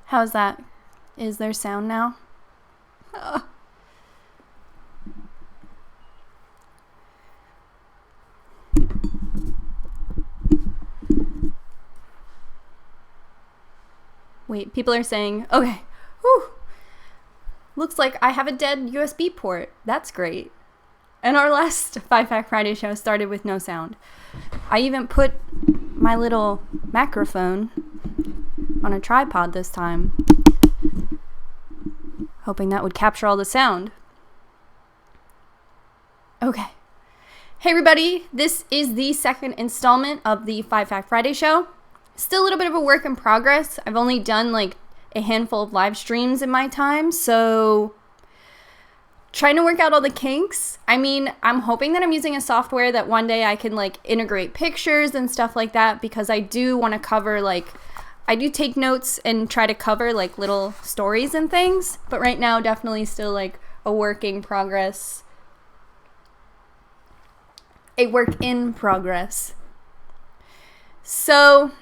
How's that? Is there sound now? Wait, people are saying, okay, whew, looks like I have a dead USB port. That's great. And our last 5 Fact Friday show started with no sound. I even put my little microphone on a tripod this time, hoping that would capture all the sound. Okay. Hey everybody, this is the second installment of the 5 Fact Friday show. Still a little bit of a work in progress. I've only done like a handful of live streams in my time, so trying to work out all the kinks. I mean, I'm hoping that I'm using a software that one day I can like integrate pictures and stuff like that, because I do want to cover I do take notes and try to cover like little stories and things, but right now definitely still like a work in progress. A work in progress. So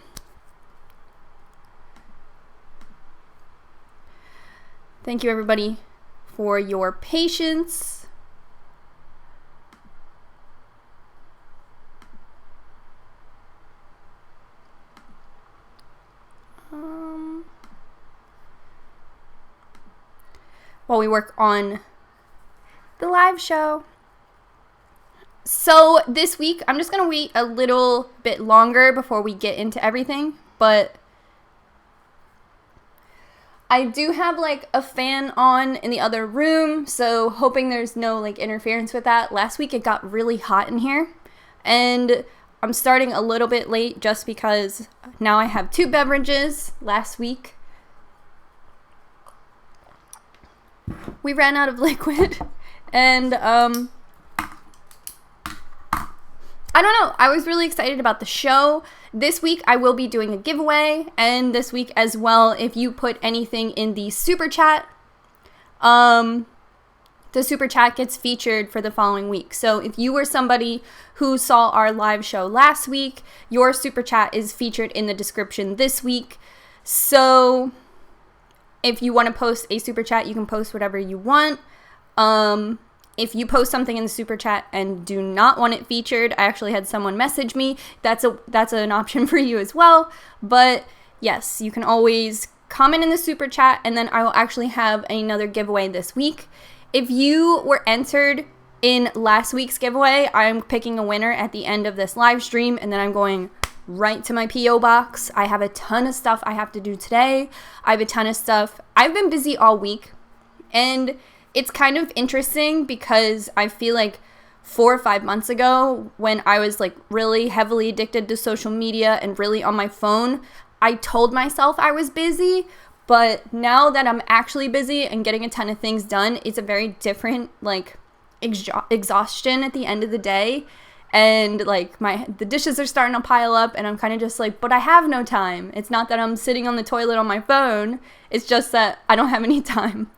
thank you everybody for your patience. While we work on the live show. So this week, I'm just going to wait a little bit longer before we get into everything, but I do have like a fan on in the other room, so hoping there's no like interference with that. Last week it got really hot in here, and I'm starting a little bit late just because now I have 2 beverages. Last week we ran out of liquid, and I don't know. I was really excited about the show. This week, I will be doing a giveaway, and this week as well, if you put anything in the super chat, the super chat gets featured for the following week. So if you were somebody who saw our live show last week, your super chat is featured in the description this week. So if you want to post a super chat, you can post whatever you want. If you post something in the super chat and do not want it featured, I actually had someone message me. That's an option for you as well. But yes, you can always comment in the super chat, and then I will actually have another giveaway this week. If you were entered in last week's giveaway, I'm picking a winner at the end of this live stream, and then I'm going right to my P.O. box. I have a ton of stuff I have to do today. I have a ton of stuff. I've been busy all week, and it's kind of interesting because I feel like 4 or 5 months ago, when I was like really heavily addicted to social media and really on my phone, I told myself I was busy, but now that I'm actually busy and getting a ton of things done, it's a very different like exhaustion at the end of the day. And like the dishes are starting to pile up, and I'm kind of just like, but I have no time. It's not that I'm sitting on the toilet on my phone. It's just that I don't have any time.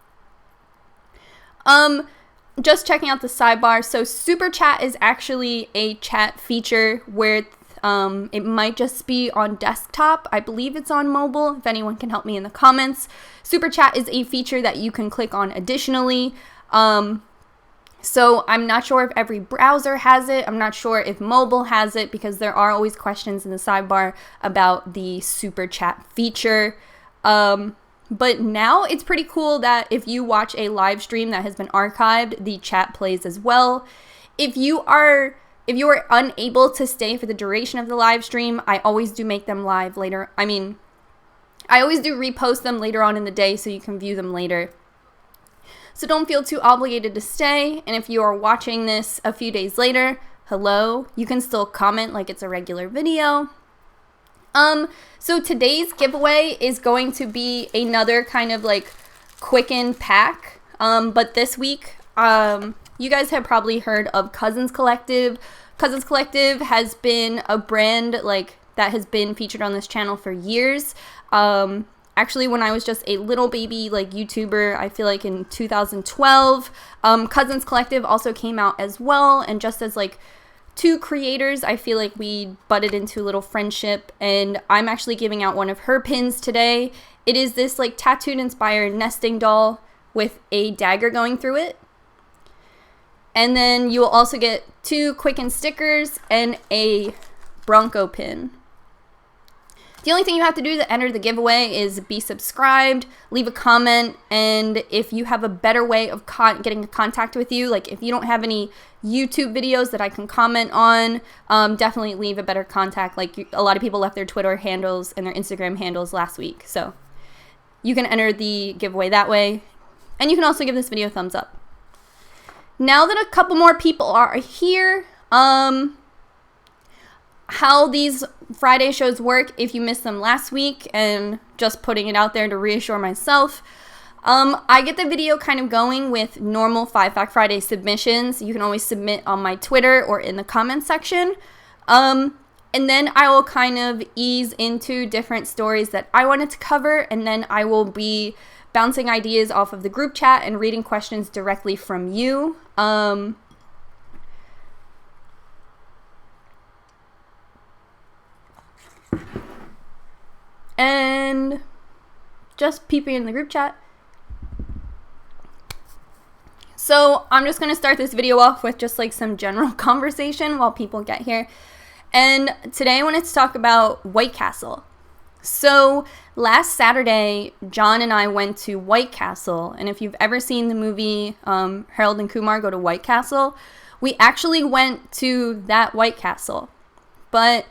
Just checking out the sidebar. So super chat is actually a chat feature where it might just be on desktop. I believe it's on mobile. If anyone can help me in the comments. Super chat is a feature that you can click on additionally. So I'm not sure if every browser has it. I'm not sure if mobile has it, because there are always questions in the sidebar about the super chat feature. But now it's pretty cool that if you watch a live stream that has been archived, the chat plays as well. If you are unable to stay for the duration of the live stream, I always do make them live later. I always do repost them later on in the day so you can view them later. So don't feel too obligated to stay. And if you are watching this a few days later, hello, you can still comment like it's a regular video. So today's giveaway is going to be another kind of like Qcknd pack. But this week, you guys have probably heard of Qcknd Collective. Qcknd Collective has been a brand like that has been featured on this channel for years. Actually, when I was just a little baby like YouTuber, I feel like in 2012, Qcknd Collective also came out as well. And just as like 2 creators, I feel like we butted into a little friendship, and I'm actually giving out one of her pins today, It is this like tattooed inspired nesting doll with a dagger going through it. And then you will also get 2 Qcknd stickers and a Bronco pin. The only thing you have to do to enter the giveaway is be subscribed, leave a comment, and if you have a better way of getting in contact with you, like if you don't have any YouTube videos that I can comment on, definitely leave a better contact. Like a lot of people left their Twitter handles and their Instagram handles last week. So you can enter the giveaway that way. And you can also give this video a thumbs up. Now that a couple more people are here, how these Friday shows work, if you missed them last week, and just putting it out there to reassure myself, I get the video kind of going with normal 5 Fact Friday submissions. You can always submit on my Twitter or in the comments section. And then I will kind of ease into different stories that I wanted to cover, and then I will be bouncing ideas off of the group chat and reading questions directly from you. And just peeping in the group chat. So I'm just going to start this video off with just like some general conversation while people get here. And today I wanted to talk about White Castle. So last Saturday, John and I went to White Castle. And if you've ever seen the movie Harold and Kumar Go to White Castle, we actually went to that White Castle. But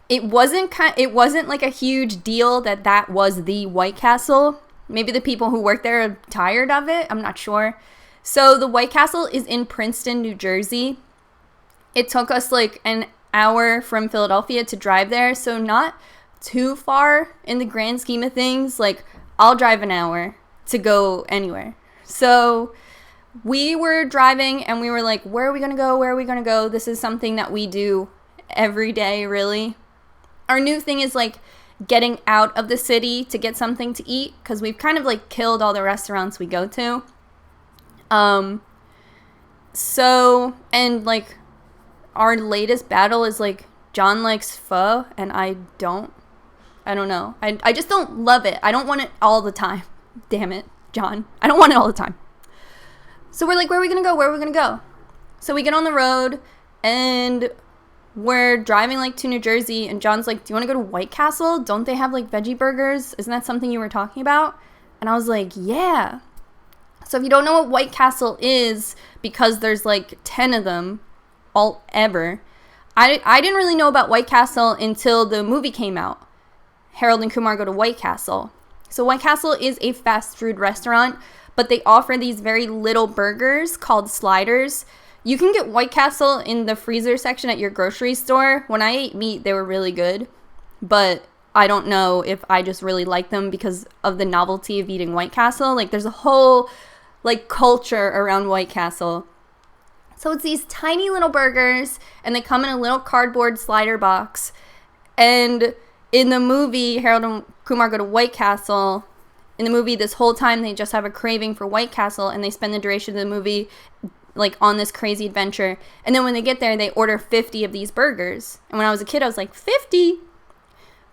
it wasn't like a huge deal that was the White Castle. Maybe the people who work there are tired of it. I'm not sure. So the White Castle is in Princeton, New Jersey. It took us like an hour from Philadelphia to drive there. So not too far in the grand scheme of things. Like I'll drive an hour to go anywhere. So we were driving and we were like, where are we going to go? Where are we going to go? This is something that we do every day, really. Our new thing is like getting out of the city to get something to eat, because we've kind of like killed all the restaurants we go to. So, and like our latest battle is like John likes pho and I don't know. I just don't love it. I don't want it all the time. Damn it, John. I don't want it all the time. So we're like, where are we going to go? Where are we going to go? So we get on the road and we're driving like to New Jersey, and John's like, do you want to go to White Castle? Don't they have like veggie burgers? Isn't that something you were talking about? And I was like, yeah. So if you don't know what White Castle is, because there's like 10 of them all ever, I didn't really know about White Castle until the movie came out, Harold and Kumar Go to White Castle. So White Castle is a fast food restaurant, but they offer these very little burgers called sliders. You can get White Castle in the freezer section at your grocery store. When I ate meat, they were really good, but I don't know if I just really like them because of the novelty of eating White Castle. Like there's a whole like culture around White Castle. So it's these tiny little burgers, and they come in a little cardboard slider box. And in the movie Harold and Kumar Go to White Castle, in the movie this whole time they just have a craving for White Castle, and they spend the duration of the movie like on this crazy adventure. And then when they get there, they order 50 of these burgers. And when I was a kid, I was like, 50?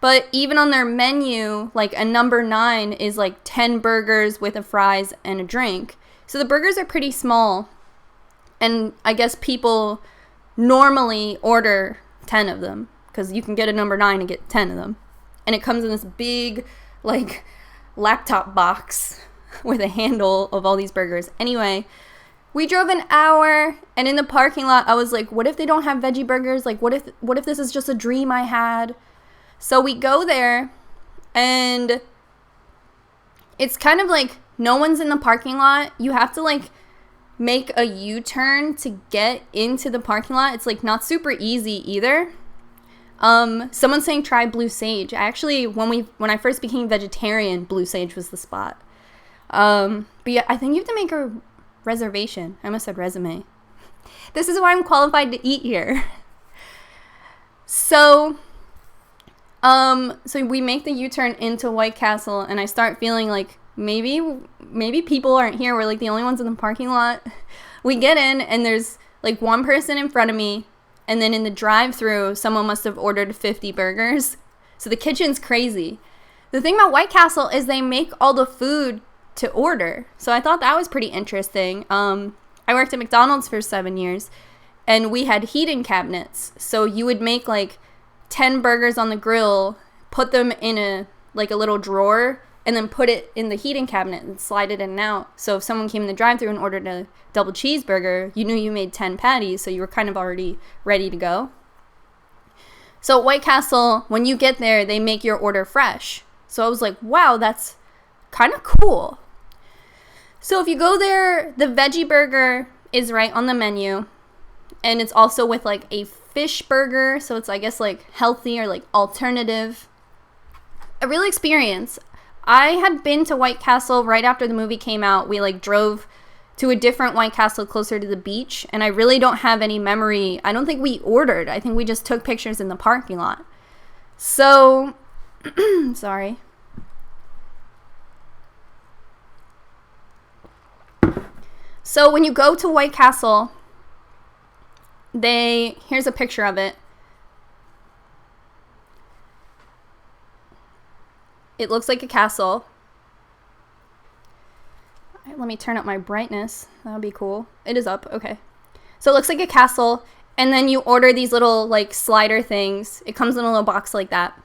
But even on their menu, like a number 9 is like 10 burgers with a fries and a drink. So the burgers are pretty small. And I guess people normally order 10 of them, because you can get a number 9 and get 10 of them. And it comes in this big like laptop box with a handle of all these burgers. Anyway, we drove an hour, and in the parking lot, I was like, what if they don't have veggie burgers? Like, what if this is just a dream I had? So we go there, and it's kind of like no one's in the parking lot. You have to like make a U-turn to get into the parking lot. It's like not super easy either. Someone's saying try Blue Sage. Actually, when I first became vegetarian, Blue Sage was the spot. But yeah, I think you have to make a reservation. I almost said resume. This is why I'm qualified to eat here. So we make the U-turn into White Castle, and I start feeling like maybe people aren't here. We're like the only ones in the parking lot. We get in, and there's like one person in front of me, and then in the drive-thru, someone must have ordered 50 burgers. So the kitchen's crazy. The thing about White Castle is they make all the food to order. So I thought that was pretty interesting. I worked at McDonald's for 7 years, and we had heating cabinets. So you would make like 10 burgers on the grill, put them in a little drawer, and then put it in the heating cabinet and slide it in and out. So if someone came in the drive-thru and ordered a double cheeseburger, you knew you made 10 patties, so you were kind of already ready to go. So at White Castle, when you get there, they make your order fresh. So I was like, wow, that's kind of cool. So if you go there, the veggie burger is right on the menu. And it's also with like a fish burger. So it's, I guess, like healthy or like alternative. A real experience. I had been to White Castle right after the movie came out. We like drove to a different White Castle closer to the beach. And I really don't have any memory. I don't think we ordered. I think we just took pictures in the parking lot. So, sorry. So when you go to White Castle, here's a picture of it. It looks like a castle. Let me turn up my brightness. That would be cool. It is up. Okay. So it looks like a castle. And then you order these little like slider things. It comes in a little box like that.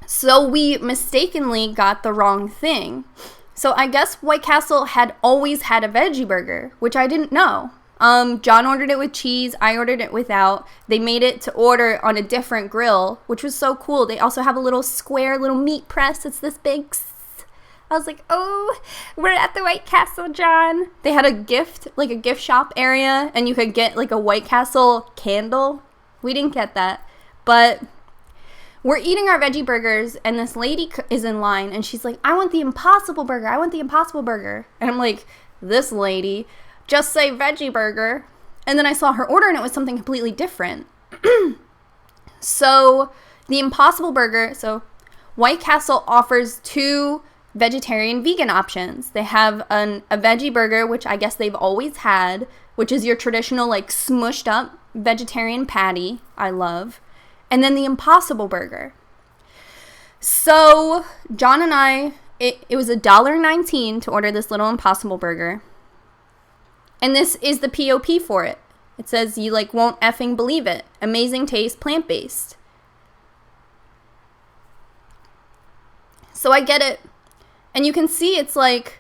So we mistakenly got the wrong thing. So I guess White Castle had always had a veggie burger, which I didn't know. John ordered it with cheese. I ordered it without. They made it to order on a different grill, which was so cool. They also have a little square little meat press. It's this big. I was like, oh, we're at the White Castle, John. They had a gift shop area, and you could get like a White Castle candle. We didn't get that, but we're eating our veggie burgers, and this lady is in line, and she's like, I want the Impossible Burger. I want the Impossible Burger. And I'm like, this lady, just say veggie burger. And then I saw her order, and it was something completely different. So the Impossible Burger, so White Castle offers 2 vegetarian vegan options. They have a veggie burger, which I guess they've always had, which is your traditional like smushed up vegetarian patty. I love. And then the Impossible Burger. So John and I, it was $1.19 to order this little Impossible Burger. And this is the POP for it. It says, you like won't effing believe it. Amazing taste, plant-based. So I get it. And you can see it's like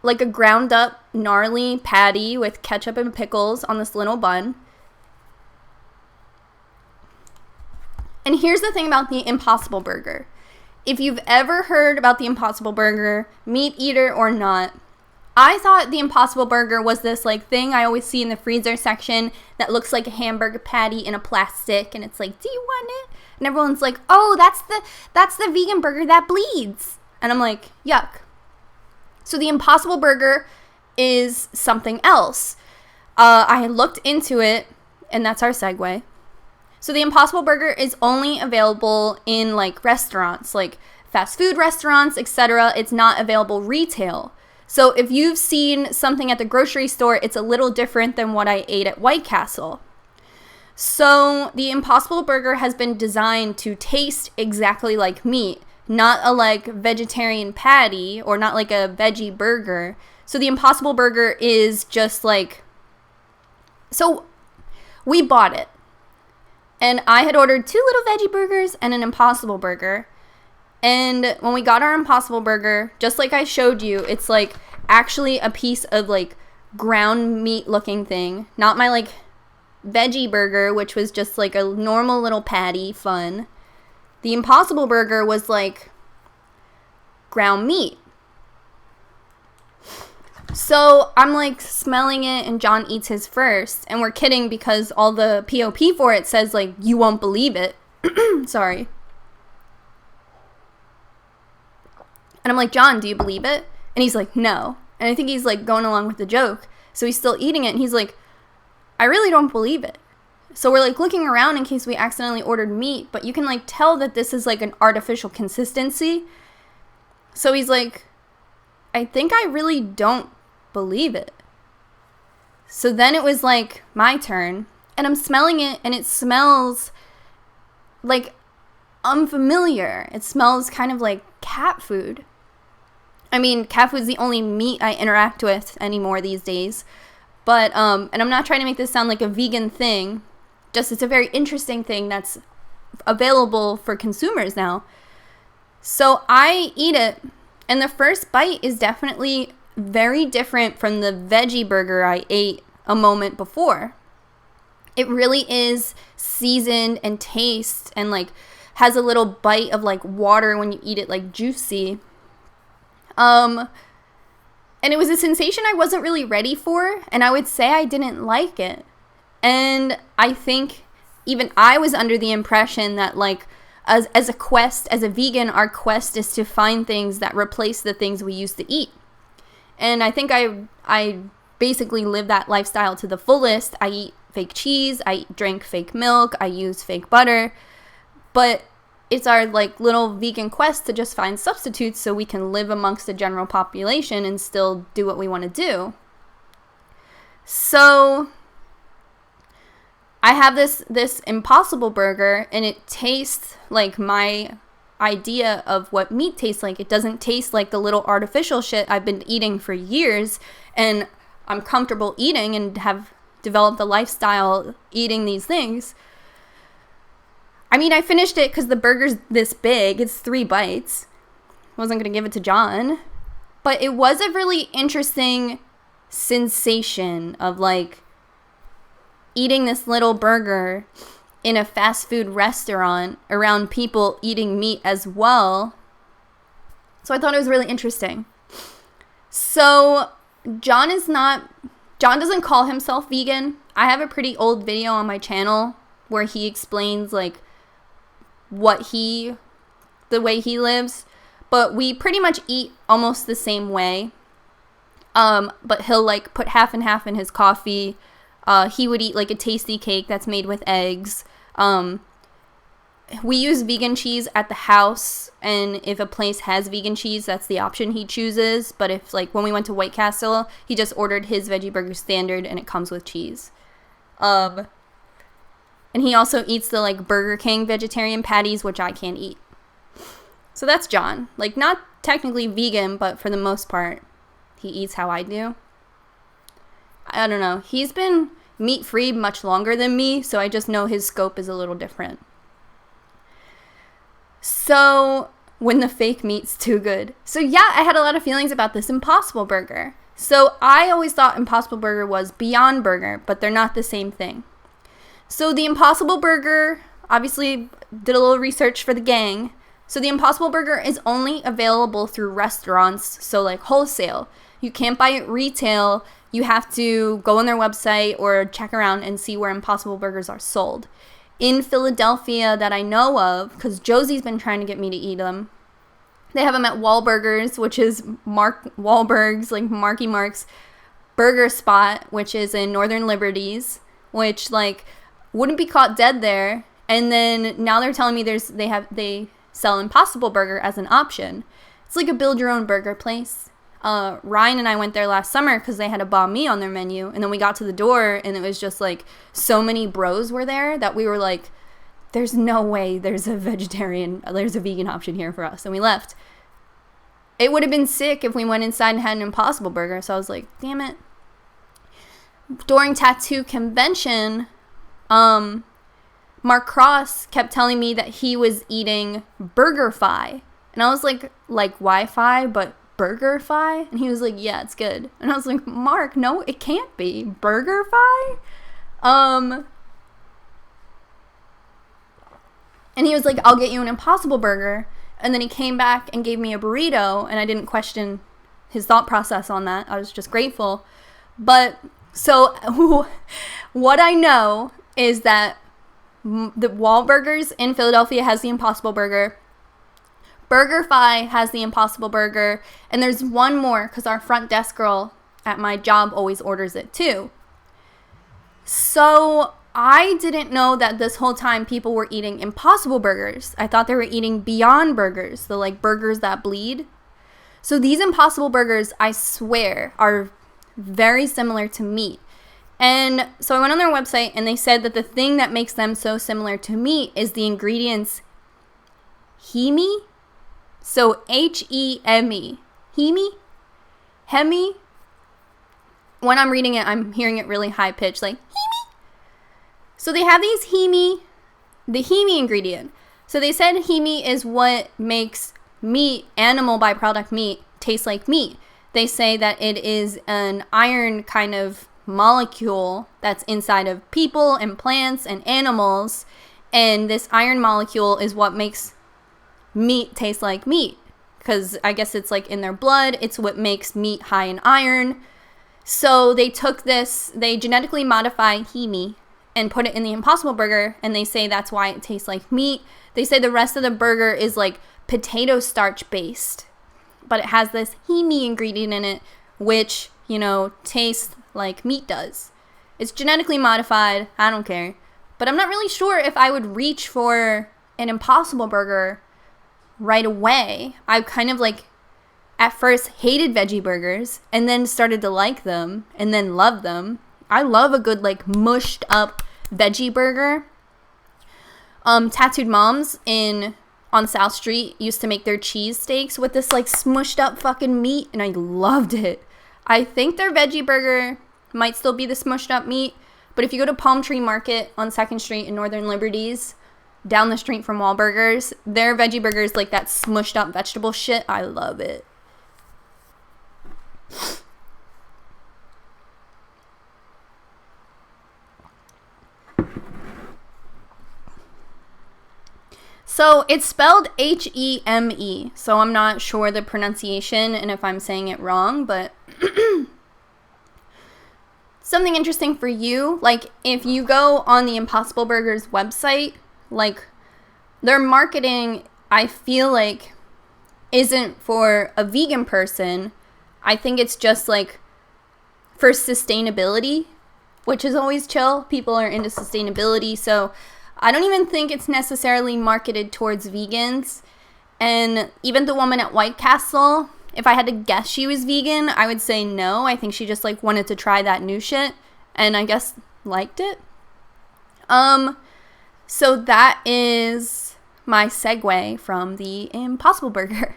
a ground up gnarly patty with ketchup and pickles on this little bun. And here's the thing about the Impossible Burger. If you've ever heard about the Impossible Burger, meat eater or not, I thought the Impossible Burger was this like thing I always see in the freezer section that looks like a hamburger patty in a plastic, and it's like, do you want it? And everyone's like, oh, that's the vegan burger that bleeds. And I'm like, yuck. So the Impossible Burger is something else. I had looked into it, and that's our segue. So the Impossible Burger is only available in like restaurants, like fast food restaurants, etc. It's not available retail. So if you've seen something at the grocery store, it's a little different than what I ate at White Castle. So the Impossible Burger has been designed to taste exactly like meat, not a like vegetarian patty or not like a veggie burger. So the Impossible Burger is just like, so we bought it. And I had ordered 2 little veggie burgers and an Impossible Burger. And when we got our Impossible Burger, just like I showed you, it's like actually a piece of like ground meat looking thing. Not my like veggie burger, which was just like a normal little patty, fun. The Impossible Burger was like ground meat. So I'm like smelling it, and John eats his first, and we're kidding because all the POP for it says like, you won't believe it. Sorry. And I'm like, John, do you believe it? And he's like, no. And I think he's like going along with the joke. So he's still eating it, and he's like, I really don't believe it. So we're like looking around in case we accidentally ordered meat, but you can like tell that this is like an artificial consistency. So he's like, I think I really don't believe it. So then it was like my turn, and I'm smelling it, and it smells like unfamiliar. It smells kind of like cat food. I mean, cat food's the only meat I interact with anymore these days. But, and I'm not trying to make this sound like a vegan thing. Just it's a very interesting thing that's available for consumers now. So I eat it, and the first bite is definitely very different from the veggie burger I ate a moment before. It really is seasoned and tastes and like has a little bite of like water when you eat it, like juicy. And it was a sensation I wasn't really ready for, and I would say I didn't like it. And I think even I was under the impression that like as a quest, as a vegan, our quest is to find things that replace the things we used to eat. And I think I basically live that lifestyle to the fullest. I eat fake cheese, I drink fake milk, I use fake butter, but it's our like little vegan quest to just find substitutes so we can live amongst the general population and still do what we want to do. So I have this Impossible Burger, and it tastes like my idea of what meat tastes like. It doesn't taste like the little artificial shit I've been eating for years, and I'm comfortable eating and have developed a lifestyle eating these things. I mean, I finished it because the burger's this big. It's 3 bites. Wasn't going to give it to John. But it was a really interesting sensation of, like, eating this little burger in a fast food restaurant around people eating meat as well. So I thought it was really interesting. So John doesn't call himself vegan. I have a pretty old video on my channel where he explains, like, the way he lives, but we pretty much eat almost the same way. But he'll like put half and half in his coffee. He would eat like a tasty cake that's made with eggs. We use vegan cheese at the house, and if a place has vegan cheese, that's the option he chooses. But if, like, when we went to White Castle, he just ordered his veggie burger standard, and it comes with cheese. And he also eats the, like, Burger King vegetarian patties, which I can't eat. So that's John. Like, not technically vegan, but for the most part, he eats how I do. I don't know. He's been meat-free much longer than me, so I just know his scope is a little different. So, when the fake meat's too good. So yeah, I had a lot of feelings about this Impossible Burger. So I always thought Impossible Burger was Beyond Burger, but they're not the same thing. So the Impossible Burger, obviously did a little research for the gang. So the Impossible Burger is only available through restaurants, so like wholesale. You can't buy it retail. You have to go on their website or check around and see where Impossible Burgers are sold. In Philadelphia that I know of, because Josie's been trying to get me to eat them, they have them at Wahlburgers, which is Mark Wahlberg's, like Marky Mark's burger spot, which is in Northern Liberties, which like wouldn't be caught dead there. And then now they're telling me they sell Impossible Burger as an option. It's like a build your own burger place. Ryan and I went there last summer because they had a banh mi on their menu, and then we got to the door and it was just like so many bros were there that we were like, there's no way there's a vegan option here for us, and we left. It would have been sick if we went inside and had an Impossible Burger, so I was like, damn it. During Tattoo Convention, Mark Cross kept telling me that he was eating BurgerFi, and I was like Wi-Fi, but BurgerFi? And he was like, yeah, it's good. And I was like, Mark, no, it can't be. BurgerFi? And he was like, I'll get you an Impossible Burger. And then he came back and gave me a burrito, and I didn't question his thought process on that. I was just grateful. But, so, what I know is that the Wahlburgers in Philadelphia has the Impossible Burger. BurgerFi has the Impossible Burger, and there's one more because our front desk girl at my job always orders it too. So I didn't know that this whole time people were eating Impossible Burgers. I thought they were eating Beyond Burgers, the like burgers that bleed. So these Impossible Burgers, I swear, are very similar to meat. And so I went on their website, and they said that the thing that makes them so similar to meat is the ingredients Hemi. So Heme. Hemi? Hemi? When I'm reading it, I'm hearing it really high pitched, like Hemi. So they have these Hemi, the Hemi ingredient. So they said Hemi is what makes meat, animal byproduct meat, taste like meat. They say that it is an iron kind of molecule that's inside of people and plants and animals. And this iron molecule is what makes meat taste like meat. Because I guess it's like in their blood. It's what makes meat high in iron. So they took this, they genetically modified Hemi and put it in the Impossible Burger. And they say that's why it tastes like meat. They say the rest of the burger is like potato starch based. But it has this Hemi ingredient in it, which, you know, tastes like meat does. It's genetically modified. I don't care. But I'm not really sure if I would reach for an Impossible Burger right away. I kind of like at first hated veggie burgers and then started to like them and then love them. I love a good like mushed up veggie burger. Tattooed Moms on South Street used to make their cheese steaks with this like smushed up fucking meat, and I loved it. I think their veggie burger might still be the smushed up meat, but if you go to Palm Tree Market on 2nd Street in Northern Liberties, down the street from Wahlburgers, their veggie burger is like that smushed up vegetable shit. I love it. So it's spelled Heme, so I'm not sure the pronunciation and if I'm saying it wrong, but something interesting for you, like if you go on the Impossible Burgers website, like their marketing, I feel like isn't for a vegan person. I think it's just like for sustainability, which is always chill. People are into sustainability, so I don't even think it's necessarily marketed towards vegans. And even the woman at White Castle, if I had to guess she was vegan, I would say no. I think she just like wanted to try that new shit and I guess liked it. So that is my segue from the Impossible Burger.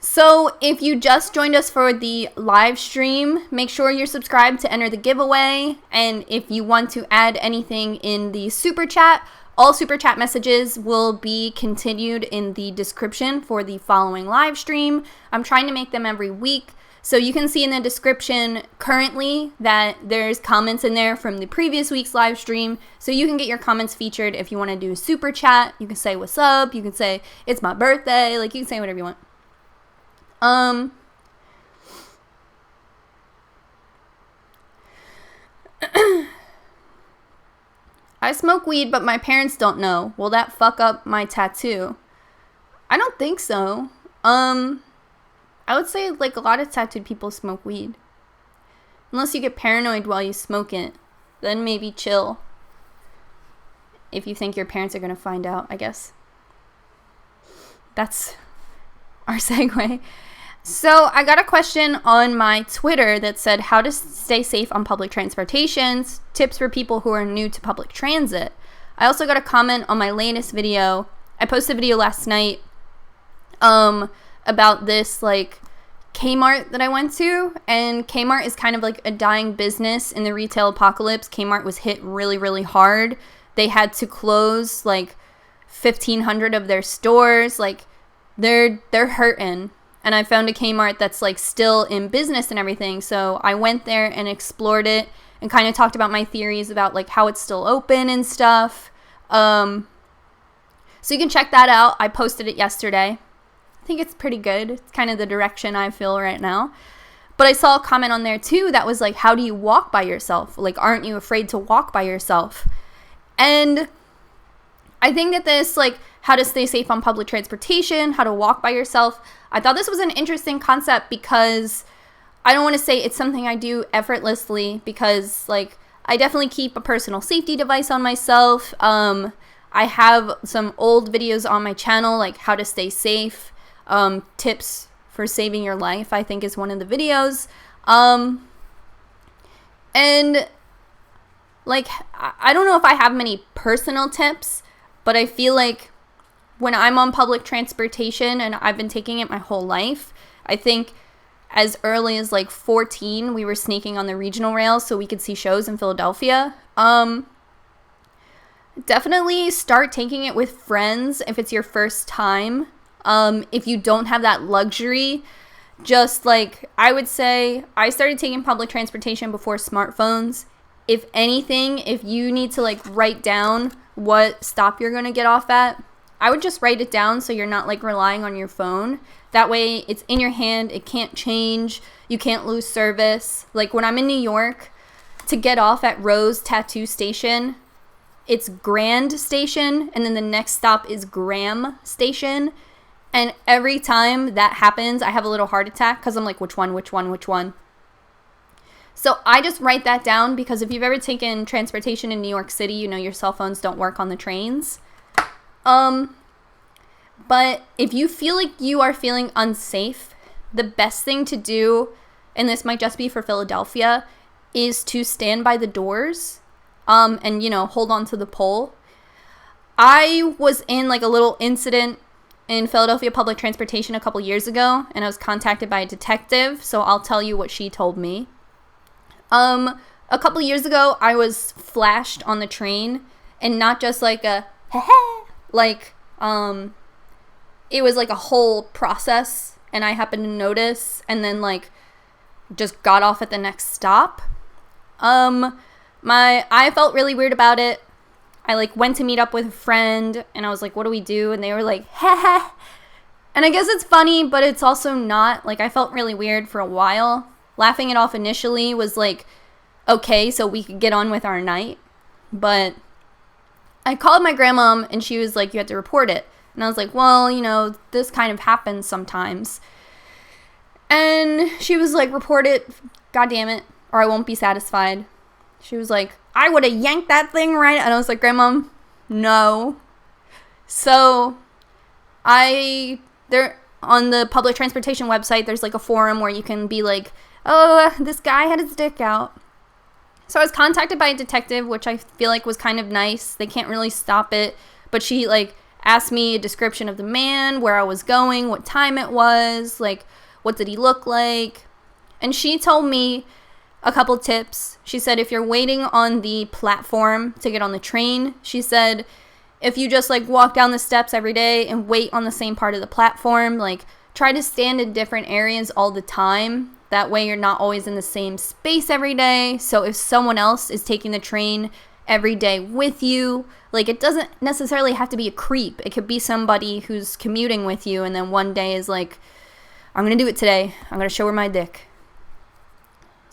So if you just joined us for the live stream, make sure you're subscribed to enter the giveaway. And if you want to add anything in the super chat, all super chat messages will be continued in the description for the following live stream. I'm trying to make them every week. So you can see in the description currently that there's comments in there from the previous week's live stream. So you can get your comments featured if you want to do a super chat. You can say what's up. You can say it's my birthday. Like you can say whatever you want. I smoke weed, but my parents don't know. Will that fuck up my tattoo? I don't think so. I would say like a lot of tattooed people smoke weed. Unless you get paranoid while you smoke it. Then maybe chill. If you think your parents are gonna find out, I guess. That's our segue. So I got a question on my Twitter that said how to stay safe on public transportations, tips for people who are new to public transit. I also got a comment on my latest video. I posted a video last night about this like Kmart that I went to, and Kmart is kind of like a dying business in the retail apocalypse. Kmart was hit really, really hard. They had to close like 1,500 of their stores. Like they're hurting. And I found a Kmart that's like still in business and everything. So I went there and explored it and kind of talked about my theories about like how it's still open and stuff. So you can check that out. I posted it yesterday. I think it's pretty good. It's kind of the direction I feel right now. But I saw a comment on there too that was like, how do you walk by yourself? Like, aren't you afraid to walk by yourself? And I think that this, like, how to stay safe on public transportation, how to walk by yourself, I thought this was an interesting concept because I don't want to say it's something I do effortlessly because, like, I definitely keep a personal safety device on myself. I have some old videos on my channel, like how to stay safe, tips for saving your life, I think is one of the videos. And, like, I don't know if I have many personal tips, but I feel like when I'm on public transportation, and I've been taking it my whole life, I think as early as like 14, we were sneaking on the regional rails so we could see shows in Philadelphia. Definitely start taking it with friends if it's your first time. If you don't have that luxury, just like, I would say, I started taking public transportation before smartphones. If anything, if you need to like write down what stop you're going to get off at, I would just write it down so you're not like relying on your phone. That way it's in your hand, it can't change, you can't lose service. Like when I'm in New York, to get off at Rose Tattoo Station, it's Grand Station, and then the next stop is Graham Station. And every time that happens, I have a little heart attack because I'm like, which one? So I just write that down because if you've ever taken transportation in New York City, you know your cell phones don't work on the trains. But if you feel like you are feeling unsafe, the best thing to do, and this might just be for Philadelphia, is to stand by the doors, and, you know, hold on to the pole. I was in like a little incident in Philadelphia public transportation a couple years ago, and I was contacted by a detective, so I'll tell you what she told me. A couple years ago, I was flashed on the train, and not just like a like, it was like a whole process, and I happened to notice, and then like just got off at the next stop. I felt really weird about it. I like went to meet up with a friend, and I was like, what do we do? And they were like, ha. And I guess it's funny, but it's also not. Like, I felt really weird for a while. Laughing it off initially was like, okay, so we could get on with our night. But I called my grandmom, and she was like, you have to report it. And I was like, well, you know, this kind of happens sometimes. And she was like, report it, God damn it, or I won't be satisfied. She was like, I would have yanked that thing right. And I was like, Grandma, no. So there on the public transportation website, there's like a forum where you can be like, oh, this guy had his dick out. So I was contacted by a detective, which I feel like was kind of nice. They can't really stop it. But she like asked me a description of the man, where I was going, what time it was, like what did he look like. And she told me a couple tips. She said if you're waiting on the platform to get on the train, she said if you just like walk down the steps every day and wait on the same part of the platform, like try to stand in different areas all the time. That way you're not always in the same space every day. So if someone else is taking the train every day with you, like it doesn't necessarily have to be a creep. It could be somebody who's commuting with you and then one day is like, I'm going to do it today. I'm going to show her my dick.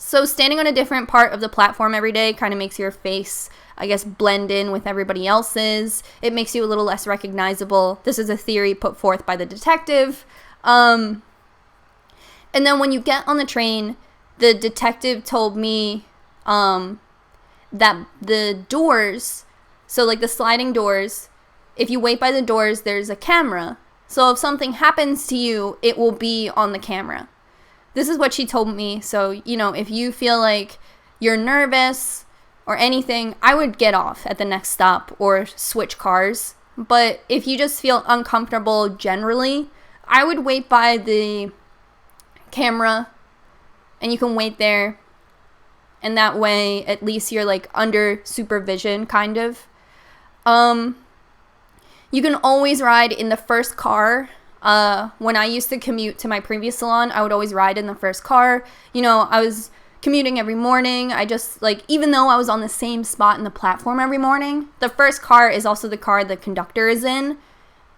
So standing on a different part of the platform every day kind of makes your face, I guess, blend in with everybody else's. It makes you a little less recognizable. This is a theory put forth by the detective. And then when you get on the train, the detective told me that the doors, so like the sliding doors, if you wait by the doors, there's a camera. So if something happens to you, it will be on the camera. This is what she told me. So, you know, if you feel like you're nervous or anything, I would get off at the next stop or switch cars. But if you just feel uncomfortable generally, I would wait by the camera and you can wait there. And that way, at least you're like under supervision, kind of. You can always ride in the first car. When I used to commute to my previous salon, I would always ride in the first car. You know, I was commuting every morning. I just, like, even though I was on the same spot in the platform every morning, the first car is also the car the conductor is in,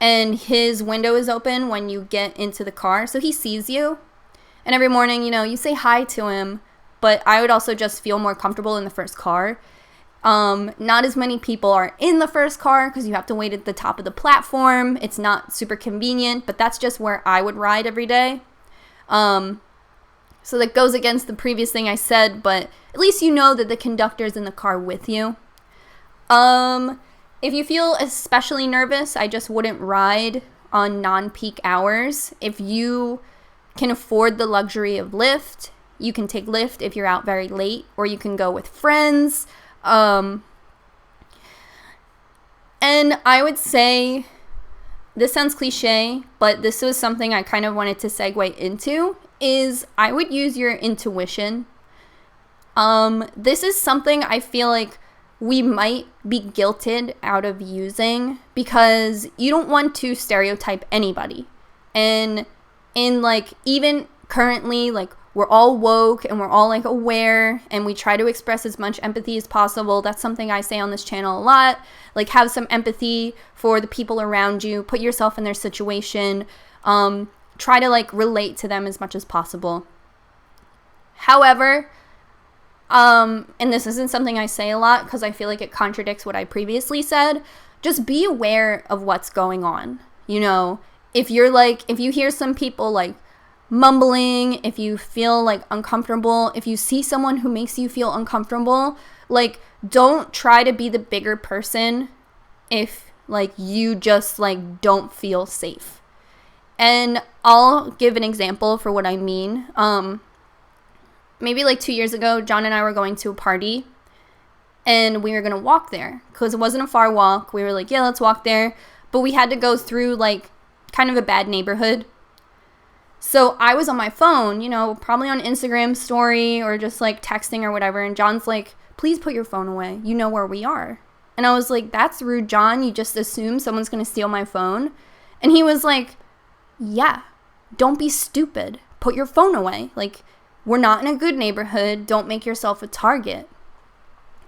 and his window is open when you get into the car, so he sees you. And every morning, you know, you say hi to him, but I would also just feel more comfortable in the first car. Not as many people are in the first car because you have to wait at the top of the platform. It's not super convenient, but that's just where I would ride every day. So that goes against the previous thing I said, but at least you know that the conductor's in the car with you. If you feel especially nervous, I just wouldn't ride on non-peak hours. If you can afford the luxury of Lyft, you can take Lyft if you're out very late, or you can go with friends. And I would say this sounds cliche, but this was something I kind of wanted to segue into, is I would use your intuition. This is something I feel like we might be guilted out of using because you don't want to stereotype anybody. And in like, even currently, like, we're all woke and we're all like aware and we try to express as much empathy as possible. That's something I say on this channel a lot. Like, have some empathy for the people around you. Put yourself in their situation. Try to like relate to them as much as possible. However, and this isn't something I say a lot because I feel like it contradicts what I previously said. Just be aware of what's going on. You know, if you hear some people like mumbling, if you feel like uncomfortable, if you see someone who makes you feel uncomfortable, like, don't try to be the bigger person if like you just like don't feel safe. And I'll give an example for what I mean. Maybe like 2 years ago, John and I were going to a party and we were going to walk there because it wasn't a far walk. We were like, yeah, let's walk there. But we had to go through like kind of a bad neighborhood. So I was on my phone, you know, probably on Instagram story or just like texting or whatever. And John's like, please put your phone away. You know where we are. And I was like, that's rude, John. You just assume someone's going to steal my phone. And he was like, yeah, don't be stupid. Put your phone away. Like, we're not in a good neighborhood. Don't make yourself a target.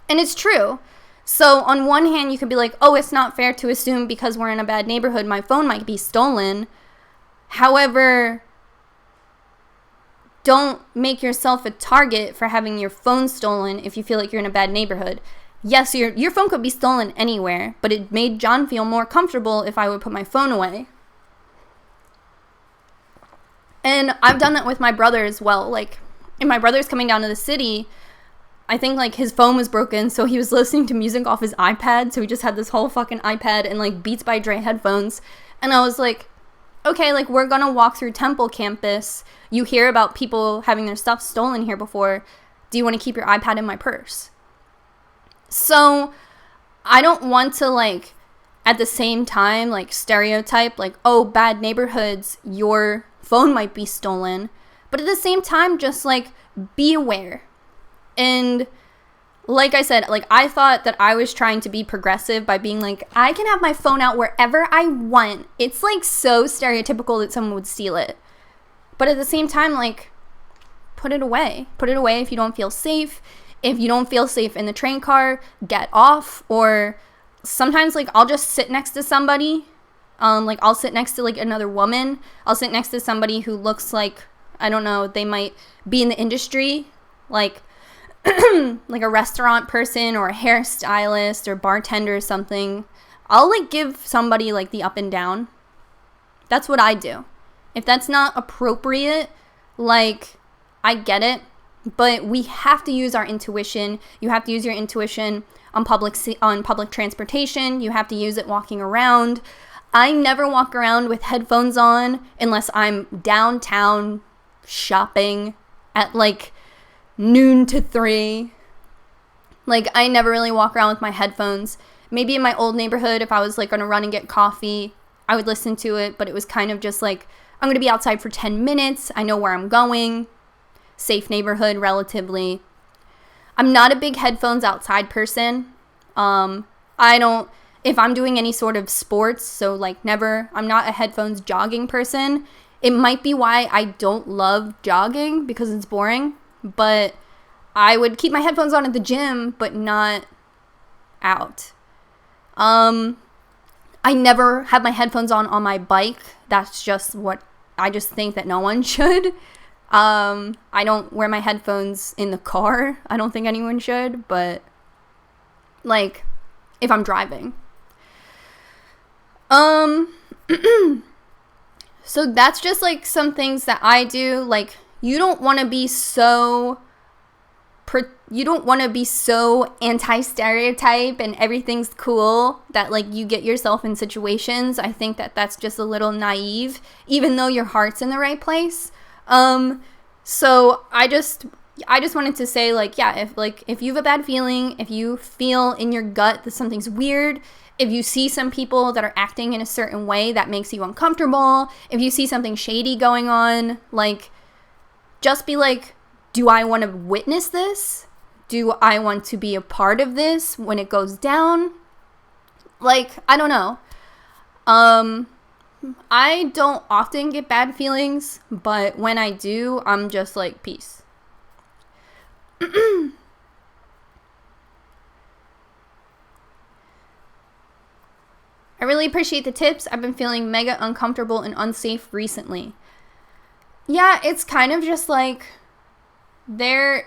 And it's true. So on one hand, you could be like, oh, it's not fair to assume because we're in a bad neighborhood, my phone might be stolen. However, don't make yourself a target for having your phone stolen if you feel like you're in a bad neighborhood. Yes, your phone could be stolen anywhere, but it made John feel more comfortable if I would put my phone away. And I've done that with my brother as well. Like, if my brother's coming down to the city, I think like his phone was broken, so he was listening to music off his iPad, so he just had this whole fucking iPad and like Beats by Dre headphones. And I was like, okay, like, we're gonna walk through Temple campus. You hear about people having their stuff stolen here before. Do you want to keep your iPad in my purse? So I don't want to like at the same time like stereotype like, oh, bad neighborhoods, your phone might be stolen. But at the same time, just like be aware. And like I said, like, I thought that I was trying to be progressive by being like, I can have my phone out wherever I want. It's like so stereotypical that someone would steal it. But at the same time, like, put it away. Put it away if you don't feel safe. If you don't feel safe in the train car, get off. Or sometimes, like, I'll just sit next to somebody. Like, I'll sit next to like another woman. I'll sit next to somebody who looks like, I don't know, they might be in the industry, like like a restaurant person or a hairstylist or bartender or something. I'll like give somebody like the up and down. That's what I do. If that's not appropriate, like, I get it, but we have to use our intuition. You have to use your intuition on public transportation. You have to use it walking around. I never walk around with headphones on unless I'm downtown shopping at like noon to 3. Like, I never really walk around with my headphones. Maybe in my old neighborhood, if I was like gonna run and get coffee, I would listen to it, but it was kind of just like, I'm gonna be outside for 10 minutes. I know where I'm going. Safe neighborhood, relatively. I'm not a big headphones outside person. If I'm doing any sort of sports, so like I'm not a headphones jogging person. It might be why I don't love jogging, because it's boring, but I would keep my headphones on at the gym, but not out. I never have my headphones on my bike. That's just what I just think that no one should. I don't wear my headphones in the car. I don't think anyone should, but like if I'm driving. So that's just like some things that I do. Like, you don't want to be so anti-stereotype and everything's cool that like you get yourself in situations. I think that that's just a little naive, even though your heart's in the right place. So I just I just wanted to say, like, yeah, if you have a bad feeling, if you feel in your gut that something's weird, if you see some people that are acting in a certain way that makes you uncomfortable, if you see something shady going on, like, just be like, do I want to witness this? Do I want to be a part of this when it goes down? Like, I don't know. I don't often get bad feelings, but when I do, I'm just like, peace. I really appreciate the tips. I've been feeling mega uncomfortable and unsafe recently. Yeah, it's kind of just like, you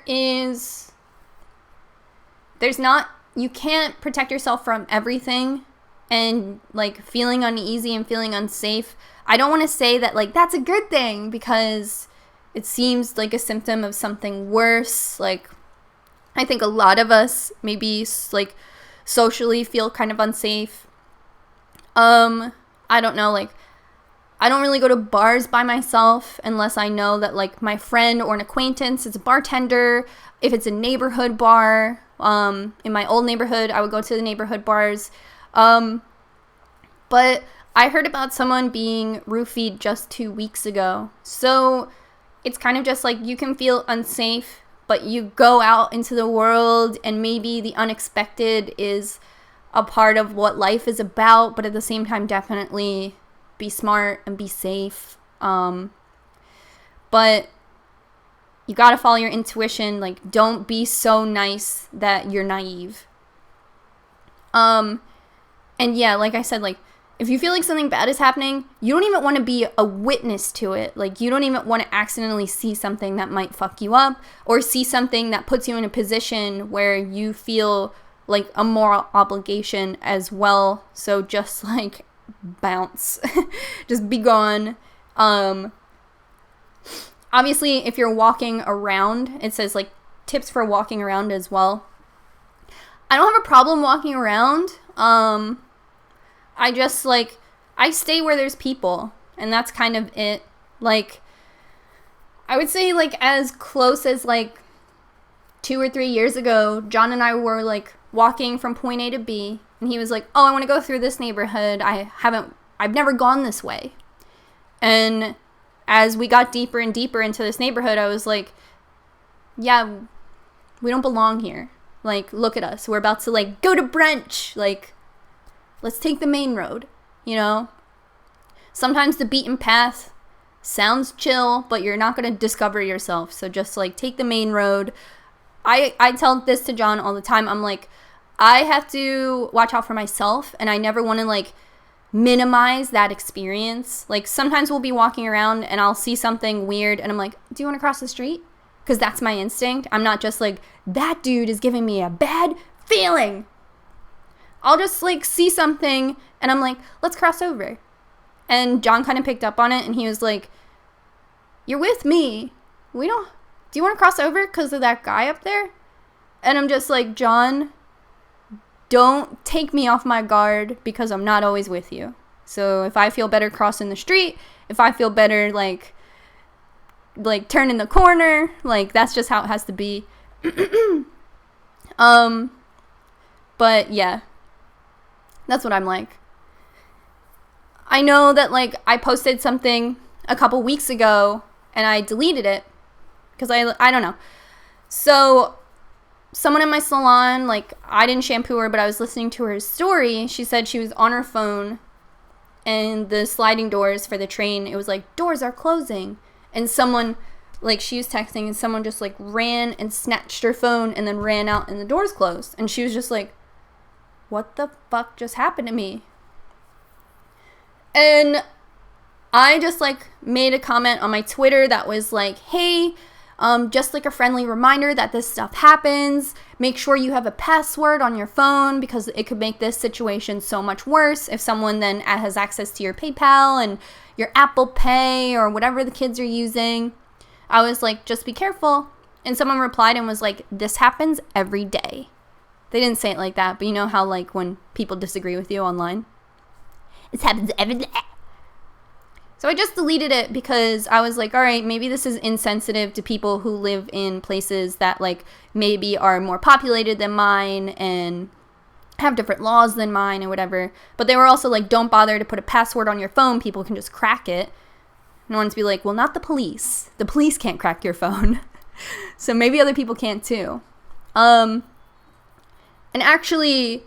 can't protect yourself from everything, and like feeling uneasy and feeling unsafe. I don't want to say that like that's a good thing, because it seems like a symptom of something worse. Like, I think a lot of us maybe like socially feel kind of unsafe. I don't know, like, I don't really go to bars by myself unless I know that like my friend or an acquaintance is a bartender. If it's a neighborhood bar, in my old neighborhood, I would go to the neighborhood bars. But I heard about someone being roofied just 2 weeks ago. So it's kind of just like, you can feel unsafe, but you go out into the world and maybe the unexpected is a part of what life is about, but at the same time, definitely be smart and be safe. But you gotta follow your intuition. Like, don't be so nice that you're naive. And yeah, like I said, like, if you feel like something bad is happening, you don't even want to be a witness to it. Like, you don't even want to accidentally see something that might fuck you up, or see something that puts you in a position where you feel like a moral obligation as well. So just like bounce. Just be gone. Obviously, if you're walking around, it says like tips for walking around as well. I don't have a problem walking around. I just like, I stay where there's people, and that's kind of it. Like, I would say like as close as like 2 or 3 years ago, John and I were like walking from point A to B, and he was like, oh, I want to go through this neighborhood. I've never gone this way. And as we got deeper and deeper into this neighborhood, I was like, yeah, we don't belong here. Like, look at us. We're about to like go to brunch. Like, let's take the main road, you know? Sometimes the beaten path sounds chill, but you're not going to discover yourself. So just like take the main road. I tell this to John all the time. I'm like, I have to watch out for myself, and I never want to like minimize that experience. Like, sometimes we'll be walking around and I'll see something weird and I'm like, do you want to cross the street? Because that's my instinct. I'm not just like, that dude is giving me a bad feeling. I'll just like see something and I'm like, let's cross over. And John kind of picked up on it, and he was like, you're with me. Do you want to cross over because of that guy up there? And I'm just like, John, don't take me off my guard, because I'm not always with you. So if I feel better crossing the street, if I feel better like turning the corner, like that's just how it has to be. But yeah, that's what I'm like. I know that like I posted something a couple weeks ago and I deleted it because I don't know. So someone in my salon, like, I didn't shampoo her, but I was listening to her story. She said she was on her phone and the sliding doors for the train, it was like, doors are closing. And someone, like, she was texting and someone just like ran and snatched her phone and then ran out and the doors closed. And she was just like, what the fuck just happened to me? And I just like made a comment on my Twitter that was like, hey, just like a friendly reminder that this stuff happens. Make sure you have a password on your phone, because it could make this situation so much worse if someone then has access to your PayPal and your Apple Pay or whatever the kids are using. I was like, just be careful. And someone replied and was like, this happens every day. They didn't say it like that, but you know how like when people disagree with you online? This happens every day. So I just deleted it because I was like, all right, maybe this is insensitive to people who live in places that like maybe are more populated than mine and have different laws than mine and whatever. But they were also like, don't bother to put a password on your phone. People can just crack it. No one's be like, well, not the police. The police can't crack your phone. So maybe other people can't too. And actually,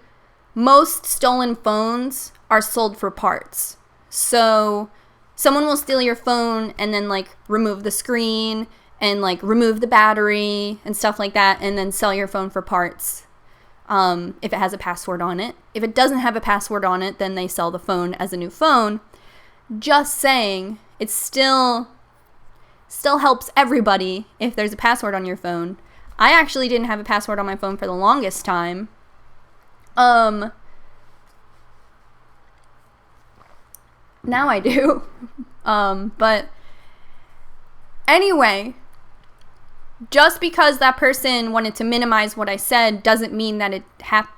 most stolen phones are sold for parts. So someone will steal your phone and then like remove the screen and like remove the battery and stuff like that, and then sell your phone for parts. If it has a password on it. If it doesn't have a password on it, then they sell the phone as a new phone. Just saying, it still helps everybody if there's a password on your phone. I actually didn't have a password on my phone for the longest time. Now I do. But anyway, just because that person wanted to minimize what I said doesn't mean that it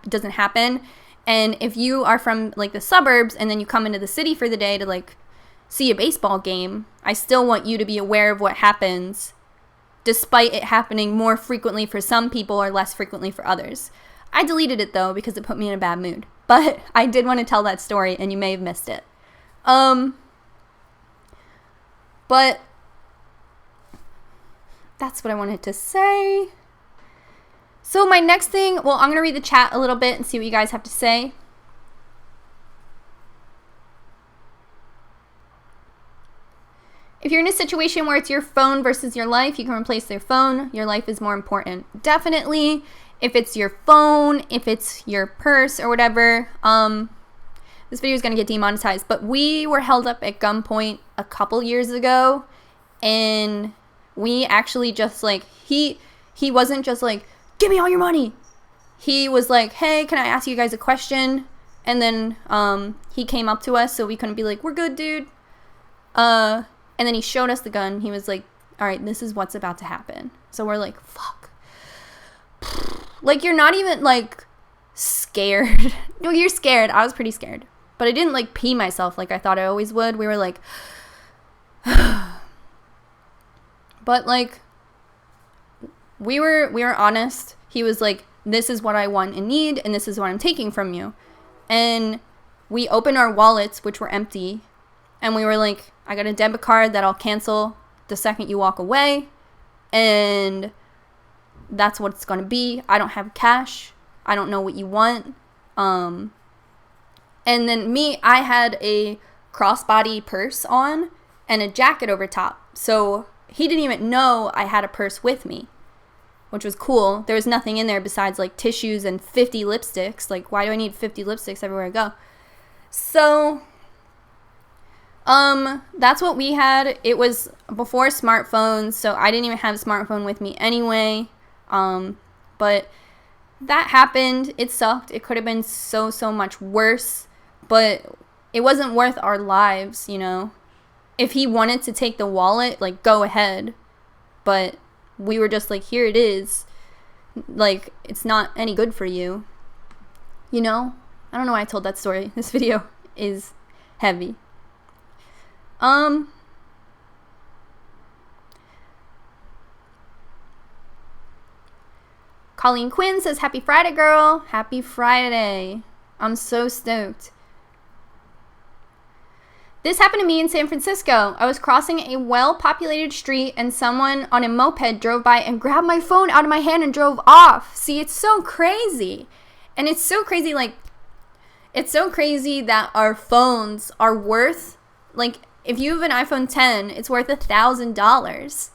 doesn't happen. And if you are from like the suburbs and then you come into the city for the day to like see a baseball game, I still want you to be aware of what happens, despite it happening more frequently for some people or less frequently for others. I deleted it though because it put me in a bad mood, but I did want to tell that story and you may have missed it. But that's what I wanted to say. So my next thing, well, I'm going to read the chat a little bit and see what you guys have to say. If you're in a situation where it's your phone versus your life, you can replace their phone. Your life is more important. Definitely. If it's your phone, if it's your purse or whatever, this video is going to get demonetized, but we were held up at gunpoint a couple years ago, and we actually just like, he wasn't just like, give me all your money. He was like, hey, can I ask you guys a question? And then he came up to us, so we couldn't be like, we're good, dude. And then he showed us the gun. He was like, all right, this is what's about to happen. So we're like, fuck. Like, you're not even like scared. No, you're scared. I was pretty scared, but I didn't like pee myself like I thought I always would. We were like, but like, we were honest. He was like, this is what I want and need, and this is what I'm taking from you. And we opened our wallets, which were empty, and we were like, I got a debit card that I'll cancel the second you walk away, and that's what it's gonna be. I don't have cash. I don't know what you want. And then I had a crossbody purse on and a jacket over top. So he didn't even know I had a purse with me, which was cool. There was nothing in there besides like tissues and 50 lipsticks. Like, why do I need 50 lipsticks everywhere I go? So, that's what we had. It was before smartphones, so I didn't even have a smartphone with me anyway. But that happened. It sucked. It could have been so much worse, but it wasn't worth our lives, you know? If he wanted to take the wallet, like, go ahead. But we were just like, here it is. Like, it's not any good for you. You know? I don't know why I told that story. This video is heavy. Colleen Quinn says, happy Friday, girl. Happy Friday. I'm so stoked. This happened to me in San Francisco. I was crossing a well-populated street and someone on a moped drove by and grabbed my phone out of my hand and drove off. See, it's so crazy. And it's so crazy, like, it's so crazy that our phones are worth, like, if you have an iPhone 10, it's worth $1,000.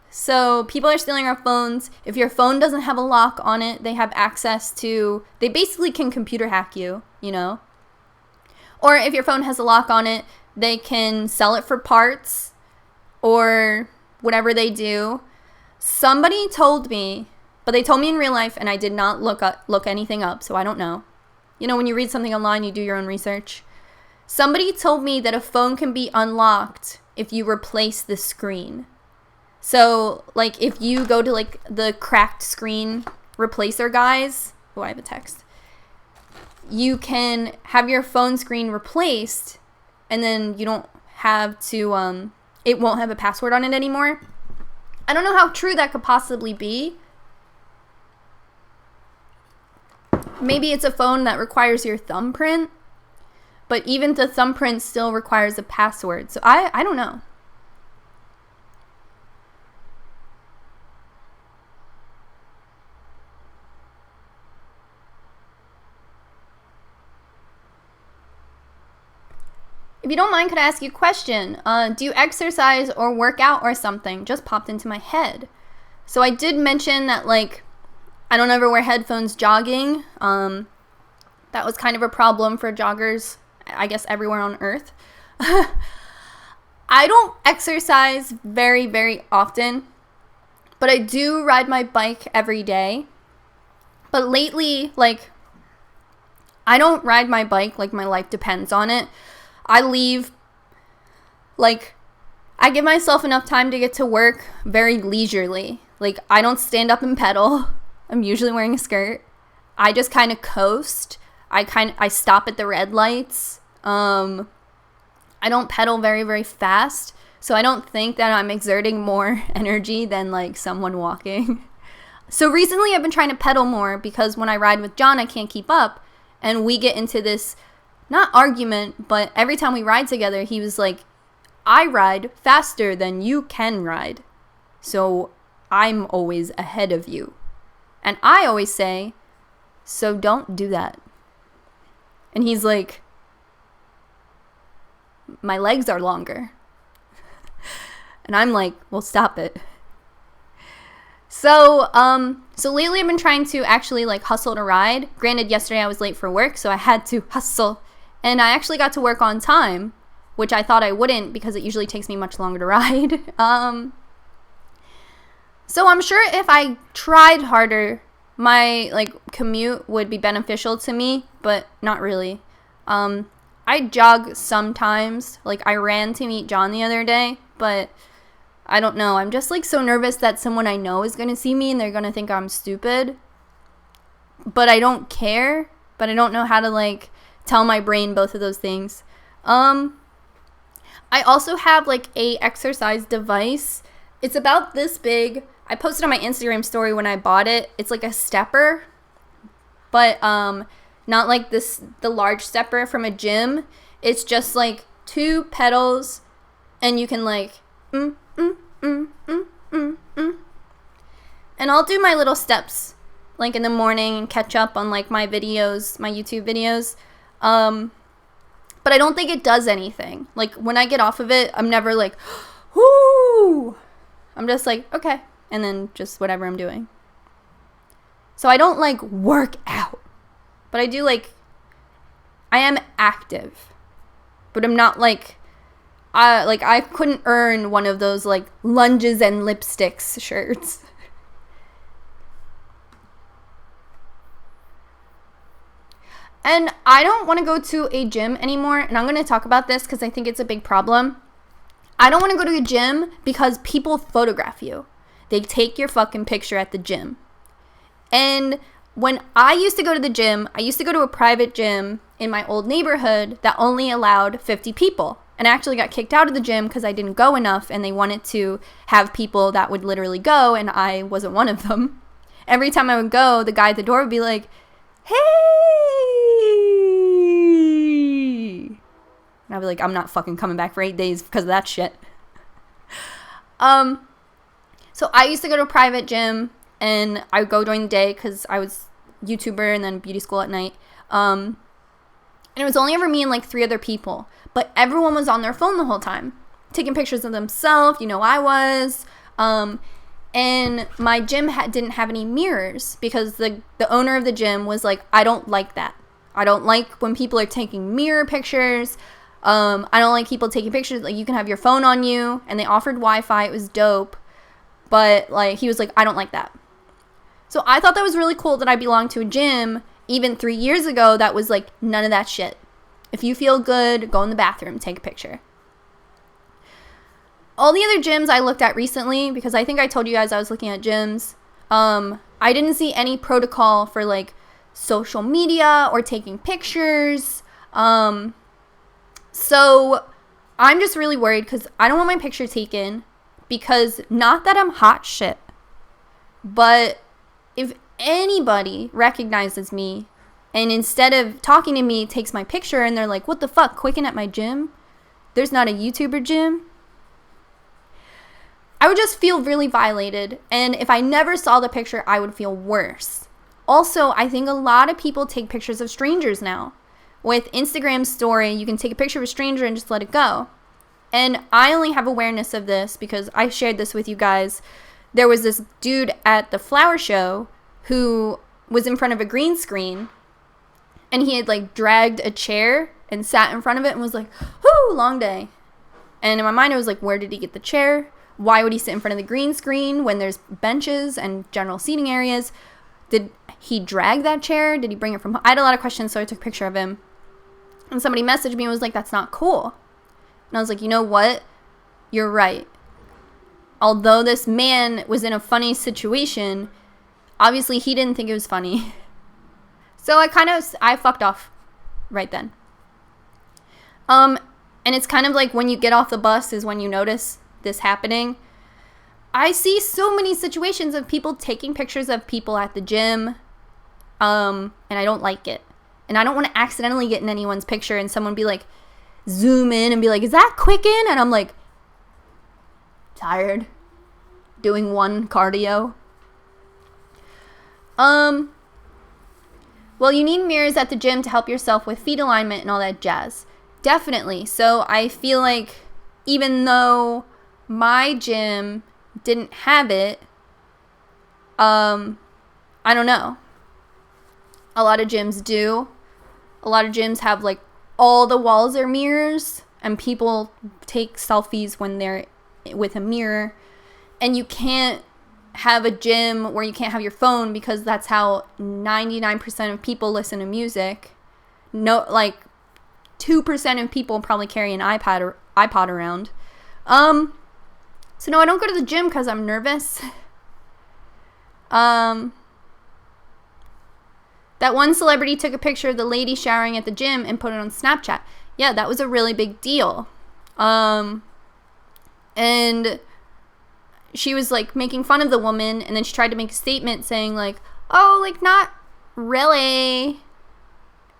So people are stealing our phones. If your phone doesn't have a lock on it, they have access to, they basically can computer hack you, you know? Or if your phone has a lock on it, they can sell it for parts or whatever they do. Somebody told me, but they told me in real life and I did not look anything up, so I don't know. You know, when you read something online, you do your own research. Somebody told me that a phone can be unlocked if you replace the screen. So, like, if you go to, like, the cracked screen replacer guys, oh, I have a text. You can have your phone screen replaced, and then you don't have to, it won't have a password on it anymore. I don't know how true that could possibly be. Maybe it's a phone that requires your thumbprint, but even the thumbprint still requires a password. So I don't know. If you don't mind, could I ask you a question? Do you exercise or work out or something? Just popped into my head. So I did mention that, like, I don't ever wear headphones jogging. That was kind of a problem for joggers, I guess, everywhere on Earth. I don't exercise very, very often, but I do ride my bike every day. But lately, like, I don't ride my bike like my life depends on it. I leave, like, I give myself enough time to get to work very leisurely. Like, I don't stand up and pedal. I'm usually wearing a skirt. I just kind of coast. I stop at the red lights. I don't pedal very, very fast. So I don't think that I'm exerting more energy than, like, someone walking. So recently I've been trying to pedal more because when I ride with John, I can't keep up. And we get into this, not argument, but every time we ride together, he was like, I ride faster than you can ride. So I'm always ahead of you. And I always say, so don't do that. And he's like, my legs are longer. And I'm like, well, stop it. So lately I've been trying to actually, like, hustle to ride. Granted, yesterday I was late for work, so I had to hustle. And I actually got to work on time, which I thought I wouldn't because it usually takes me much longer to ride. So I'm sure if I tried harder, my, like, commute would be beneficial to me, but not really. I jog sometimes. Like, I ran to meet John the other day, but I don't know. I'm just, like, so nervous that someone I know is going to see me and they're going to think I'm stupid. But I don't care, but I don't know how to, like, tell my brain both of those things. I also have, like, a exercise device. It's about this big. I posted on my Instagram story when I bought it. It's like a stepper, but not like the large stepper from a gym. It's just like 2 pedals, and you can, like, and I'll do my little steps, like, in the morning and catch up on, like, my videos, my YouTube videos. But I don't think it does anything. Like, when I get off of it, I'm never like, whoo! I'm just like, okay. And then just whatever I'm doing. So I don't, like, work out. But I do, like, I am active. But I'm not, like, I couldn't earn one of those, like, lunges and lipsticks shirts. And I don't want to go to a gym anymore, and I'm going to talk about this because I think it's a big problem. I don't want to go to a gym because people photograph you. They take your fucking picture at the gym. And when I used to go to the gym, I used to go to a private gym in my old neighborhood that only allowed 50 people. And I actually got kicked out of the gym because I didn't go enough, and they wanted to have people that would literally go, and I wasn't one of them. Every time I would go, the guy at the door would be like, hey! And I'd be like, I'm not fucking coming back for 8 days because of that shit. So I used to go to a private gym, and I would go during the day because I was YouTuber and then beauty school at night. And it was only ever me and, like, 3 other people. But everyone was on their phone the whole time, taking pictures of themselves. You know, I was. And my gym didn't have any mirrors because the owner of the gym was like, I don't like that. I don't like when people are taking mirror pictures. I don't like people taking pictures. Like, you can have your phone on you. And they offered Wi-Fi. It was dope. But, like, he was like, I don't like that. So I thought that was really cool that I belonged to a gym even 3 years ago that was like, none of that shit. If you feel good, go in the bathroom, take a picture. All the other gyms I looked at recently, because I think I told you guys I was looking at gyms, I didn't see any protocol for, like, social media or taking pictures. So I'm just really worried because I don't want my picture taken, because not that I'm hot shit, but if anybody recognizes me and instead of talking to me takes my picture and they're like, what the fuck, Qcknd at my gym? There's not a YouTuber gym? I would just feel really violated, and if I never saw the picture, I would feel worse. Also, I think a lot of people take pictures of strangers now. With Instagram story, you can take a picture of a stranger and just let it go. And I only have awareness of this because I shared this with you guys. There was this dude at the flower show who was in front of a green screen, and he had like dragged a chair and sat in front of it and was like, whoo, long day. And in my mind, I was like, where did he get the chair? Why would he sit in front of the green screen when there's benches and general seating areas? Did he drag that chair? Did he bring it from home? I had a lot of questions, so I took a picture of him. And somebody messaged me and was like, that's not cool. And I was like, you know what? You're right. Although this man was in a funny situation, obviously he didn't think it was funny. So I fucked off right then. And it's kind of like when you get off the bus is when you notice this happening. I see so many situations of people taking pictures of people at the gym, and I don't like it. And I don't want to accidentally get in anyone's picture and someone be like, zoom in and be like, is that Qcknd? And I'm like, tired, doing one cardio. Well, you need mirrors at the gym to help yourself with feet alignment and all that jazz. Definitely. So I feel like even though my gym didn't have it, I don't know. A lot of gyms do. A lot of gyms have like all the walls are mirrors, and people take selfies when they're with a mirror. And you can't have a gym where you can't have your phone, because that's how 99% of people listen to music. No, like 2% of people probably carry an iPod around. So no, I don't go to the gym because I'm nervous. That one celebrity took a picture of the lady showering at the gym and put it on Snapchat. Yeah, that was a really big deal. And she was like making fun of the woman, and then she tried to make a statement saying like, oh, like not really.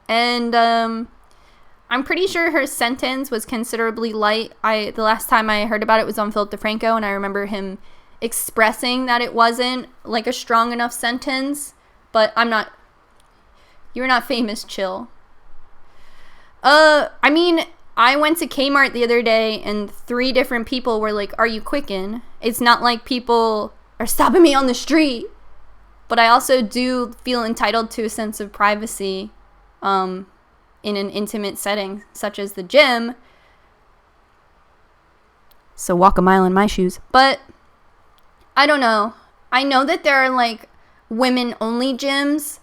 And I'm pretty sure her sentence was considerably light. The last time I heard about it was on Philip DeFranco, and I remember him expressing that it wasn't like a strong enough sentence. But you're not famous, chill. I mean, I went to Kmart the other day and 3 different people were like, are you Qcknd? It's not like people are stopping me on the street. But I also do feel entitled to a sense of privacy in an intimate setting, such as the gym. So walk a mile in my shoes. But I don't know. I know that there are like women-only gyms,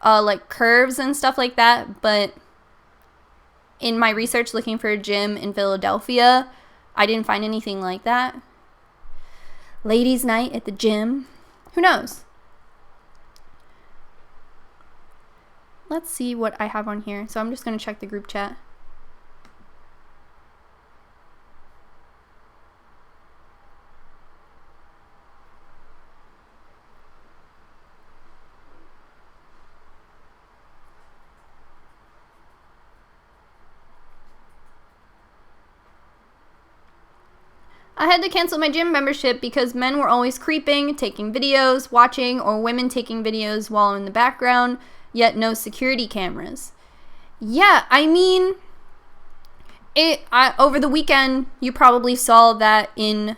like Curves and stuff like that, but in my research looking for a gym in Philadelphia, I didn't find anything like that. Ladies' night at the gym. Who knows? Let's see what I have on here. So I'm just going to check the group chat. I had to cancel my gym membership because men were always creeping, taking videos, watching, or women taking videos while in the background, yet no security cameras. Yeah, I mean, over the weekend, you probably saw that in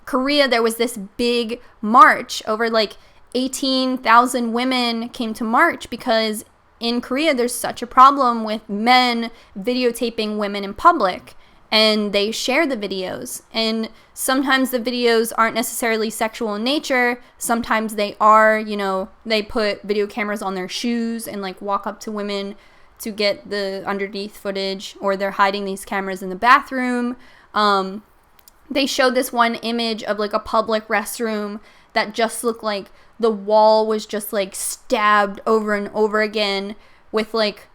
Korea, there was this big march. Over like 18,000 women came to march because in Korea, there's such a problem with men videotaping women in public. And they share the videos. And sometimes the videos aren't necessarily sexual in nature. Sometimes they are, you know, they put video cameras on their shoes and like walk up to women to get the underneath footage, or they're hiding these cameras in the bathroom. They showed this one image of like a public restroom that just looked like the wall was just like stabbed over and over again with like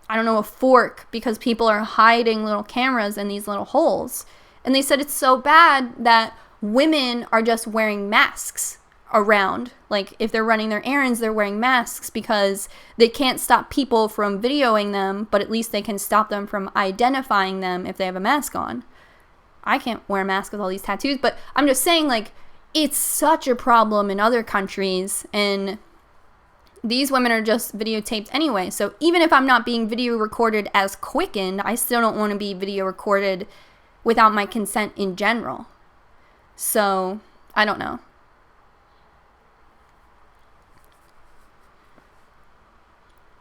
I don't know, a fork because people are hiding little cameras in these little holes. And they said it's so bad that women are just wearing masks around. Like, if they're running their errands, they're wearing masks because they can't stop people from videoing them, but at least they can stop them from identifying them if they have a mask on. I can't wear a mask with all these tattoos, but I'm just saying, like, it's such a problem in other countries, and these women are just videotaped anyway. So even if I'm not being video recorded as Qcknd, I still don't want to be video recorded without my consent in general. So, I don't know.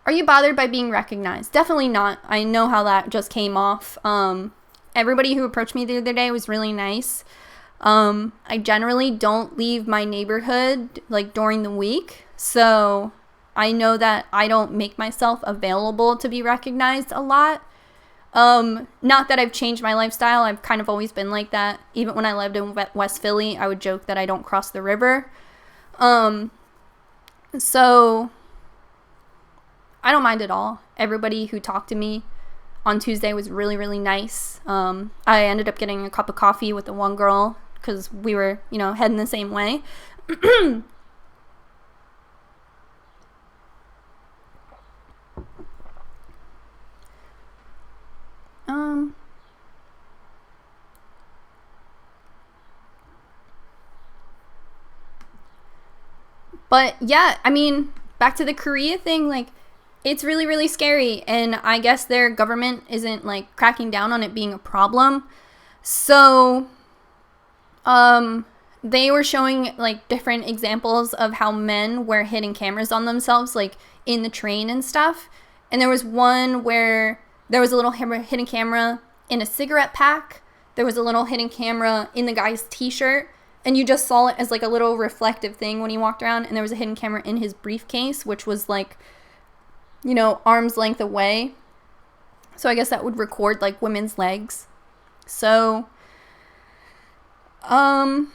Are you bothered by being recognized? Definitely not. I know how that just came off. Everybody who approached me the other day was really nice. I generally don't leave my neighborhood like during the week, so I know that I don't make myself available to be recognized a lot. Not that I've changed my lifestyle. I've kind of always been like that. Even when I lived in West Philly, I would joke that I don't cross the river. So I don't mind at all. Everybody who talked to me on Tuesday was really, really nice. I ended up getting a cup of coffee with the one girl because we were, you know, heading the same way. But yeah, I mean, back to the Korea thing, like, it's really, really scary, and I guess their government isn't, like, cracking down on it being a problem. So, they were showing, like, different examples of how men wear hidden cameras on themselves, like, in the train and stuff. And there was one where there was a little hidden camera in a cigarette pack. There was a little hidden camera in the guy's t-shirt, and you just saw it as, like, a little reflective thing when he walked around. And there was a hidden camera in his briefcase, which was, like, you know, arm's length away. So I guess that would record, like, women's legs. So, I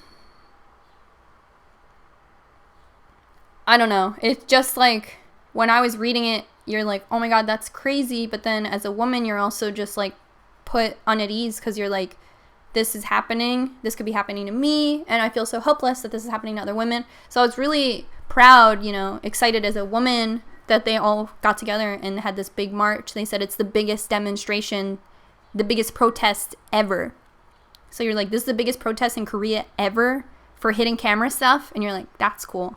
don't know. It's just, like, when I was reading it, you're like, oh my God, that's crazy. But then as a woman, you're also just, like, put on at ease because you're like, this is happening. This could be happening to me. And I feel so helpless that this is happening to other women. So I was really proud, you know, excited as a woman that they all got together and had this big march. They said it's the biggest demonstration, the biggest protest ever. So you're like, this is the biggest protest in Korea ever for hidden camera stuff. And you're like, that's cool.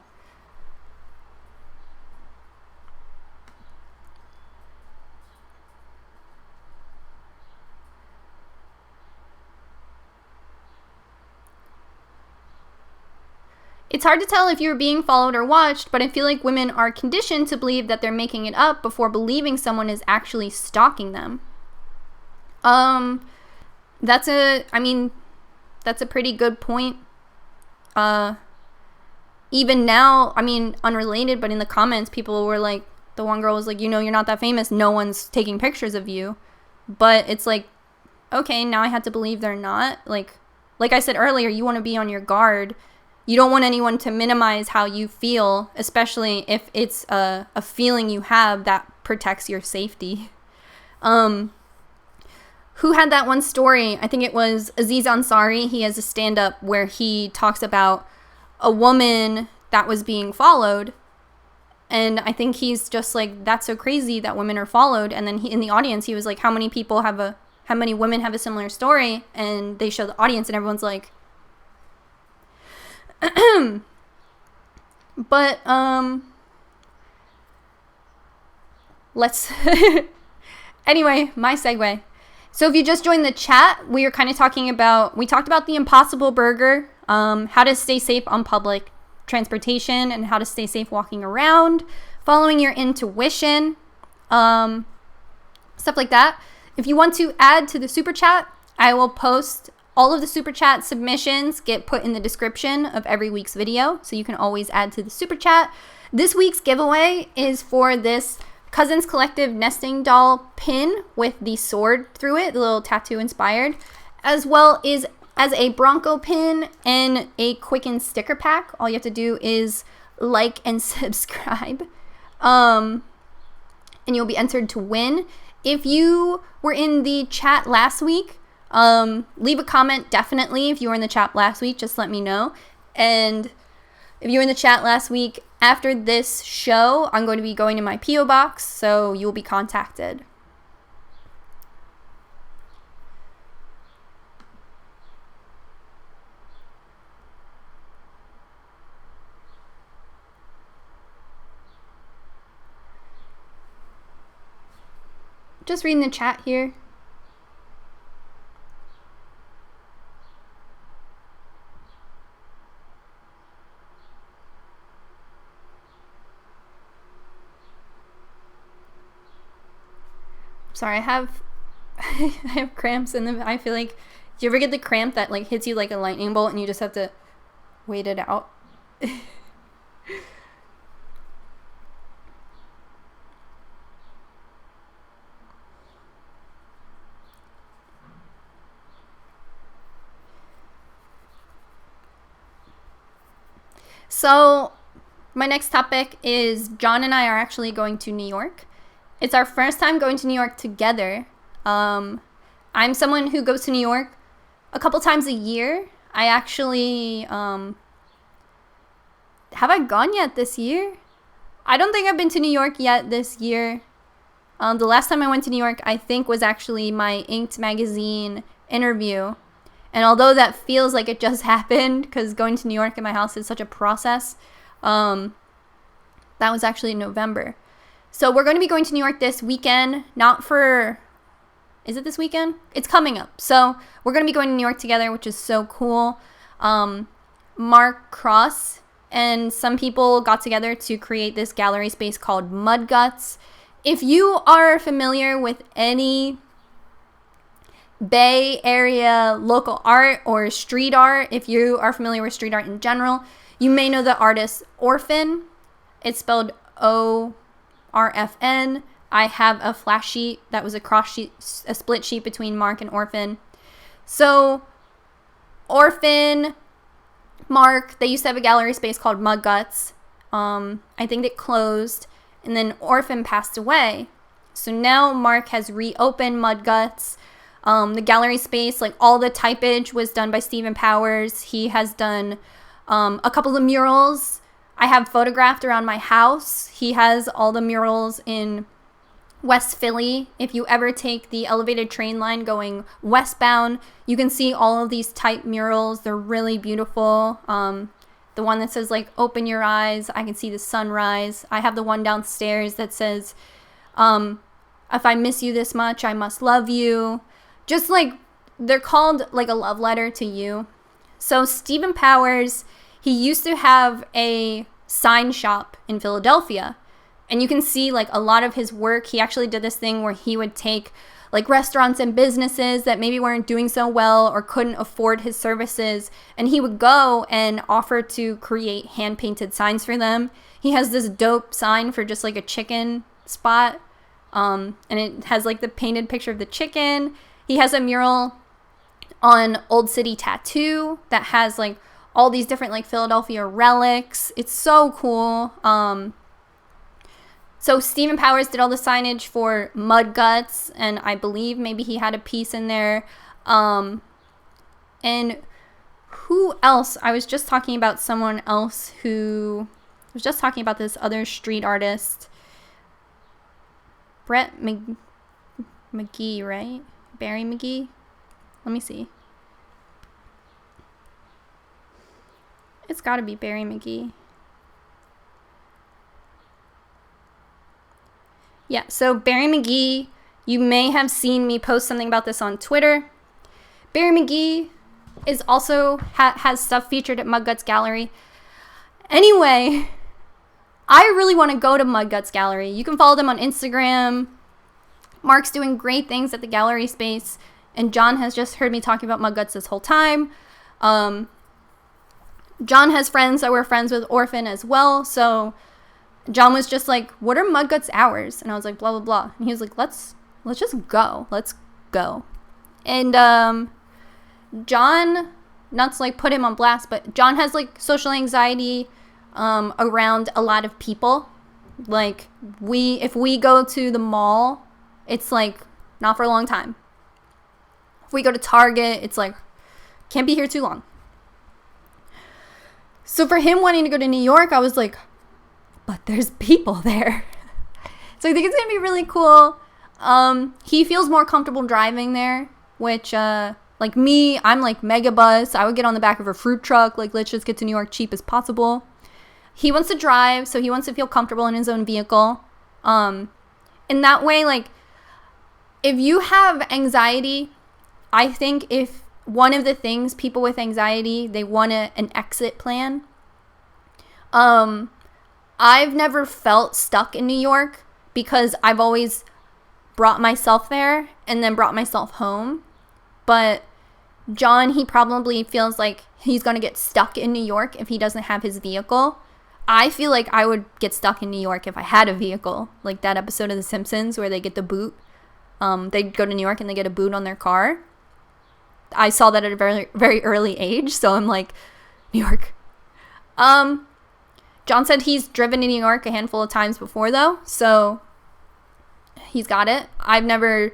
It's hard to tell if you're being followed or watched, but I feel like women are conditioned to believe that they're making it up before believing someone is actually stalking them. That's a pretty good point. Even now, I mean, unrelated, but in the comments, people were like, the one girl was like, you know, you're not that famous. No one's taking pictures of you. But it's like, okay, now I have to believe they're not. Like I said earlier, you want to be on your guard. You don't want anyone to minimize how you feel, especially if it's a feeling you have that protects your safety. Who had that one story? I think it was Aziz Ansari. He has a stand-up where he talks about a woman that was being followed. And I think he's just like, that's so crazy that women are followed. And then in the audience, he was like, how many women have a similar story? And they show the audience and everyone's like, but let's anyway, my segue. So if you just joined the chat, we talked about the Impossible Burger, how to stay safe on public transportation and how to stay safe walking around, following your intuition, stuff like that. If you want to add to the super chat, I will post all of the super chat submissions get put in the description of every week's video, so you can always add to the super chat. This week's giveaway is for this Cousins Collective nesting doll pin with the sword through it, the little tattoo inspired, as well as a Bronco pin and a Qcknd sticker pack. All you have to do is like and subscribe. And and you'll be entered to win. If you were in the chat last week, leave a comment, definitely. If you were in the chat last week, just let me know. And if you were in the chat last week, after this show, I'm going to be going to my P.O. box, so you'll be contacted. Just reading the chat here. Sorry, I have cramps in them. I feel like, do you ever get the cramp that like hits you like a lightning bolt and you just have to wait it out? So my next topic is John and I are actually going to New York. It's our first time going to New York together. I'm someone who goes to New York a couple times a year. I actually, have I gone yet this year? I don't think I've been to New York yet this year. The last time I went to New York, I think, was actually my Qcknd magazine interview. And although that feels like it just happened, because going to New York in my house is such a process, that was actually in November. So we're going to be going to New York this weekend, not for, is it this weekend? It's coming up. So we're going to be going to New York together, which is so cool. Mark Cross and some people got together to create this gallery space called Mud Guts. If you are familiar with any Bay Area local art or street art, if you are familiar with street art in general, you may know the artist Orphan. It's spelled O-R-F-N. I have a flash sheet that was a cross sheet, a split sheet between Mark and Orphan. So Orphan, Mark, they used to have a gallery space called Mud Guts. I think it closed, and then Orphan passed away. So now Mark has reopened Mud Guts. The gallery space, like all the typage was done by Stephen Powers. He has done a couple of murals I have photographed around my house. He has all the murals in West Philly. If you ever take the elevated train line going westbound, you can see all of these type murals. They're really beautiful. The one that says like open your eyes, I can see the sunrise. I have the one downstairs that says if I miss you this much, I must love you. Just like, they're called like a love letter to you. So Stephen Powers, he used to have a sign shop in Philadelphia, and you can see like a lot of his work. He actually did this thing where he would take like restaurants and businesses that maybe weren't doing so well or couldn't afford his services, and he would go and offer to create hand-painted signs for them. He has this dope sign for just like a chicken spot, and it has like the painted picture of the chicken. He has a mural on Old City Tattoo that has like all these different like Philadelphia relics. It's so cool. So Stephen Powers did all the signage for Mud Guts, and I believe maybe he had a piece in there. And who else? I was just talking about someone else who I was just talking about this other street artist, Brett McGee, right? Barry McGee? Let me see. It's gotta be Barry McGee. Yeah, so Barry McGee, you may have seen me post something about this on Twitter. Barry McGee is also has stuff featured at Mud Guts Gallery. Anyway, I really want to go to Mud Guts Gallery. You can follow them on Instagram. Mark's doing great things at the gallery space, and John has just heard me talking about Mud Guts this whole time. John has friends that were friends with Orphan as well, so John was just like, what are Mud Guts hours? And I was like, blah, blah, blah. And he was like, let's just go. Let's go. And John, not to like put him on blast, but John has like social anxiety around a lot of people. Like, if we go to the mall, it's like not for a long time. If we go to Target, it's like can't be here too long. So for him wanting to go to New York, I was like, but there's people there. So I think it's gonna be really cool. He feels more comfortable driving there, which like me, I'm like mega bus. I would get on the back of a fruit truck. Like, let's just get to New York cheap as possible. He wants to drive, so he wants to feel comfortable in his own vehicle. In that way, like, if you have anxiety, I think if one of the things people with anxiety, they want an exit plan. I've never felt stuck in New York because I've always brought myself there and then brought myself home. But John, he probably feels like he's going to get stuck in New York if he doesn't have his vehicle. I feel like I would get stuck in New York if I had a vehicle. Like that episode of The Simpsons where they get the boot. They go to New York and they get a boot on their car. I saw that at a very, very early age. So I'm like, New York. John said he's driven to New York a handful of times before though. So he's got it. I've never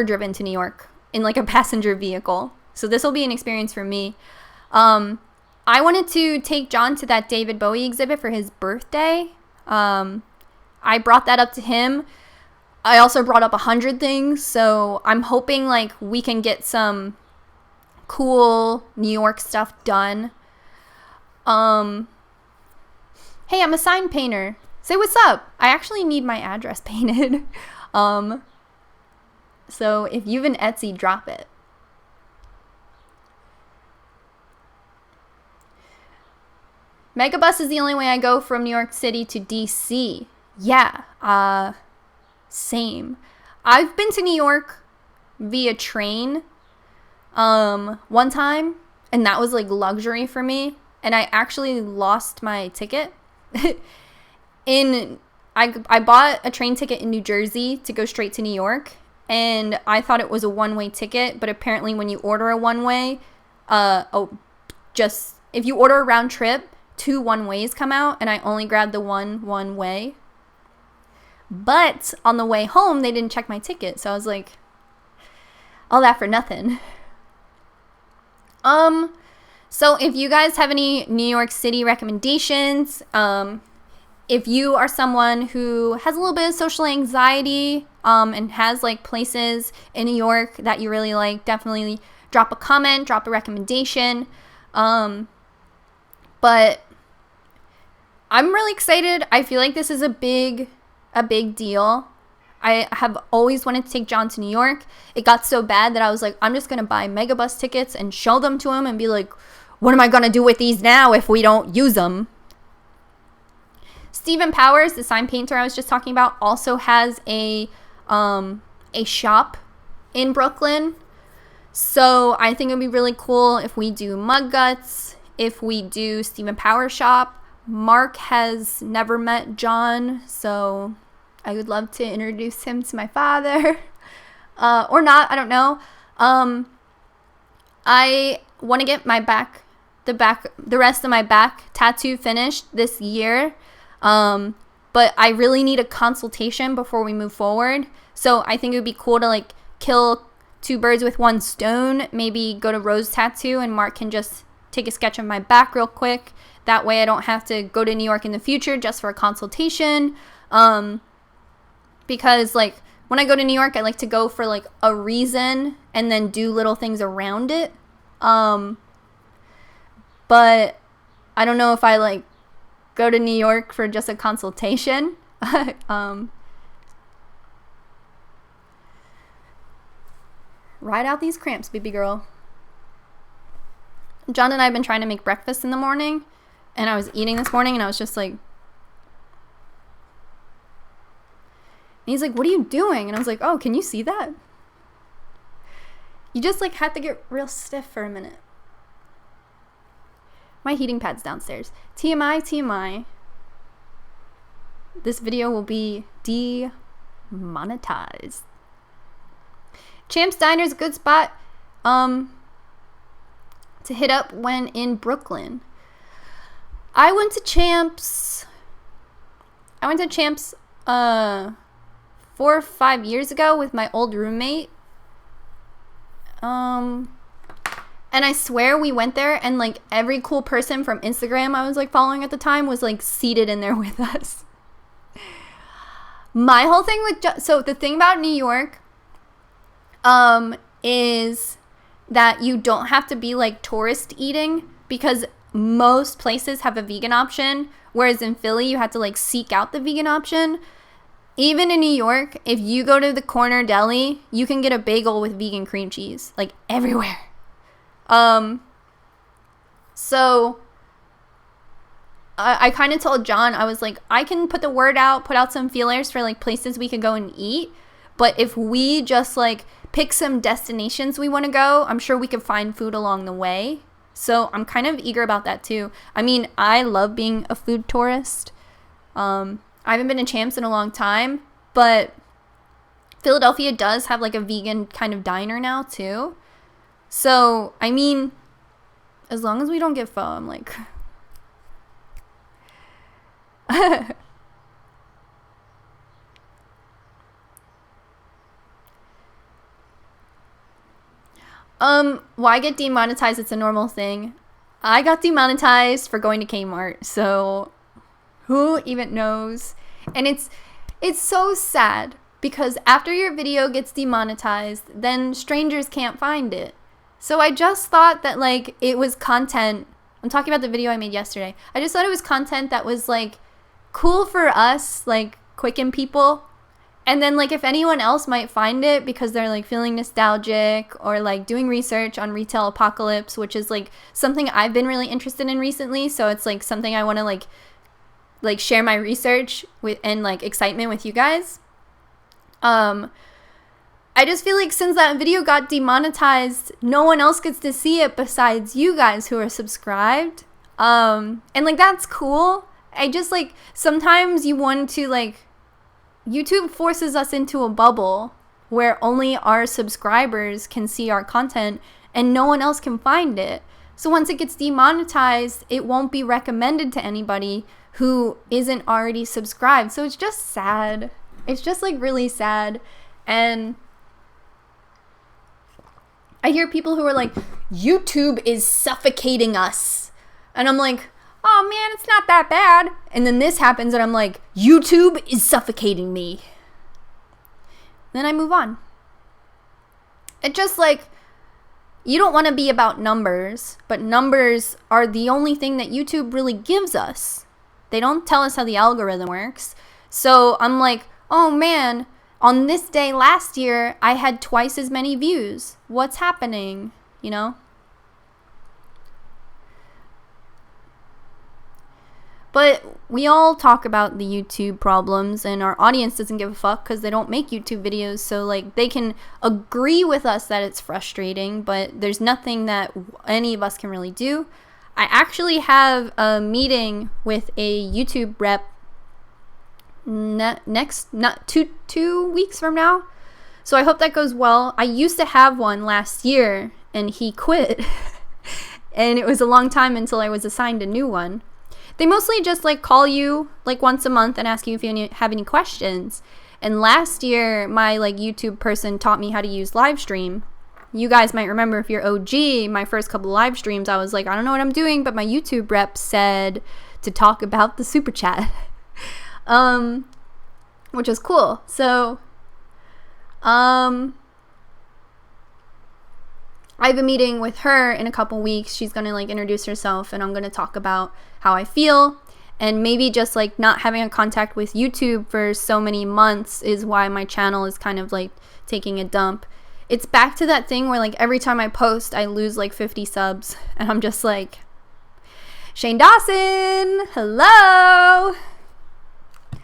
driven to New York in like a passenger vehicle. So this will be an experience for me. I wanted to take John to that David Bowie exhibit for his birthday. I brought that up to him. I also brought up 100 things. So I'm hoping like we can get some cool New York stuff done. Hey, I'm a sign painter. Say what's up. I actually need my address painted. So if you've an Etsy, drop it. Megabus is the only way I go from New York City to DC. Yeah, same. I've been to New York via train one time, and that was like luxury for me. And I actually lost my ticket. I bought a train ticket in New Jersey to go straight to New York, and I thought it was a one-way ticket, but apparently when you order a one-way, if you order a round trip, 2 one-ways come out, and I only grabbed the one way. But on the way home, they didn't check my ticket, so I was like, all that for nothing. So if you guys have any New York City recommendations, if you are someone who has a little bit of social anxiety, and has like places in New York that you really like, definitely drop a comment, drop a recommendation. But I'm really excited. I feel like this is a big deal. I have always wanted to take John to New York. It got so bad that I was like, I'm just going to buy Megabus tickets and show them to him and be like, what am I going to do with these now if we don't use them? Stephen Powers, the sign painter I was just talking about, also has a shop in Brooklyn. So I think it'd be really cool if we do Mug Guts, if we do Stephen Powers shop. Mark has never met John, so I would love to introduce him to my father. Or not, I don't know. I want to get the rest of my back tattoo finished this year. But I really need a consultation before we move forward. So I think it would be cool to like kill 2 birds with 1 stone. Maybe go to Rose Tattoo and Mark can just take a sketch of my back real quick. That way I don't have to go to New York in the future just for a consultation. Because like when I go to New York, I like to go for like a reason and then do little things around it. But I don't know if I like go to New York for just a consultation. Ride out these cramps, baby girl. John and I have been trying to make breakfast in the morning, and I was eating this morning and I was just like, and he's like, what are you doing? And I was like, oh, can you see that? You just like had to get real stiff for a minute. My heating pad's downstairs. TMI. This video will be demonetized. Champ's Diner's a good spot to hit up when in Brooklyn. I went to Champ's, I went to Champs 4 or 5 years ago with my old roommate. And I swear we went there and like every cool person from Instagram I was like following at the time was like seated in there with us. My whole thing with so the thing about New York is that you don't have to be like tourist eating because most places have a vegan option, whereas in Philly you have to like seek out the vegan option. Even in New York, if you go to the corner deli, you can get a bagel with vegan cream cheese, like everywhere. So I kind of told John, I was like, I can put the word out, put out some feelers for like places we could go and eat. But if we just like pick some destinations we want to go, I'm sure we could find food along the way. So I'm kind of eager about that too. I mean, I love being a food tourist. I haven't been to Champs in a long time, but Philadelphia does have like a vegan kind of diner now too. So, I mean, as long as we don't get pho, I'm like... Why get demonetized? It's a normal thing. I got demonetized for going to Kmart, so who even knows? And it's so sad because after your video gets demonetized, then strangers can't find it. So I just thought that like it was content. I'm talking about the video I made yesterday. I just thought it was content that was like cool for us, like Qcknd people. And then like if anyone else might find it because they're like feeling nostalgic or like doing research on retail apocalypse, which is like something I've been really interested in recently. So it's like something I want to like share my research with and like excitement with you guys. I just feel like since that video got demonetized, no one else gets to see it besides you guys who are subscribed. And like that's cool. I just like sometimes you want to like YouTube forces us into a bubble where only our subscribers can see our content and no one else can find it. So once it gets demonetized, it won't be recommended to anybody who isn't already subscribed. So it's just sad. It's just like really sad. And I hear people who are like, YouTube is suffocating us. And I'm like, oh man, it's not that bad. And then this happens and I'm like, YouTube is suffocating me. Then I move on. It just like, you don't want to be about numbers, but numbers are the only thing that YouTube really gives us. They don't tell us how the algorithm works. So I'm like, oh man, on this day last year, I had twice as many views. What's happening? You know? But we all talk about the YouTube problems and our audience doesn't give a fuck because they don't make YouTube videos. So like they can agree with us that it's frustrating, but there's nothing that any of us can really do. I actually have a meeting with a YouTube rep not two weeks from now. So I hope that goes well. I used to have one last year and he quit. And it was a long time until I was assigned a new one. They mostly just like call you like once a month and ask you if you have any questions. And last year, my like YouTube person taught me how to use live stream. You guys might remember if you're OG, my first couple of live streams, I was like, I don't know what I'm doing, but my YouTube rep said to talk about the super chat, which is cool. So, I have a meeting with her in a couple weeks. She's going to like introduce herself and I'm going to talk about how I feel, and maybe just like not having a contact with YouTube for so many months is why my channel is kind of like taking a dump. It's back to that thing where like every time I post, I lose like 50 subs and I'm just like, Shane Dawson, hello.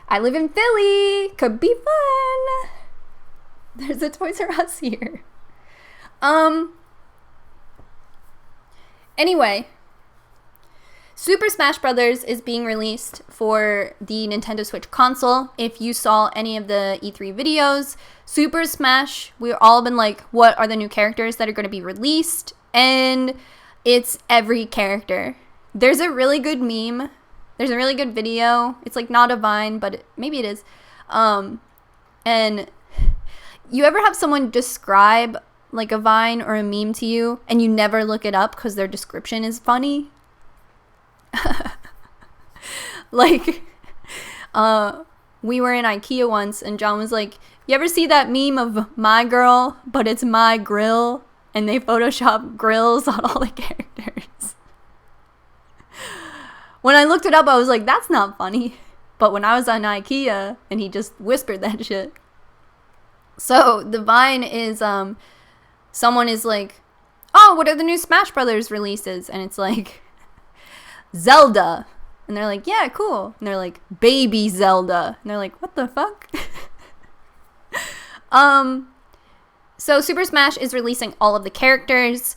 I live in Philly. Could be fun. There's a Toys R Us here. Anyway, Super Smash Bros. Is being released for the Nintendo Switch console. If you saw any of the E3 videos, Super Smash, we've all been like, what are the new characters that are going to be released? And it's every character. There's a really good meme There's a really good video. It's like not a Vine, but maybe it is. And you ever have someone describe like a Vine or a meme to you and you never look it up because their description is funny? Like, we were in IKEA once and John was like, you ever see that meme of my girl, but it's my grill? And they Photoshop grills on all the characters. When I looked it up, I was like, that's not funny. But when I was on IKEA and he just whispered that shit. So the Vine is, someone is like, oh, what are the new Smash Brothers releases? And it's like, Zelda. And they're like, yeah, cool. And they're like, baby Zelda. And they're like, what the fuck? So Super Smash is releasing all of the characters.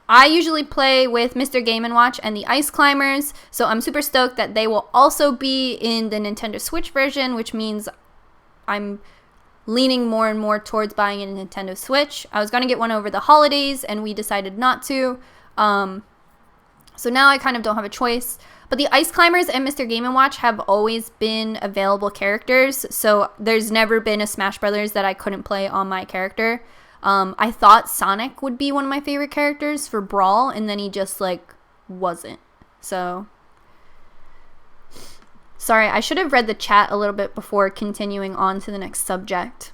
I usually play with Mr. Game & Watch and the Ice Climbers, so I'm super stoked that they will also be in the Nintendo Switch version, which means I'm leaning more and more towards buying a Nintendo Switch. I was going to get one over the holidays, and we decided not to, so now I kind of don't have a choice. But the Ice Climbers and Mr. Game & Watch have always been available characters, so there's never been a Smash Brothers that I couldn't play on my character. I thought Sonic would be one of my favorite characters for Brawl, and then he just, like, wasn't. So, sorry, I should have read the chat a little bit before continuing on to the next subject.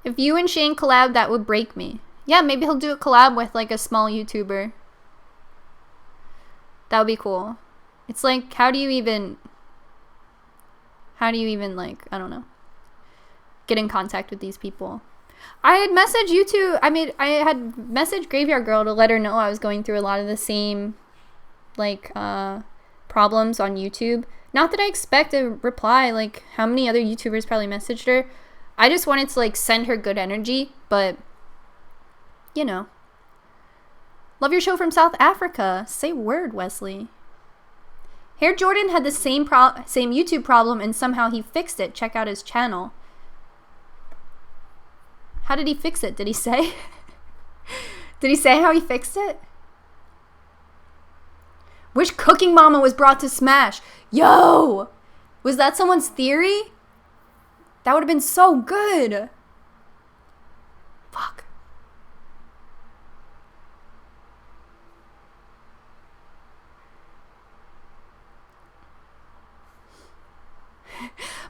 If you and Shane collab, that would break me. Yeah, maybe he'll do a collab with, like, a small YouTuber. That would be cool. It's like, how do you even, like, I don't know, get in contact with these people? I had messaged YouTube, I had messaged Graveyard Girl to let her know I was going through a lot of the same, like, problems on YouTube. Not that I expect a reply, like, how many other YouTubers probably messaged her? I just wanted to, like, send her good energy, but, you know. Love your show from South Africa. Say word, Wesley. Hair Jordan had the same YouTube problem, and somehow he fixed it. Check out his channel. How did he fix it? Did he say? Did he say how he fixed it? Wish Cooking Mama was brought to Smash. Yo! Was that someone's theory? That would have been so good. Fuck.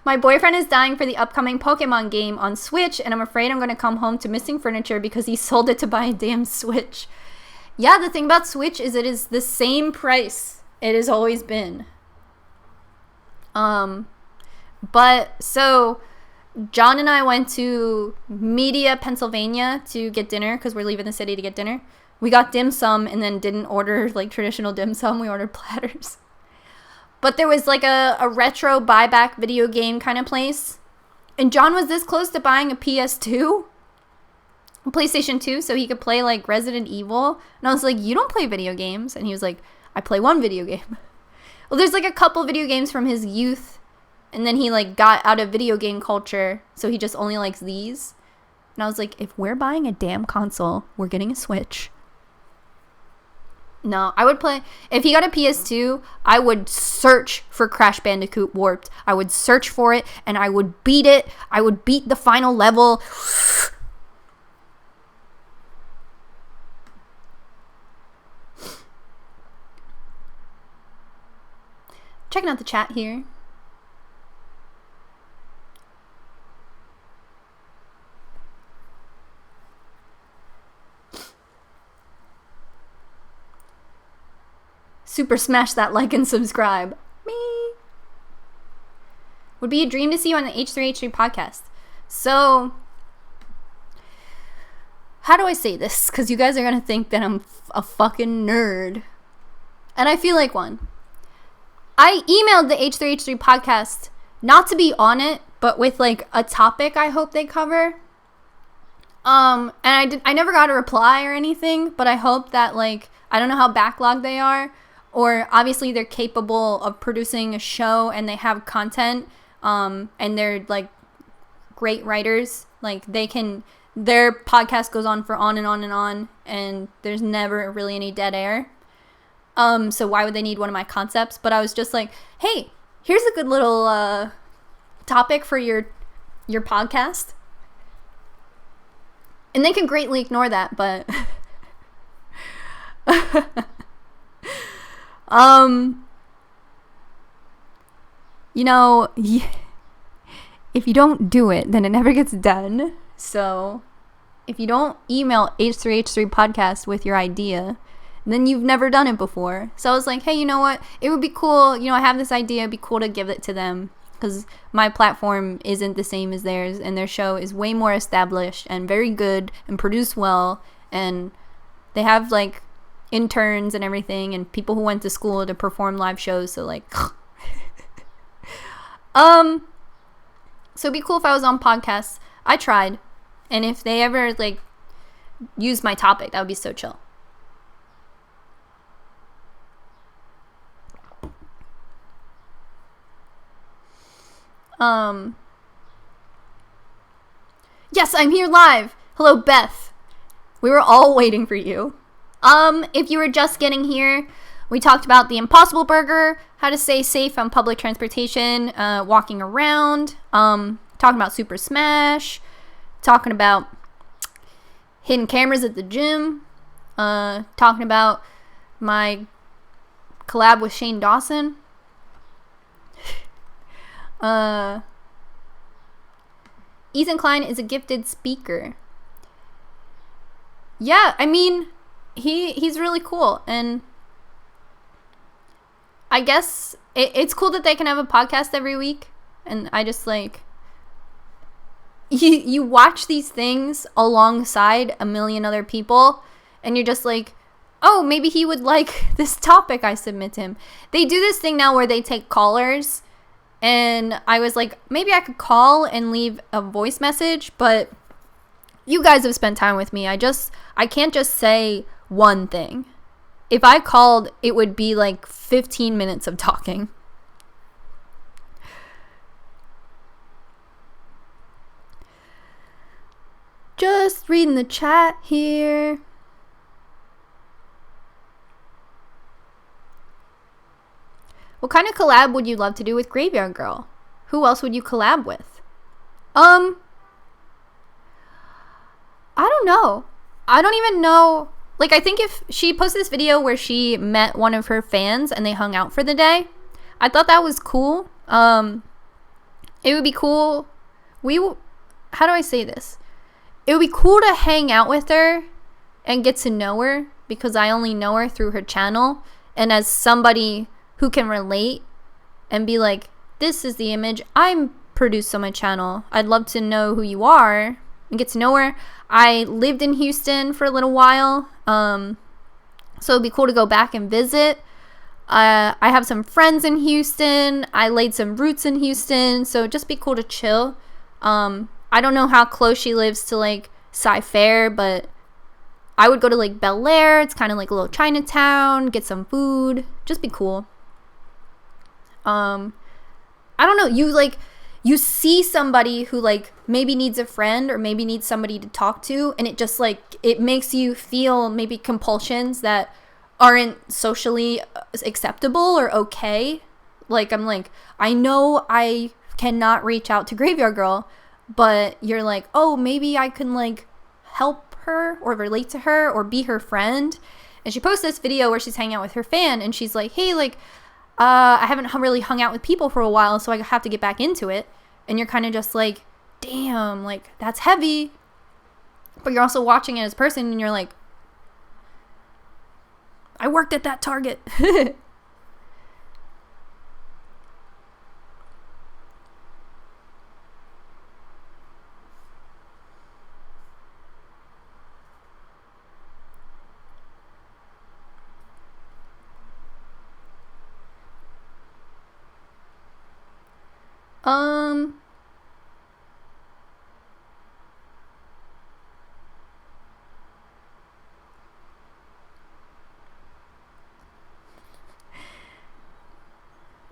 My boyfriend is dying for the upcoming Pokemon game on Switch, and I'm afraid I'm going to come home to missing furniture because he sold it to buy a damn Switch. Yeah, the thing about Switch is it is the same price it has always been. But, so, John and I went to Media, Pennsylvania to get dinner because we're leaving the city to get dinner. We got dim sum and then didn't order, like, traditional dim sum. We ordered platters. But there was, like, a retro buyback video game kind of place. And John was this close to buying a PS2, a PlayStation 2, so he could play, like, Resident Evil. And I was like, you don't play video games. And he was like, I play one video game. Well, there's, like, a couple video games from his youth. And then he, like, got out of video game culture, so he just only likes these. And I was like, if we're buying a damn console, we're getting a Switch. No, I would play, if he got a PS2, I would search for Crash Bandicoot Warped. I would search for it, and I would beat it. I would beat the final level. Checking out the chat here. Super smash that like and subscribe. Me. Would be a dream to see you on the H3H3 podcast. So, how do I say this? Because you guys are going to think that I'm a fucking nerd. And I feel like one. I emailed the H3H3 podcast not to be on it, but with like a topic I hope they cover. And I never got a reply or anything, but I hope that, like, I don't know how backlogged they are, or obviously they're capable of producing a show and they have content, and they're like great writers. Like their podcast goes on for on and on and on, and there's never really any dead air. So why would they need one of my concepts? But I was just like, hey, here's a good little topic for your podcast. And they can greatly ignore that, but you know, if you don't do it, then it never gets done. So if you don't email H3H3podcast with your idea, then you've never done it before. So I was like, hey, you know what? It would be cool. You know, I have this idea. It'd be cool to give it to them, because my platform isn't the same as theirs, and their show is way more established and very good and produced well, and they have like interns and everything and people who went to school to perform live shows. So like so it'd be cool if I was on podcasts. I tried, and if they ever like use my topic, that would be so chill. Yes, I'm here live. Hello, Beth. We were all waiting for you. If you were just getting here, we talked about the Impossible Burger, how to stay safe on public transportation, walking around, talking about Super Smash, talking about hidden cameras at the gym, talking about my collab with Shane Dawson. Ethan Klein is a gifted speaker. Yeah, I mean, he's really cool, and I guess it's cool that they can have a podcast every week, and I just like, you watch these things alongside a million other people, and you're just like, oh, maybe he would like this topic I submit to him. They do this thing now where they take callers, and I was like, maybe I could call and leave a voice message, but you guys have spent time with me. I can't just say one thing. If I called, it would be like 15 minutes of talking. Just reading the chat here. What kind of collab would you love to do with Graveyard Girl? Who else would you collab with? I don't know. I don't even know. Like, I think if she posted this video where she met one of her fans and they hung out for the day, I thought that was cool. It would be cool. How do I say this? It would be cool to hang out with her and get to know her, because I only know her through her channel. And as somebody who can relate and be like, this is the image I'm produced on my channel, I'd love to know who you are and get to know her. I lived in Houston for a little while, so it'd be cool to go back and visit. I have some friends in Houston. I laid some roots in Houston, so it'd just be cool to chill. I don't know how close she lives to like Sci-Fair, but I would go to like Bel Air. It's kind of like a little Chinatown, get some food, just be cool. I don't know, you see somebody who like maybe needs a friend or maybe needs somebody to talk to, and it just like, it makes you feel maybe compulsions that aren't socially acceptable or okay. Like, I'm like, I know I cannot reach out to Graveyard Girl, but you're like, oh, maybe I can like help her or relate to her or be her friend. And she posts this video where she's hanging out with her fan, and she's like, hey, like, I haven't really hung out with people for a while, so I have to get back into it. And you're kind of just like, damn, like, that's heavy. But you're also watching it as a person, and you're like, I worked at that Target.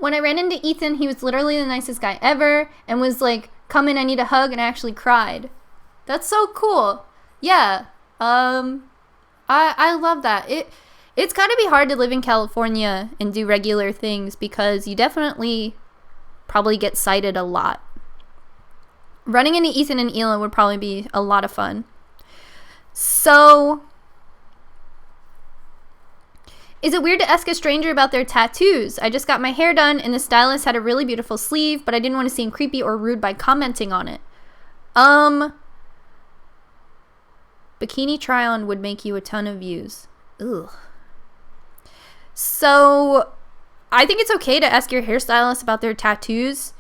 When I ran into Ethan, he was literally the nicest guy ever and was like, come in, I need a hug, and I actually cried. That's so cool. Yeah. I love that. It's gotta be hard to live in California and do regular things because you definitely probably get sighted a lot. Running into Ethan and Ela would probably be a lot of fun. So, is it weird to ask a stranger about their tattoos? I just got my hair done and the stylist had a really beautiful sleeve, but I didn't want to seem creepy or rude by commenting on it. Bikini try-on would make you a ton of views. Ugh. So, I think it's okay to ask your hairstylist about their tattoos.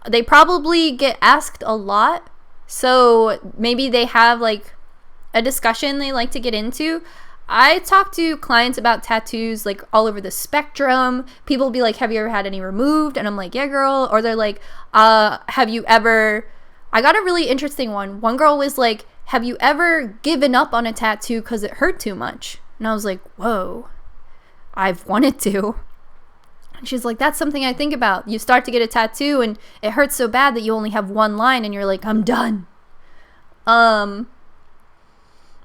They probably get asked a lot, so maybe they have like a discussion they like to get into. I talk to clients about tattoos like all over the spectrum. People will be like, have you ever had any removed? And I'm like, yeah, girl. Or they're like, have you ever... I got a really interesting one. One girl was like, have you ever given up on a tattoo because it hurt too much? And I was like, whoa, I've wanted to. And she's like, that's something I think about. You start to get a tattoo and it hurts so bad that you only have one line and you're like, I'm done.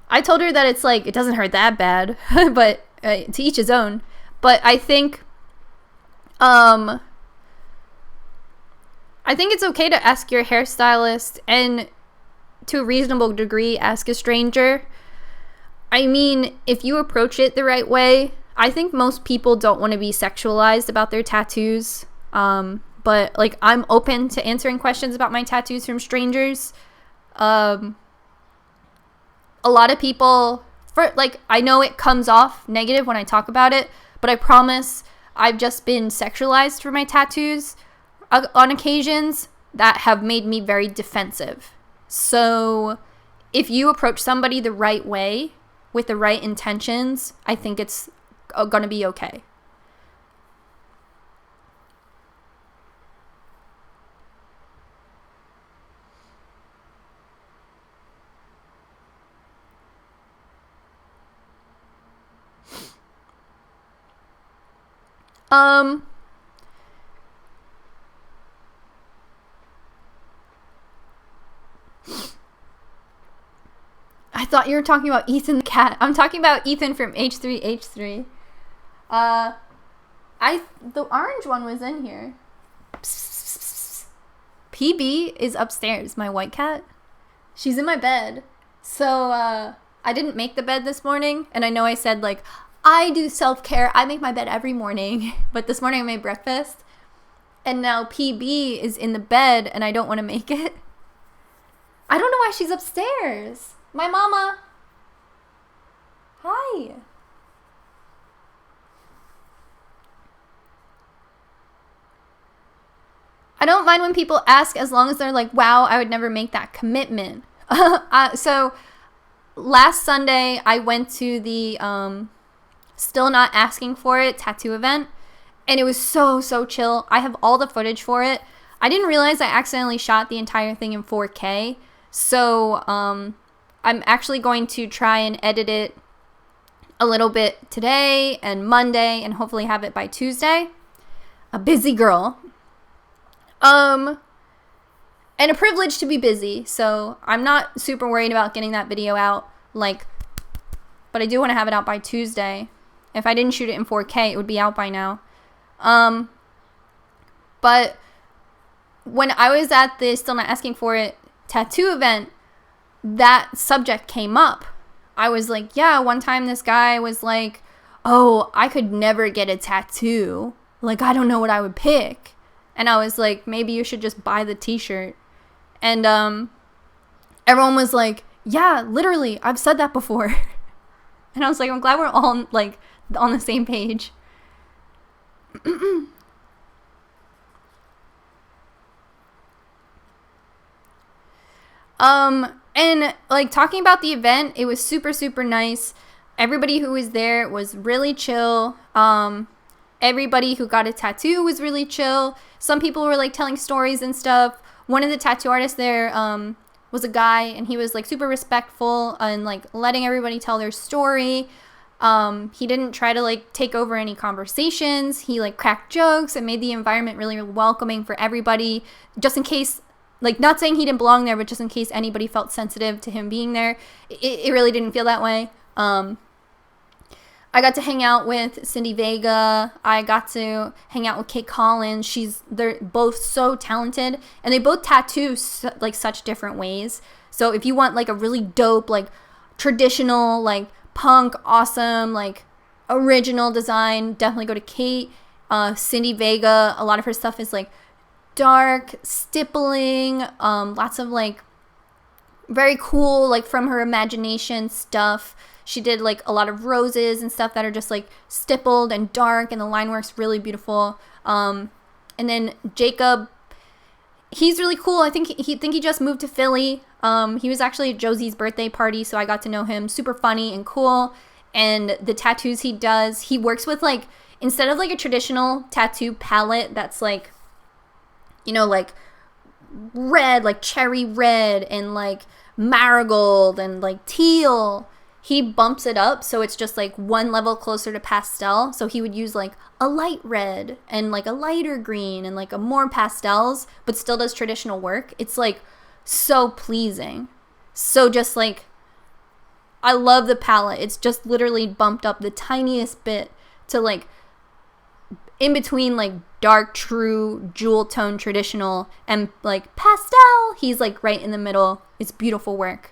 I told her that it's like, it doesn't hurt that bad, but to each his own. But I think it's okay to ask your hairstylist and to a reasonable degree, ask a stranger. I mean, if you approach it the right way, I think most people don't want to be sexualized about their tattoos. But like, I'm open to answering questions about my tattoos from strangers. A lot of people, I know it comes off negative when I talk about it, but I promise I've just been sexualized for my tattoos on occasions that have made me very defensive. So if you approach somebody the right way with the right intentions, I think it's gonna be okay. I thought you were talking about Ethan the cat. I'm talking about Ethan from H3H3. The orange one was in here. PB is upstairs, my white cat. She's in my bed. So, I didn't make the bed this morning, and I know I said, like, I do self-care. I make my bed every morning. But this morning I made breakfast, and now PB is in the bed, and I don't want to make it. I don't know why she's upstairs. My mama. Hi. I don't mind when people ask as long as they're like, wow, I would never make that commitment. So last Sunday I went to the Still Not Asking For It tattoo event, and it was so chill. I have all the footage for it. I didn't realize I accidentally shot the entire thing in 4K. So I'm actually going to try and edit it a little bit today and Monday and hopefully have it by Tuesday. A busy girl. And a privilege to be busy, so I'm not super worried about getting that video out, but I do want to have it out by Tuesday. If I didn't shoot it in 4K, it would be out by now. But when I was at the Still Not Asking For It tattoo event, that subject came up. I was like, yeah, one time this guy was like, oh, I could never get a tattoo. Like, I don't know what I would pick. And I was like, maybe you should just buy the t-shirt. And everyone was like, yeah, literally, I've said that before. And I was like, I'm glad we're all on the same page. And talking about the event, it was super nice. Everybody who was there was really chill. Everybody who got a tattoo was really chill. Some people were telling stories and stuff. One of the tattoo artists there was a guy, and he was super respectful and letting everybody tell their story. He didn't try to like take over any conversations. He like cracked jokes and made the environment really welcoming for everybody, just in case, like, not saying he didn't belong there, but just in case anybody felt sensitive to him being there. It really didn't feel that way. I got to hang out with Cindy Vega. I got to hang out with Qcknd. They're both so talented, and they both tattoo like such different ways. So if you want like a really dope, like traditional, like punk, awesome, like original design, definitely go to Kate. Cindy Vega, a lot of her stuff is like dark, stippling, lots of like very cool, like from her imagination stuff. She did like a lot of roses and stuff that are just like stippled and dark, and the line work's really beautiful. And then Jacob, he's really cool. I think he just moved to Philly. He was actually at Josie's birthday party, so I got to know him. Super funny and cool. And the tattoos he does, he works with like, instead of like a traditional tattoo palette that's like, you know, like red, like cherry red and like marigold and like teal, he bumps it up so it's just like one level closer to pastel. So he would use like a light red and like a lighter green and like a more pastels, but still does traditional work. It's like so pleasing. So just like, I love the palette. It's just literally bumped up the tiniest bit to like in between like dark, true, jewel tone, traditional, and like pastel. He's like right in the middle. It's beautiful work.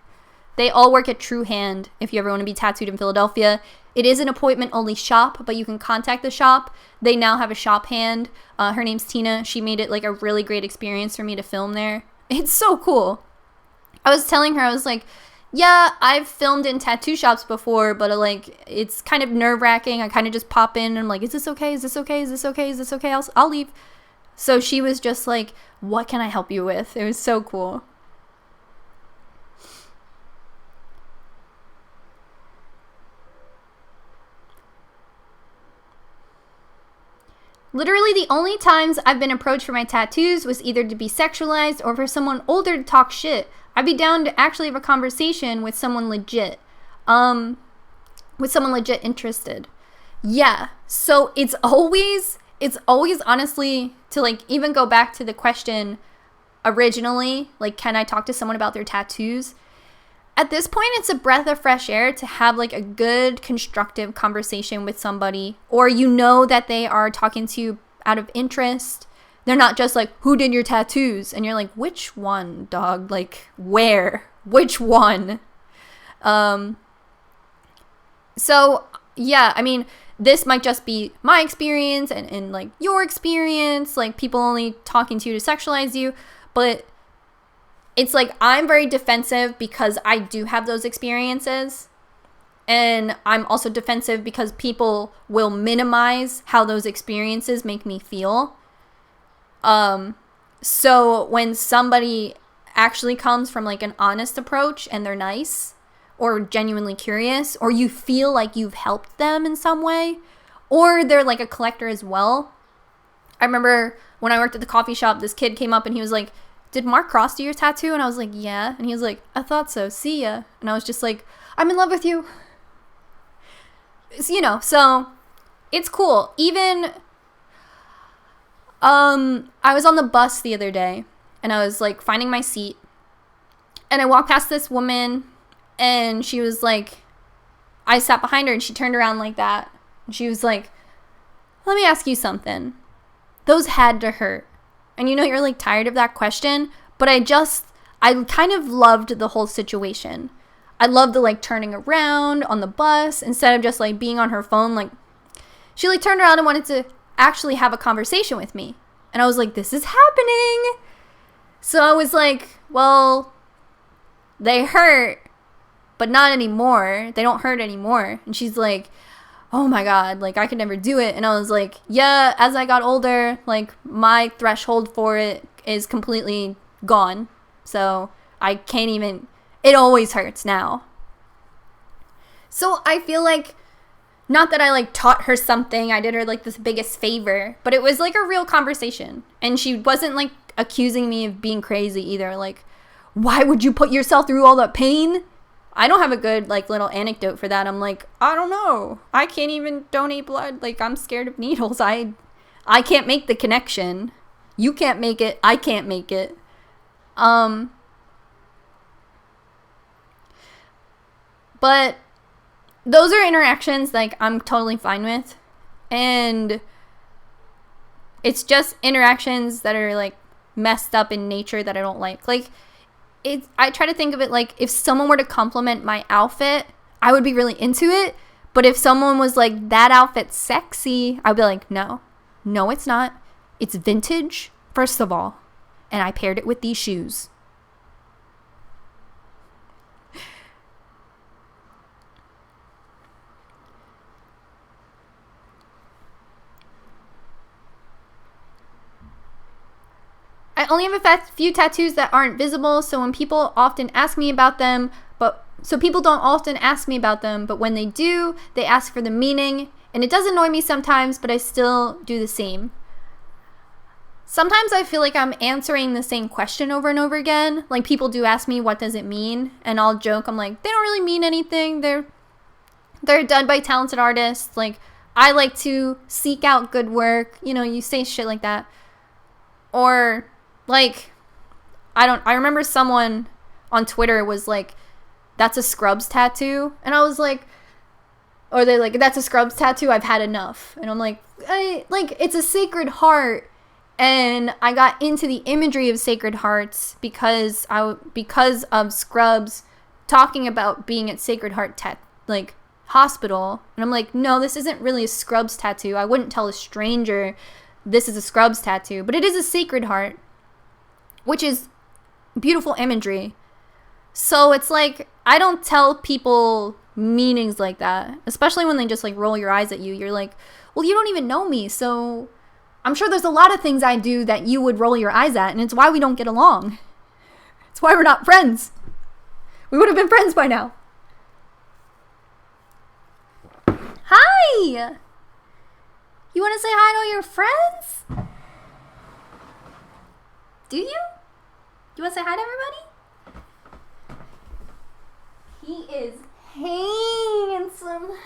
They all work at True Hand if you ever want to be tattooed in Philadelphia. It is an appointment-only shop, but you can contact the shop. They now have a shop hand. Her name's Tina. She made it like a really great experience for me to film there. It's so cool. I was telling her, I was like, yeah, I've filmed in tattoo shops before, but like it's kind of nerve-wracking. I kind of just pop in and I'm like, is this okay? Is this okay? Is this okay? Is this okay? I'll leave. So she was just like, what can I help you with? It was so cool. Literally the only times I've been approached for my tattoos was either to be sexualized or for someone older to talk shit. I'd be down to actually have a conversation with someone legit. Interested. Yeah. So it's always honestly, to like even go back to the question originally, like, can I talk to someone about their tattoos? At this point, it's a breath of fresh air to have like a good constructive conversation with somebody, or you know that they are talking to you out of interest. They're not just like, who did your tattoos? And you're like, which one, dog? Like, where? Which one? So yeah, I mean, this might just be my experience and like your experience, like people only talking to you to sexualize you, but it's like I'm very defensive because I do have those experiences. And I'm also defensive because people will minimize how those experiences make me feel. So when somebody actually comes from like an honest approach and they're nice or genuinely curious, or you feel like you've helped them in some way, or they're like a collector as well. I remember when I worked at the coffee shop, this kid came up and he was like, did Mark Cross do your tattoo? And I was like, yeah. And he was like, I thought so. See ya. And I was just like, I'm in love with you. You know, so it's cool. Even, I was on the bus the other day and I was like finding my seat and I walked past this woman and she was like, I sat behind her and she turned around like that. And she was like, let me ask you something. Those had to hurt. And you know, you're like tired of that question, but I kind of loved the whole situation. I loved the like turning around on the bus instead of just like being on her phone. Like she like turned around and wanted to actually have a conversation with me. And I was like, this is happening. So I was like, well, they hurt, but not anymore. They don't hurt anymore. And she's like, oh my God, like I could never do it. And I was like, yeah, as I got older, like my threshold for it is completely gone. So I can't even, it always hurts now. So I feel like, not that I like taught her something, I did her like this biggest favor, but it was like a real conversation. And she wasn't like accusing me of being crazy either. Like, why would you put yourself through all that pain? I don't have a good, like, little anecdote for that. I'm like, I don't know. I can't even donate blood. Like, I'm scared of needles. I can't make the connection. You can't make it. I can't make it. But those are interactions, like, I'm totally fine with. And it's just interactions that are, like, messed up in nature that I don't like. Like, I try to think of it like, if someone were to compliment my outfit, I would be really into it. But if someone was like, that outfit's sexy, I'd be like, no, it's not. It's vintage, first of all. And I paired it with these shoes. I only have a few tattoos that aren't visible, so when people often ask me about them, people don't often ask me about them, but when they do, they ask for the meaning, and it does annoy me sometimes, but I still do the same. Sometimes I feel like I'm answering the same question over and over again. Like, people do ask me, what does it mean? And I'll joke, I'm like, they don't really mean anything. They're done by talented artists. Like, I like to seek out good work. You know, you say shit like that. Or, like, I remember someone on Twitter was like, that's a Scrubs tattoo. And I was like, or they're like, that's a Scrubs tattoo, I've had enough. And I'm like, it's a Sacred Heart. And I got into the imagery of Sacred Hearts because of Scrubs talking about being at Sacred Heart hospital. And I'm like, no, this isn't really a Scrubs tattoo. I wouldn't tell a stranger this is a Scrubs tattoo, but it is a Sacred Heart, which is beautiful imagery. So it's like, I don't tell people meanings like that, especially when they just like roll your eyes at you. You're like, well, you don't even know me, so I'm sure there's a lot of things I do that you would roll your eyes at, and it's why we don't get along. It's why we're not friends. We would have been friends by now. Hi! You want to say hi to all your friends? Do you? You want to say hi to everybody? He is handsome.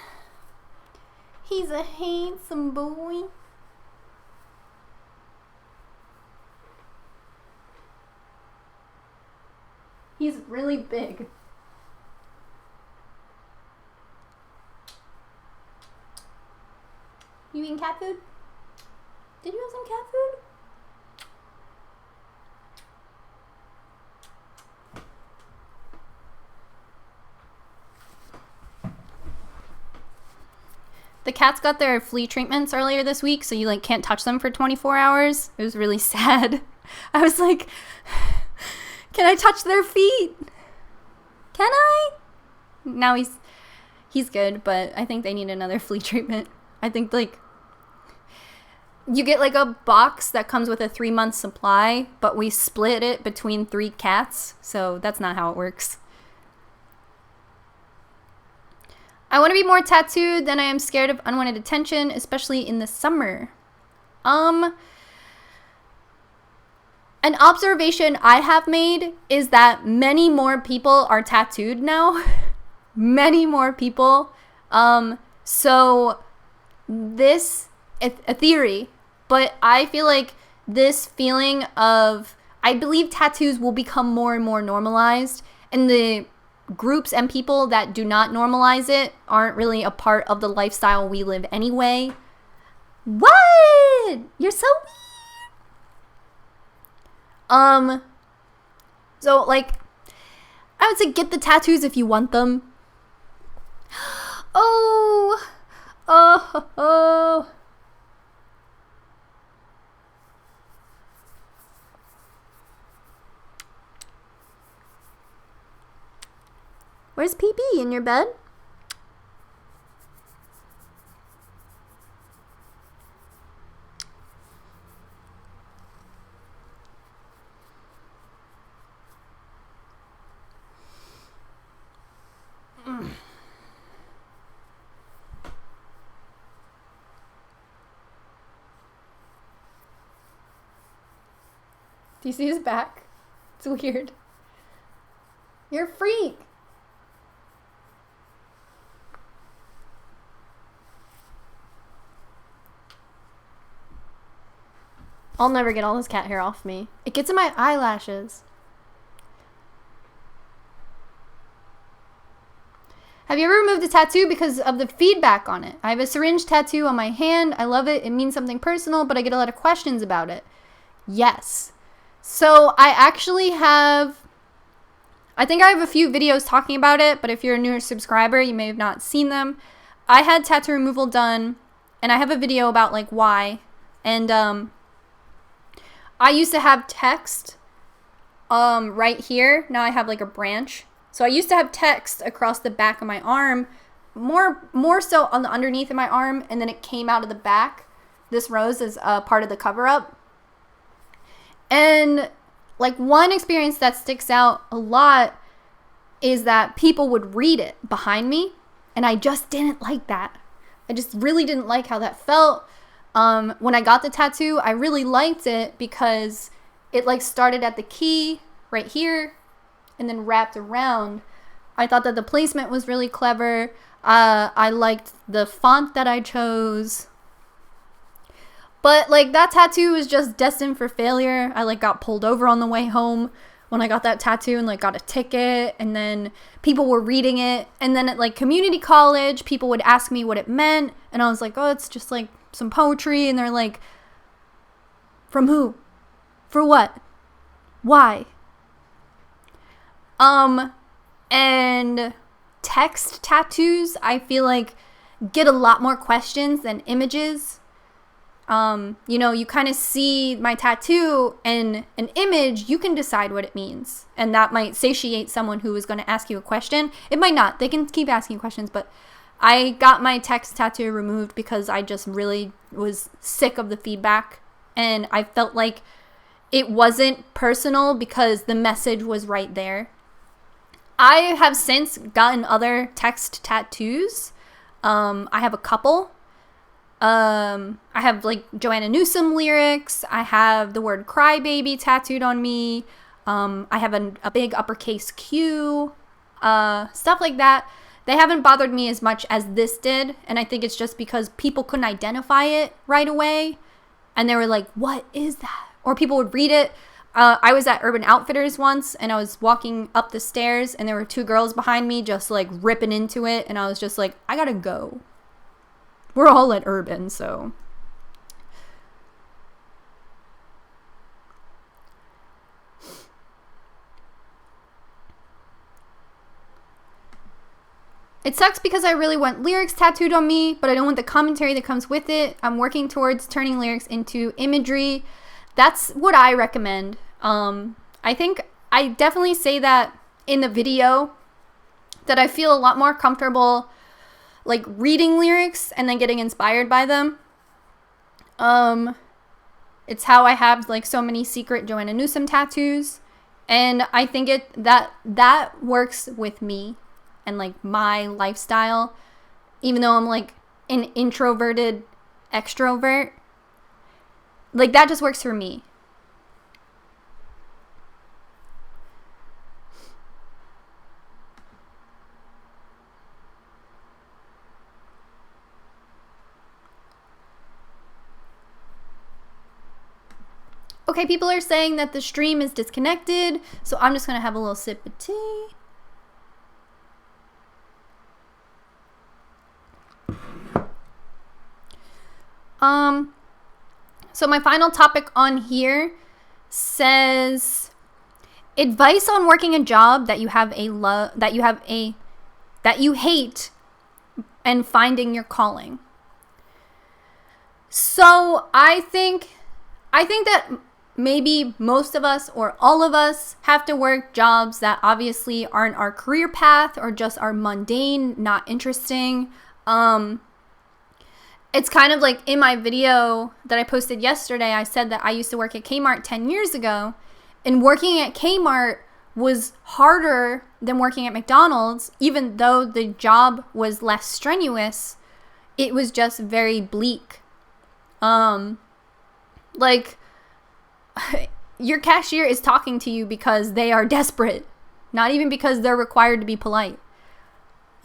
He's a handsome boy. He's really big. You eating cat food? Did you have some cat food? The cats got their flea treatments earlier this week, so you like can't touch them for 24 hours. It was really sad. I was like, can I touch their feet? Can I? Now he's good, but I think they need another flea treatment. I think like you get like a box that comes with a 3-month supply, but we split it between 3 cats, so that's not how it works. I want to be more tattooed than I am scared of unwanted attention, especially in the summer. An observation I have made is that many more people are tattooed now. Many more people. So this, a theory, but I feel like this feeling of, I believe tattoos will become more and more normalized, and the groups and people that do not normalize it aren't really a part of the lifestyle we live anyway. What? You're so weird. So like, I would say get the tattoos if you want them. Oh. Where's PB? In your bed? Do you see his back? It's weird. You're a freak. I'll never get all this cat hair off me. It gets in my eyelashes. Have you ever removed a tattoo because of the feedback on it? I have a syringe tattoo on my hand. I love it. It means something personal, but I get a lot of questions about it. Yes. So I actually have, I think I have a few videos talking about it, but if you're a newer subscriber, you may have not seen them. I had tattoo removal done, and I have a video about like why. And I used to have text right here. Now I have like a branch. So I used to have text across the back of my arm, more so on the underneath of my arm, and then it came out of the back. This rose is part of the cover-up. And like one experience that sticks out a lot is that people would read it behind me, and I just didn't like that. I just really didn't like how that felt. When I got the tattoo, I really liked it because it like started at the key right here and then wrapped around. I thought that the placement was really clever. I liked the font that I chose. But like that tattoo was just destined for failure. I like got pulled over on the way home when I got that tattoo and like got a ticket, and then people were reading it, and then at like community college people would ask me what it meant, and I was like, oh, it's just like some poetry, and they're like, from who? For what? Why? And text tattoos, I feel like, get a lot more questions than images. You know, you kind of see my tattoo and an image, you can decide what it means. And that might satiate someone who is going to ask you a question. It might not. They can keep asking questions, but I got my text tattoo removed because I just really was sick of the feedback. And I felt like it wasn't personal because the message was right there. I have since gotten other text tattoos. I have a couple. I have like Joanna Newsom lyrics. I have the word crybaby tattooed on me. I have a big uppercase Q. Stuff like that. They haven't bothered me as much as this did. And I think it's just because people couldn't identify it right away. And they were like, what is that? Or people would read it. I was at Urban Outfitters once, and I was walking up the stairs, and there were two girls behind me just like ripping into it, and I was just like, I gotta go. We're all at Urban, so. It sucks because I really want lyrics tattooed on me, but I don't want the commentary that comes with it. I'm working towards turning lyrics into imagery. That's what I recommend. I think I definitely say that in the video, that I feel a lot more comfortable like reading lyrics and then getting inspired by them. It's how I have like so many secret Joanna Newsom tattoos, and I think that works with me and like my lifestyle, even though I'm like an introverted extrovert. Like that just works for me. Okay, people are saying that the stream is disconnected, so I'm just gonna have a little sip of tea. So my final topic on here says advice on working a job that you hate and finding your calling. So I think that maybe most of us or all of us have to work jobs that obviously aren't our career path or just are mundane, not interesting. It's kind of like in my video that I posted yesterday, I said that I used to work at Kmart 10 years ago, and working at Kmart was harder than working at McDonald's. Even though the job was less strenuous, it was just very bleak. Like, your cashier is talking to you because they are desperate, not even because they're required to be polite.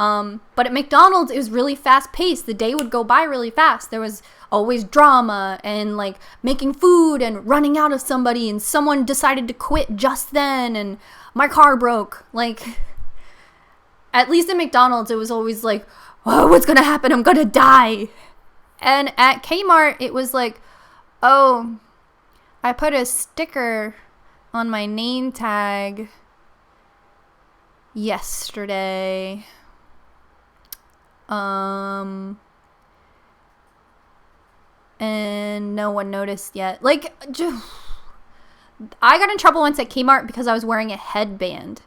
But at McDonald's, it was really fast paced. The day would go by really fast. There was always drama and like making food and running out of somebody, and someone decided to quit just then, and my car broke. Like, at least at McDonald's, it was always like, oh, what's gonna happen? I'm gonna die. And at Kmart, it was like, oh, I put a sticker on my name tag yesterday. And no one noticed yet. Like, I got in trouble once at Kmart because I was wearing a headband.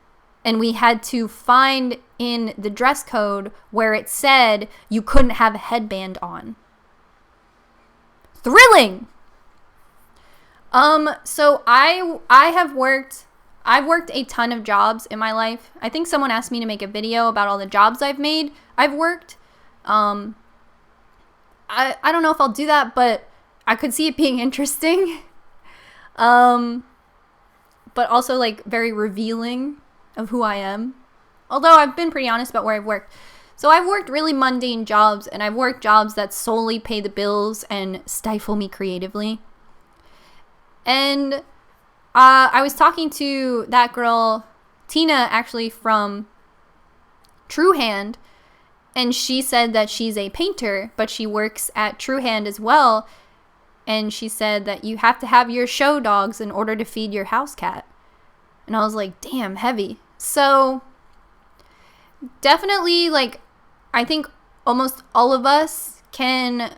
And we had to find in the dress code where it said you couldn't have a headband on. Thrilling! So I've worked a ton of jobs in my life. I think someone asked me to make a video about all the jobs I've worked. I don't know if I'll do that, but I could see it being interesting. But also like very revealing of who I am. Although I've been pretty honest about where I've worked. So I've worked really mundane jobs, and I've worked jobs that solely pay the bills and stifle me creatively. And I was talking to that girl, Tina, actually from Qcknd, and she said that she's a painter, but she works at Qcknd as well. And she said that you have to have your show dogs in order to feed your house cat. And I was like, damn, heavy. So definitely, like, I think almost all of us can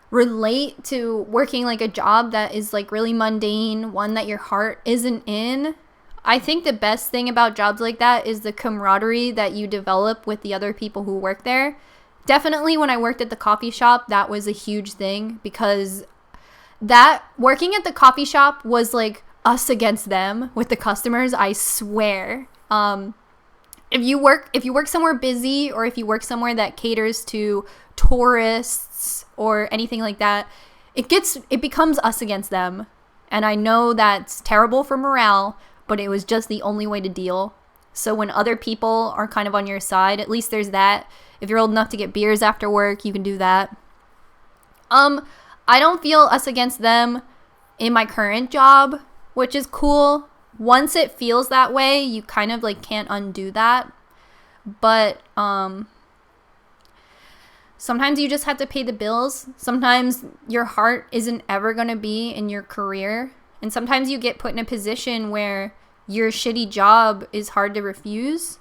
relate to working like a job that is like really mundane, one that your heart isn't in. I think the best thing about jobs like that is the camaraderie that you develop with the other people who work there. Definitely when I worked at the coffee shop, that was a huge thing, because that working at the coffee shop was like us against them with the customers, I swear. If you work somewhere busy, or if you work somewhere that caters to tourists or anything like that, it becomes us against them. And I know that's terrible for morale, but it was just the only way to deal. So when other people are kind of on your side, at least there's that. If you're old enough to get beers after work, you can do that. I don't feel us against them in my current job, which is cool. Once it feels that way, you kind of like can't undo that. But sometimes you just have to pay the bills. Sometimes your heart isn't ever going to be in your career. And sometimes you get put in a position where your shitty job is hard to refuse.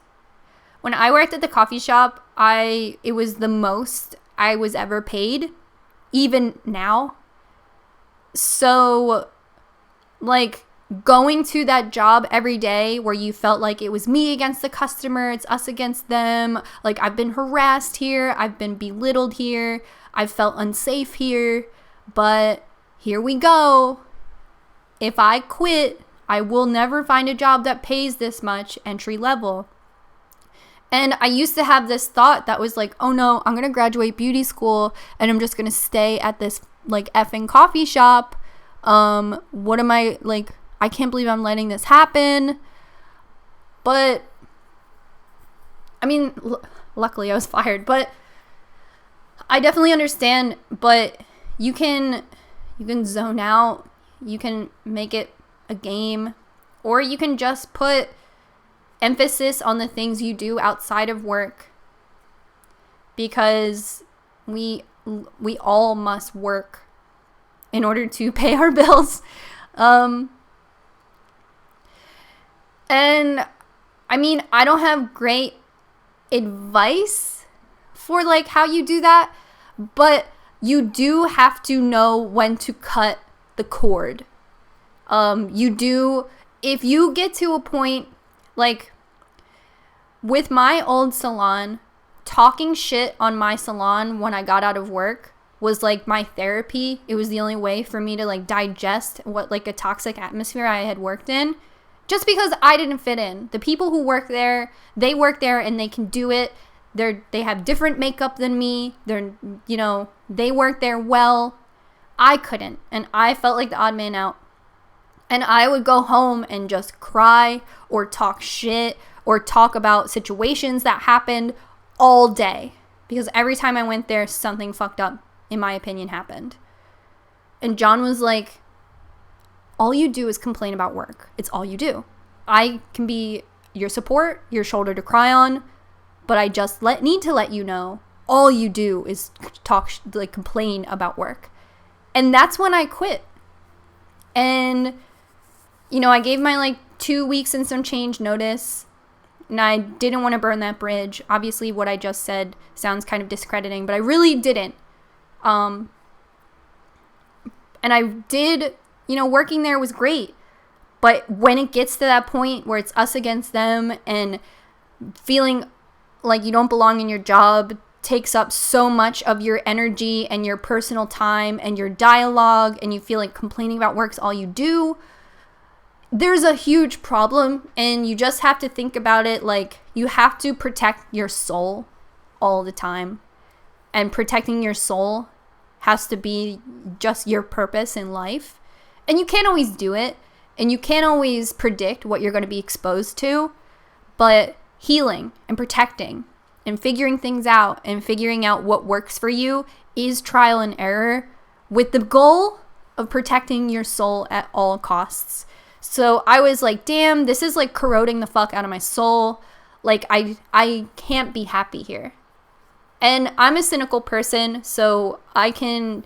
When I worked at the coffee shop, it was the most I was ever paid, even now. So, like, going to that job every day where you felt like it was me against the customer, it's us against them, like I've been harassed here, I've been belittled here, I've felt unsafe here, but here we go. If I quit, I will never find a job that pays this much entry level. And I used to have this thought that was like, oh no, I'm going to graduate beauty school and I'm just going to stay at this like effing coffee shop. What am I, like, I can't believe I'm letting this happen. But I mean, luckily I was fired, but I definitely understand. But you can zone out, you can make it a game, or you can just put emphasis on the things you do outside of work, because we all must work in order to pay our bills. And I mean, I don't have great advice for like how you do that, but you do have to know when to cut the cord. If you get to a point, like with my old salon, talking shit on my salon when I got out of work was like my therapy. It was the only way for me to like digest what like a toxic atmosphere I had worked in, just because I didn't fit in. The people who work there, they work there and they can do it. They have different makeup than me. They work there well. I couldn't, and I felt like the odd man out. And I would go home and just cry or talk shit or talk about situations that happened all day. Because every time I went there, something fucked up, in my opinion, happened. And John was like, all you do is complain about work. It's all you do. I can be your support, your shoulder to cry on, but I just need to let you know all you do is complain about work. And that's when I quit. And, I gave my 2 weeks and some change notice, and I didn't want to burn that bridge. Obviously, what I just said sounds kind of discrediting, but I really didn't. And I did, working there was great. But when it gets to that point where it's us against them and feeling like you don't belong in your job takes up so much of your energy and your personal time and your dialogue, and you feel like complaining about work's all you do, there's a huge problem. And you just have to think about it like you have to protect your soul all the time. And protecting your soul has to be just your purpose in life. And you can't always do it. And you can't always predict what you're going to be exposed to. But healing and protecting and figuring things out and figuring out what works for you is trial and error, with the goal of protecting your soul at all costs. So I was like, damn, this is corroding the fuck out of my soul. I can't be happy here. And I'm a cynical person, so I can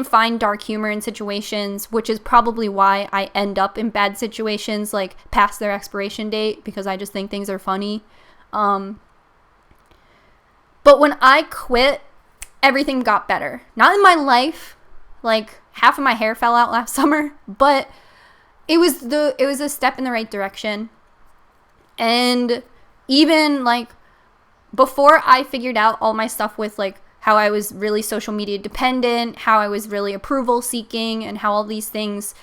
find dark humor in situations, which is probably why I end up in bad situations past their expiration date, because I just think things are funny. But when I quit, everything got better. Not in my life. Half of my hair fell out last summer, but it was a step in the right direction. And even before I figured out all my stuff with how I was really social media dependent, how I was really approval seeking, and how all these things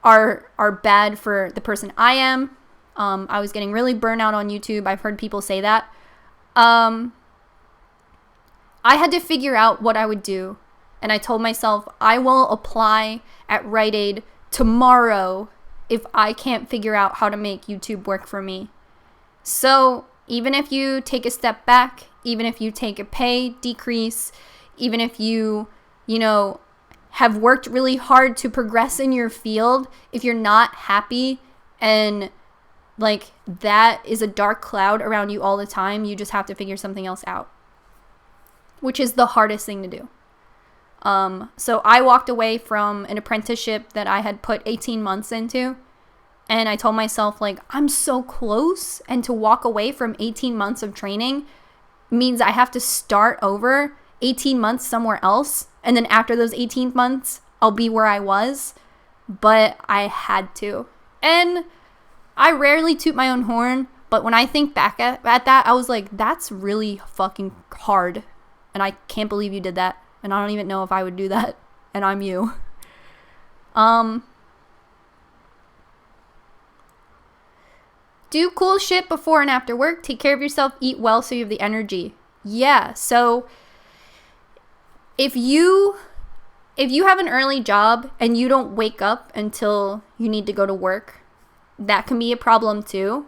are bad for the person I am. I was getting really burnt out on YouTube. I've heard people say that. I had to figure out what I would do. And I told myself, I will apply at Rite Aid tomorrow if I can't figure out how to make YouTube work for me. So even if you take a step back, even if you take a pay decrease, even if you have worked really hard to progress in your field, if you're not happy and that is a dark cloud around you all the time, you just have to figure something else out, which is the hardest thing to do. So I walked away from an apprenticeship that I had put 18 months into. And I told myself, I'm so close. And to walk away from 18 months of training means I have to start over 18 months somewhere else. And then after those 18 months, I'll be where I was. But I had to. And I rarely toot my own horn. But when I think back at that, I was like, that's really fucking hard. And I can't believe you did that. And I don't even know if I would do that. And I'm you. Do cool shit before and after work. Take care of yourself. Eat well so you have the energy. Yeah. So if you have an early job and you don't wake up until you need to go to work, that can be a problem too.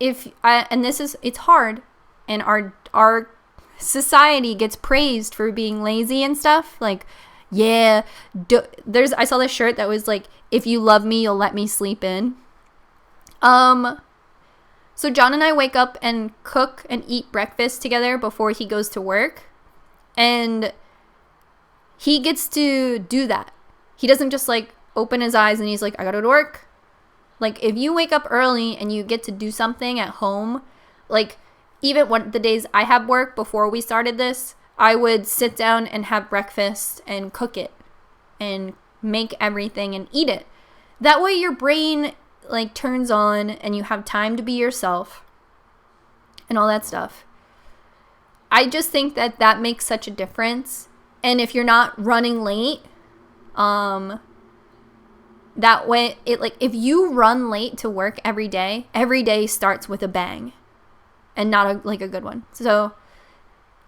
It's hard, and our society gets praised for being lazy and stuff. I saw this shirt that was if you love me, you'll let me sleep in. So John and I wake up and cook and eat breakfast together before he goes to work. And he gets to do that. He doesn't just open his eyes and he's like, I gotta go to work. If you wake up early and you get to do something at home, even when the days I had work before we started this, I would sit down and have breakfast and cook it and make everything and eat it. That way your brain turns on and you have time to be yourself and all that stuff. I just think that makes such a difference. And if you're not running late, that way if you run late to work every day starts with a bang and not a good one. So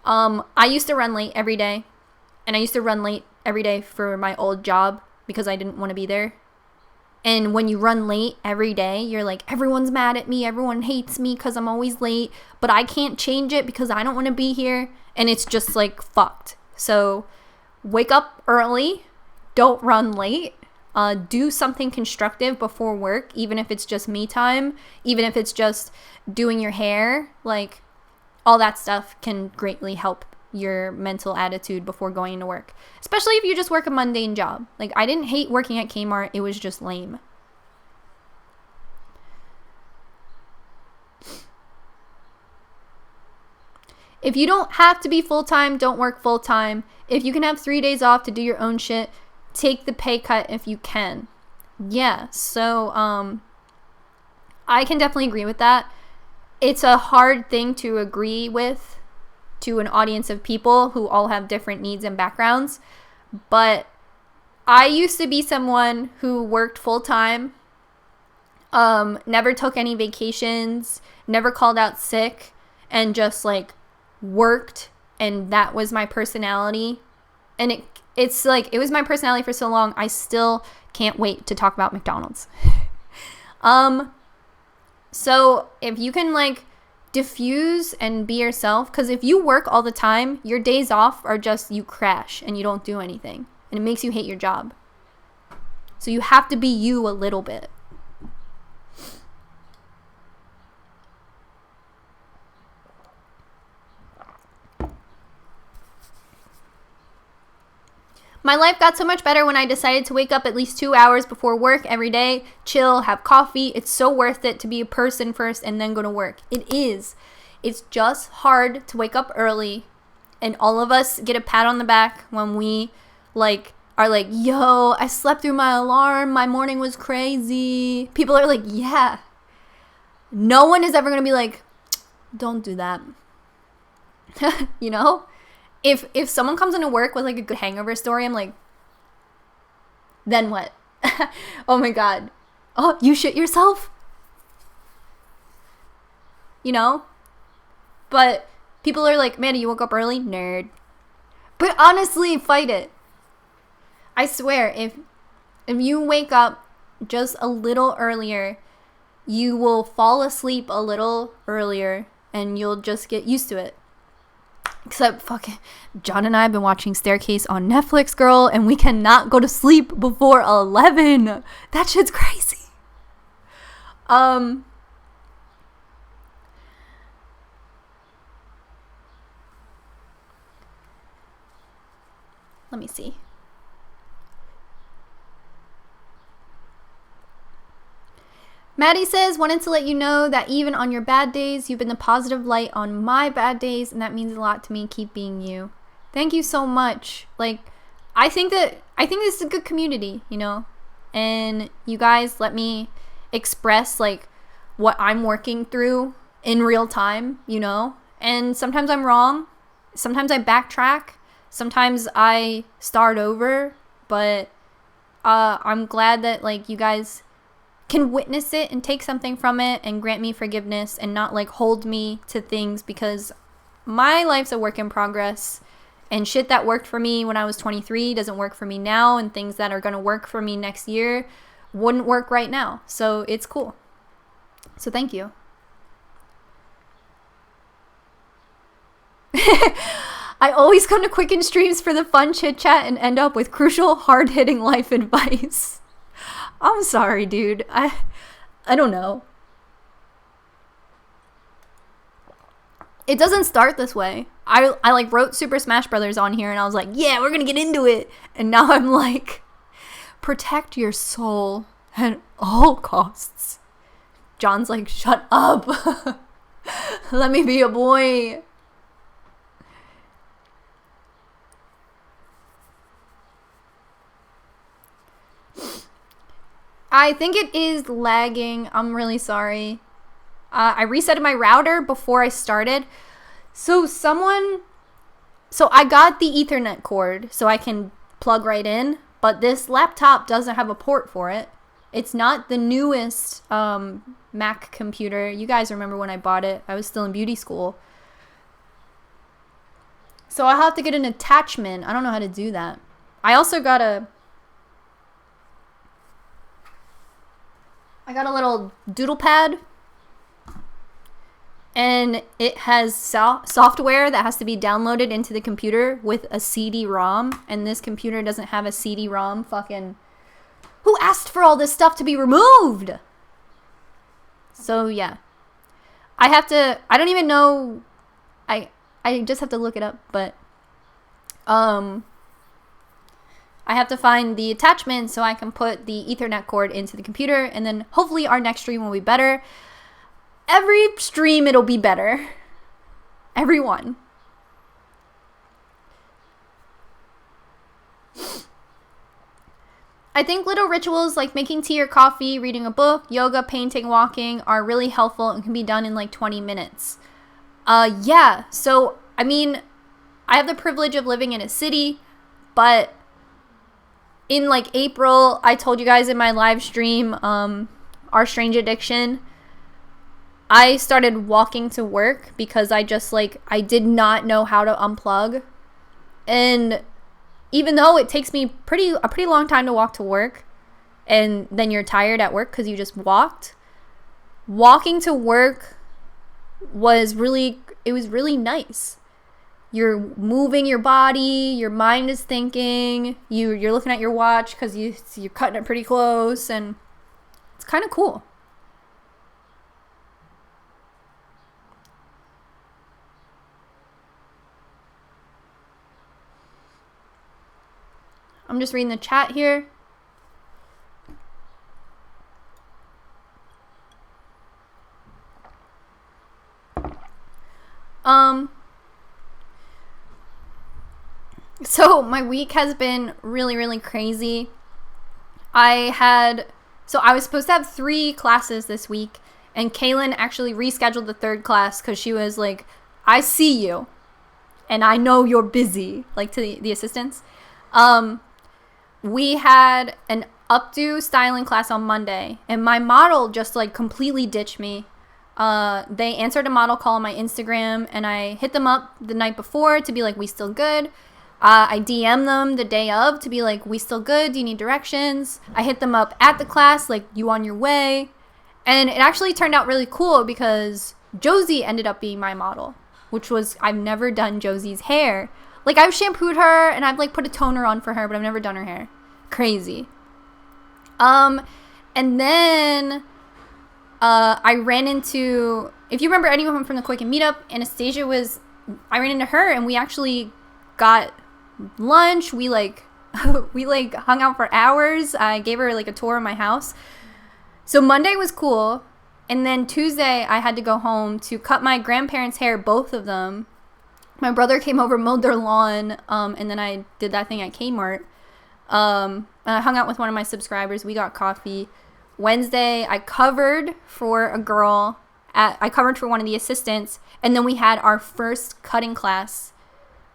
I used to run late every day, and I used to run late every day for my old job because I didn't want to be there. And when you run late every day, you're like, everyone's mad at me. Everyone hates me because I'm always late. But I can't change it because I don't want to be here. And it's just like fucked. So wake up early. Don't run late. Do something constructive before work, even if it's just me time. Even if it's just doing your hair. Like, all that stuff can greatly help your mental attitude before going into work, especially if you just work a mundane job. Like, I didn't hate working at Kmart, it was just lame. If you don't have to be full-time, don't work full-time. If you can have 3 days off to do your own shit, take the pay cut if you can. Yeah, so I can definitely agree with that. It's a hard thing to agree with to an audience of people who all have different needs and backgrounds. But I used to be someone who worked full-time, never took any vacations, never called out sick, and just like worked, and that was my personality. And it's like, it was my personality for so long, I still can't wait to talk about McDonald's. So if you can like diffuse and be yourself, because if you work all the time, your days off are just you crash and you don't do anything, and it makes you hate your job. So you have to be you a little bit. My life got so much better when I decided to wake up at least 2 hours before work every day, chill, have coffee. It's so worth it to be a person first and then go to work. It is. It's just hard to wake up early, and all of us get a pat on the back when we like are like, yo, I slept through my alarm. My morning was crazy. People are like, yeah. No one is ever going to be like, don't do that. You know? If someone comes into work with like a good hangover story, I'm like, then what? Oh my God. Oh, you shit yourself? You know? But people are like, man, you woke up early? Nerd. But honestly, fight it. I swear, if you wake up just a little earlier, you will fall asleep a little earlier and you'll just get used to it. Except fucking John and I have been watching Staircase on Netflix, girl, and we cannot go to sleep before 11. That shit's crazy. Let me see. Maddie says, wanted to let you know that even on your bad days, you've been the positive light on my bad days, and that means a lot to me. Keep being you. Thank you so much. Like, I think this is a good community, you know, and you guys let me express like what I'm working through in real time, you know, and sometimes I'm wrong. Sometimes I backtrack. Sometimes I start over, but I'm glad that like you guys can witness it and take something from it and grant me forgiveness and not like hold me to things, because my life's a work in progress, and shit that worked for me when I was 23 doesn't work for me now, and things that are going to work for me next year wouldn't work right now. So it's cool. So thank you. I always come to Qcknd streams for the fun chit chat and end up with crucial, hard-hitting life advice. I'm sorry, dude. I don't know. It doesn't start this way. I like wrote Super Smash Brothers on here and I was like, yeah, we're gonna get into it. And now I'm like, protect your soul at all costs. John's like, shut up. Let me be a boy. I think it is lagging. I'm really sorry. I resetted my router before I started. So I got the Ethernet cord so I can plug right in, but this laptop doesn't have a port for it. It's not the newest Mac computer. You guys remember when I bought it. I was still in beauty school. So I'll have to get an attachment. I don't know how to do that. I also got a... got a little doodle pad, and it has software that has to be downloaded into the computer with a CD-ROM, and this computer doesn't have a CD-ROM. Fucking who asked for all this stuff to be removed? So yeah, I don't even know, I just have to look it up, but I have to find the attachment so I can put the Ethernet cord into the computer, and then hopefully our next stream will be better. Every stream it'll be better. Every one. I think little rituals like making tea or coffee, reading a book, yoga, painting, walking are really helpful and can be done in like 20 minutes. Yeah, so, I mean, I have the privilege of living in a city, but in like April, I told you guys in my live stream, Our Strange Addiction, I started walking to work because I did not know how to unplug. And even though it takes me a pretty long time to walk to work, and then you're tired at work because you just walked, walking to work was really nice. You're moving your body, your mind is thinking, you're looking at your watch because you're cutting it pretty close, and it's kind of cool. I'm just reading the chat here. So my week has been really crazy. I was supposed to have 3 classes this week, and Kaylin actually rescheduled the 3rd class because she was like, I see you and I know you're busy, like to the assistants. We had an updo styling class on Monday, and my model just like completely ditched me. They answered a model call on my Instagram, and I hit them up the night before to be like, we still good? I DM them the day of to be like, we still good? Do you need directions? I hit them up at the class, like, you on your way? And it actually turned out really cool because Josie ended up being my model, which was, I've never done Josie's hair. Like, I've shampooed her and I've like put a toner on for her, but I've never done her hair. Crazy. And then I ran into, if you remember anyone from the Quack meetup, I ran into her and we actually got lunch. We hung out for hours. I gave her like a tour of my house. So Monday was cool. And then Tuesday I had to go home to cut my grandparents' hair, both of them. My brother came over, mowed their lawn, and then I did that thing at Kmart. And I hung out with one of my subscribers. We got coffee. Wednesday, I covered for a girl. I covered for one of the assistants. And then we had our first cutting class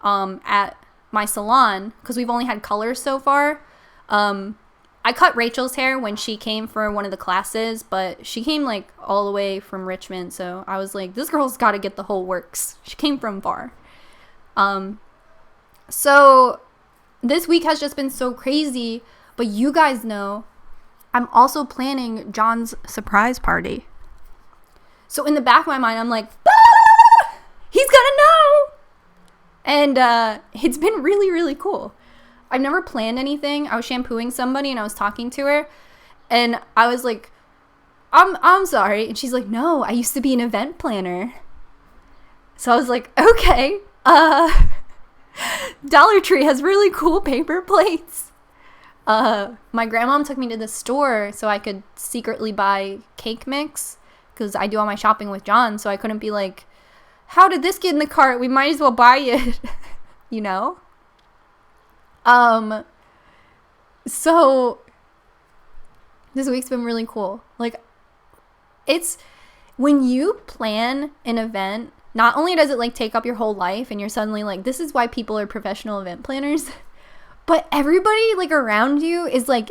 at my salon because we've only had colors so far. I cut Rachel's hair when she came for one of the classes, but she came like all the way from Richmond. So I was like, this girl's got to get the whole works. She came from far. So this week has just been so crazy, but you guys know I'm also planning John's surprise party. So in the back of my mind, I'm like, ah! He's gonna know. And it's been really cool. I've never planned anything. I was shampooing somebody and I was talking to her and I was like, I'm sorry. And she's like, no, I used to be an event planner. So I was like, okay, Dollar Tree has really cool paper plates. My grandmom took me to the store so I could secretly buy cake mix because I do all my shopping with John. So I couldn't be like, how did this get in the cart? We might as well buy it, you know? So this week's been really cool. Like, it's when you plan an event, not only does it like take up your whole life and you're suddenly like, this is why people are professional event planners, but everybody like around you is like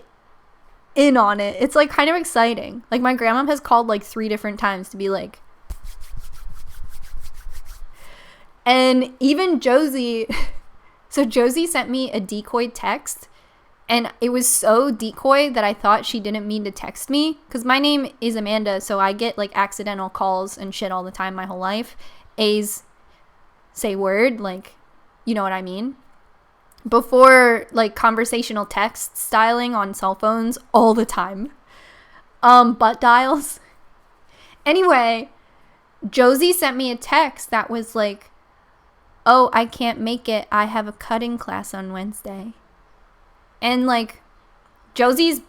in on it. It's like kind of exciting. Like my grandma has called like 3 different times to be like, and even Josie, so Josie sent me a decoy text And it was so decoy that I thought she didn't mean to text me. Because my name is Amanda, so I get, like, accidental calls and shit all the time my whole life. A's say word, like, you know what I mean? Before, like, conversational text styling on cell phones all the time. Butt dials. Anyway, Josie sent me a text that was like, oh, I can't make it. I have a cutting class on Wednesday. And, like, Josie's,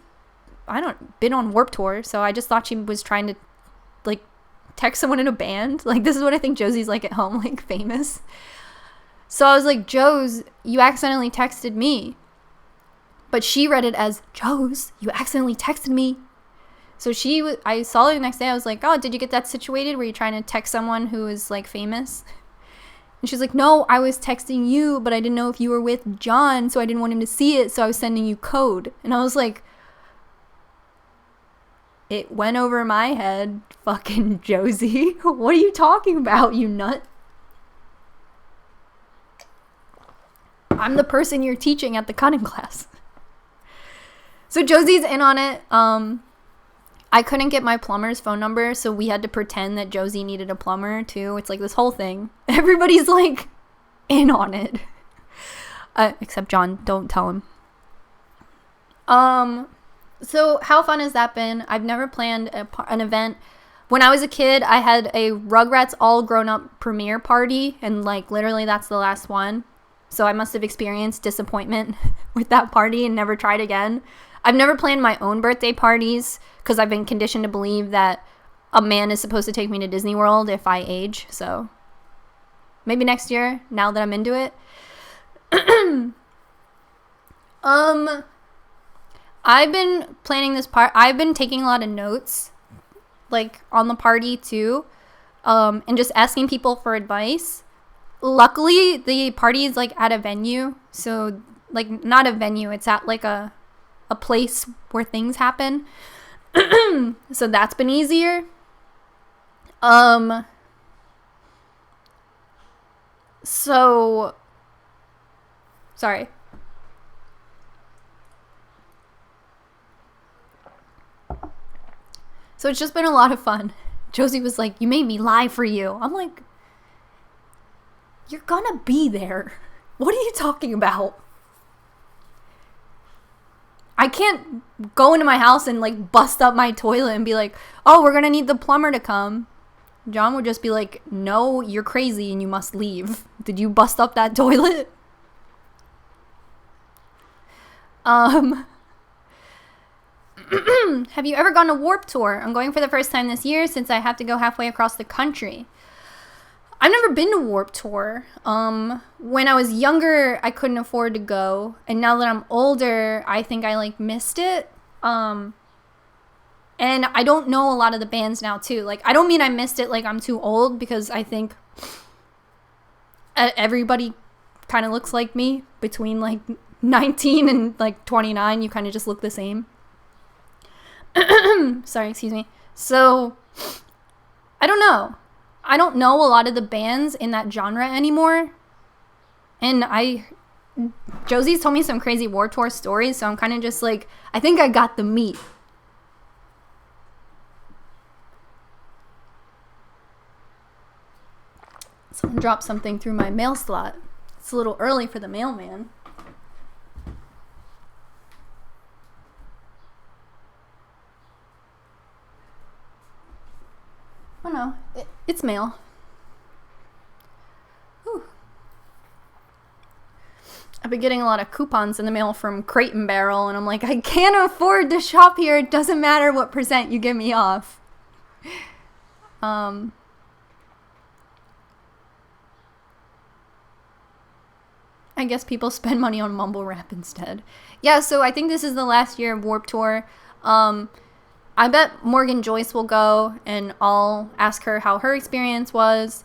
been on Warped Tour, so I just thought she was trying to, like, text someone in a band. Like, this is what I think Josie's like at home, like, famous. So I was like, Jose, you accidentally texted me. But she read it as, Jose, you accidentally texted me. So I saw her the next day. I was like, oh, did you get that situated? Were you trying to text someone who is, like, famous? And she's like, no, I was texting you, but I didn't know if you were with John, so I didn't want him to see it, so I was sending you code. And I was like, it went over my head, fucking Josie. What are you talking about, you nut? I'm the person you're teaching at the cutting class. So Josie's in on it. I couldn't get my plumber's phone number, so we had to pretend that Josie needed a plumber, too. It's like this whole thing. Everybody's, like, in on it. Except John. Don't tell him. So how fun has that been? I've never planned an event. When I was a kid, I had a Rugrats All Grown Up premiere party, and, like, literally that's the last one. So I must have experienced disappointment with that party and never tried again. I've never planned my own birthday parties because I've been conditioned to believe that a man is supposed to take me to Disney World if I age. So maybe next year, now that I'm into it. I've been planning this part. I've been taking a lot of notes, like, on the party too, and just asking people for advice. Luckily, the party is, like, at a venue. So, like, not a venue. It's at, like, a place where things happen. So that's been easier. So sorry. So it's just been a lot of fun. Josie was like, you made me lie for you. I'm like, you're gonna be there. What are you talking about? I can't go into my house and, like, bust up my toilet and be like, oh, we're going to need the plumber to come. John would just be like, no, you're crazy and you must leave. Did you bust up that toilet? Have you ever gone to Warped Tour? I'm going for the first time this year since I have to go halfway across the country. I've never been to Warped Tour. When I was younger, I couldn't afford to go. And now that I'm older, I think I, like, missed it. And I don't know a lot of the bands now, too. Like, I don't mean I missed it like I'm too old, because I think everybody kind of looks like me. Between, like, 19 and, like, 29, you kind of just look the same. Sorry, excuse me. So, I don't know. I don't know a lot of the bands in that genre anymore. And Josie's told me some crazy Warped Tour stories, so I'm kind of just like, I think I got the meat. Someone dropped something through my mail slot. It's a little early for the mailman. Oh no, it's mail. Whew. I've been getting a lot of coupons in the mail from Crate and Barrel, and I'm like, I can't afford to shop here. It doesn't matter what % you give me off. I guess people spend money on mumble rap instead. Yeah, so I think this is the last year of Warped Tour. I bet Morgan Joyce will go, and I'll ask her how her experience was.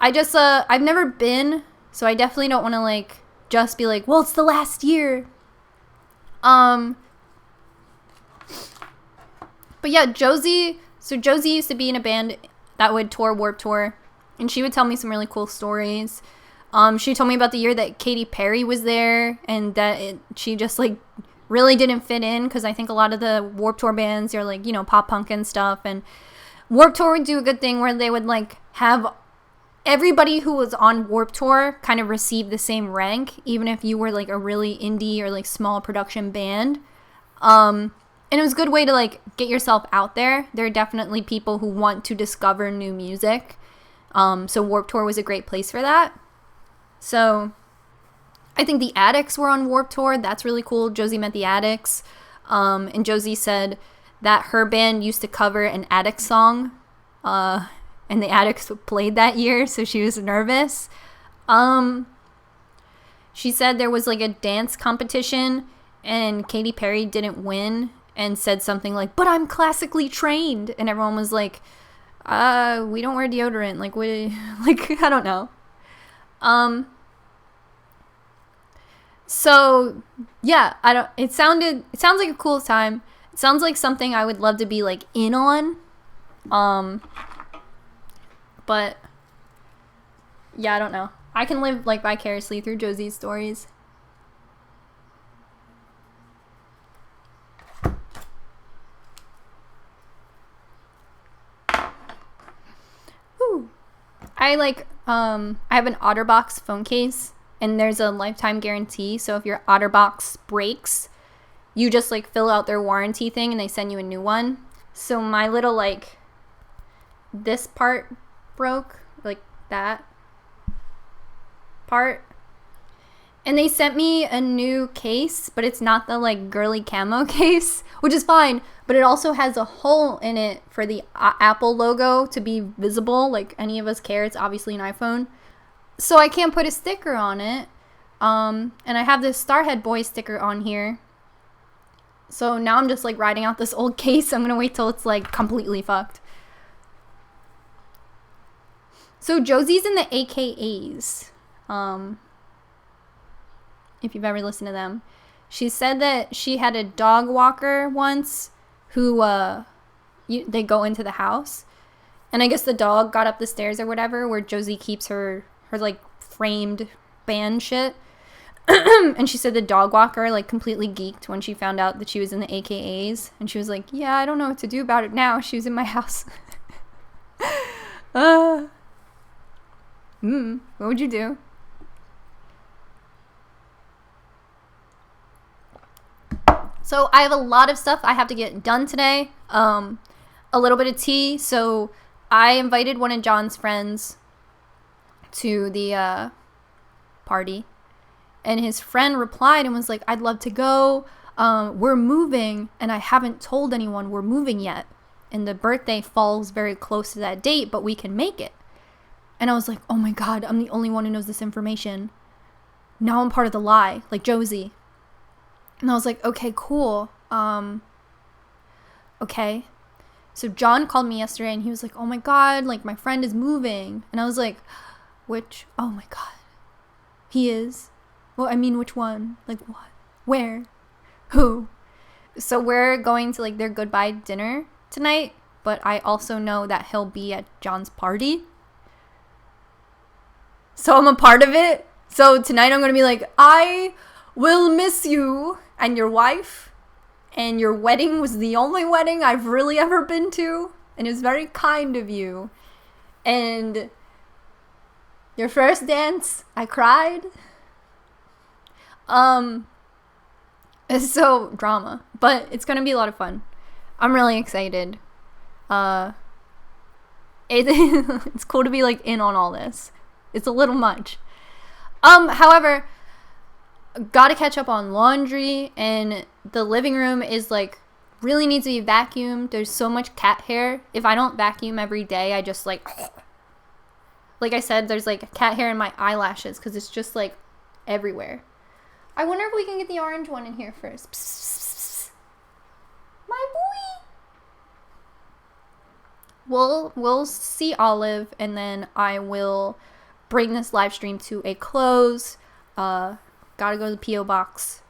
I've never been, so I definitely don't want to, like, just be like, well, it's the last year. But yeah, Josie used to be in a band that would tour Warped Tour, and she would tell me some really cool stories. She told me about the year that Katy Perry was there, and that she just, like, really didn't fit in, because I think a lot of the Warped Tour bands are like, you know, pop punk and stuff, and Warped Tour would do a good thing where they would like have everybody who was on Warped Tour kind of receive the same rank, even if you were like a really indie or like small production band. And it was a good way to like get yourself out there. There are definitely people who want to discover new music. So Warped Tour was a great place for that. So I think the Addicts were on Warped Tour. That's really cool. Josie met the Addicts. And Josie said that her band used to cover an Addicts song. And the Addicts played that year, so she was nervous. She said there was like a dance competition and Katy Perry didn't win and said something like, "But I'm classically trained." And everyone was like, we don't wear deodorant. Like, what? Like, I don't know. So yeah, it sounds like a cool time. It sounds like something I would love to be like in on. But yeah, I don't know. I can live like vicariously through Josie's stories. Ooh. I have an OtterBox phone case, and there's a lifetime guarantee. So if your OtterBox breaks, you just like fill out their warranty thing and they send you a new one. So my little like this part broke, like that part, and they sent me a new case, but it's not the like girly camo case, which is fine, but it also has a hole in it for the Apple logo to be visible, like any of us care. It's obviously an iPhone, so I can't put a sticker on it. And I have this Starhead Boy sticker on here, so now I'm just like riding out this old case. I'm gonna wait till it's like completely fucked. So Josie's in the AKAs, if you've ever listened to them. She said that she had a dog walker once who, they go into the house, and I guess the dog got up the stairs or whatever, where Josie keeps her like framed band shit. And she said the dog walker like completely geeked when she found out that she was in the AKAs, and she was like, yeah, I don't know what to do about it now. She was in my house. What would you do? So I have a lot of stuff I have to get done today. A little bit of tea. So I invited one of John's friends to the party, and his friend replied and was like, "I'd love to go. We're moving, and I haven't told anyone we're moving yet. And the birthday falls very close to that date, but we can make it." And I was like, oh my God, I'm the only one who knows this information. Now I'm part of the lie, like Josie. And I was like, okay, cool. Okay. So John called me yesterday and he was like, oh my God, like my friend is moving. And I was like, which? Oh my God. He is? Well, I mean, which one? Like what? Where? Who? So we're going to like their goodbye dinner tonight, but I also know that he'll be at John's party. So I'm a part of it. So tonight I'm going to be like, I will miss you and your wife. And your wedding was the only wedding I've really ever been to. And it's very kind of you. And your first dance, I cried. It's so drama. But it's going to be a lot of fun. I'm really excited. It's cool to be like in on all this. It's a little much. However, gotta catch up on laundry, and the living room is like really needs to be vacuumed. There's so much cat hair. If I don't vacuum every day, I just like I said, there's like cat hair in my eyelashes because it's just like everywhere. I wonder if we can get the orange one in here first. Psst, psst, psst. My boy. We'll see Olive, and then I will bring this live stream to a close. Gotta go to the P.O. box.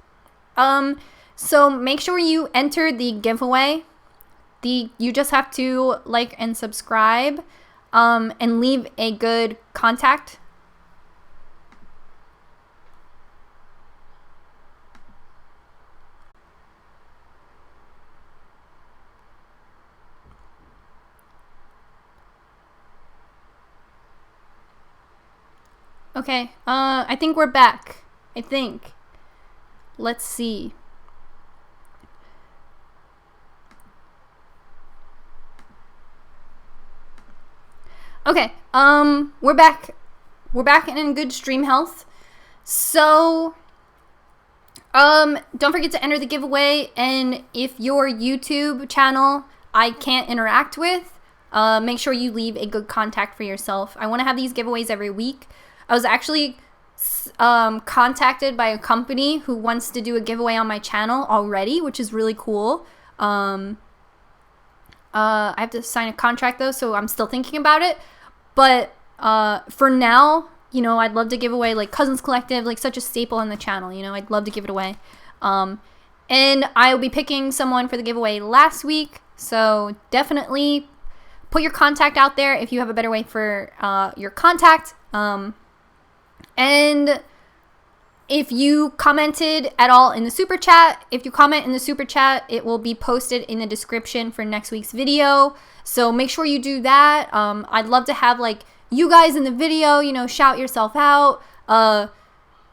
So make sure you enter the giveaway. You just have to like and subscribe, and leave a good contact. Okay, I think we're back. I think. Let's see. Okay, we're back. We're back and in good stream health. So, don't forget to enter the giveaway, and if your YouTube channel I can't interact with, make sure you leave a good contact for yourself. I want to have these giveaways every week. I was actually contacted by a company who wants to do a giveaway on my channel already, which is really cool. I have to sign a contract though, so I'm still thinking about it. But for now, you know, I'd love to give away like Cousins Collective, like such a staple on the channel, you know, I'd love to give it away. And I will be picking someone for the giveaway last week, so definitely put your contact out there if you have a better way for your contact. And if you commented at all in the super chat, if you comment in the super chat, it will be posted in the description for next week's video. So make sure you do that. I'd love to have like you guys in the video, you know, shout yourself out,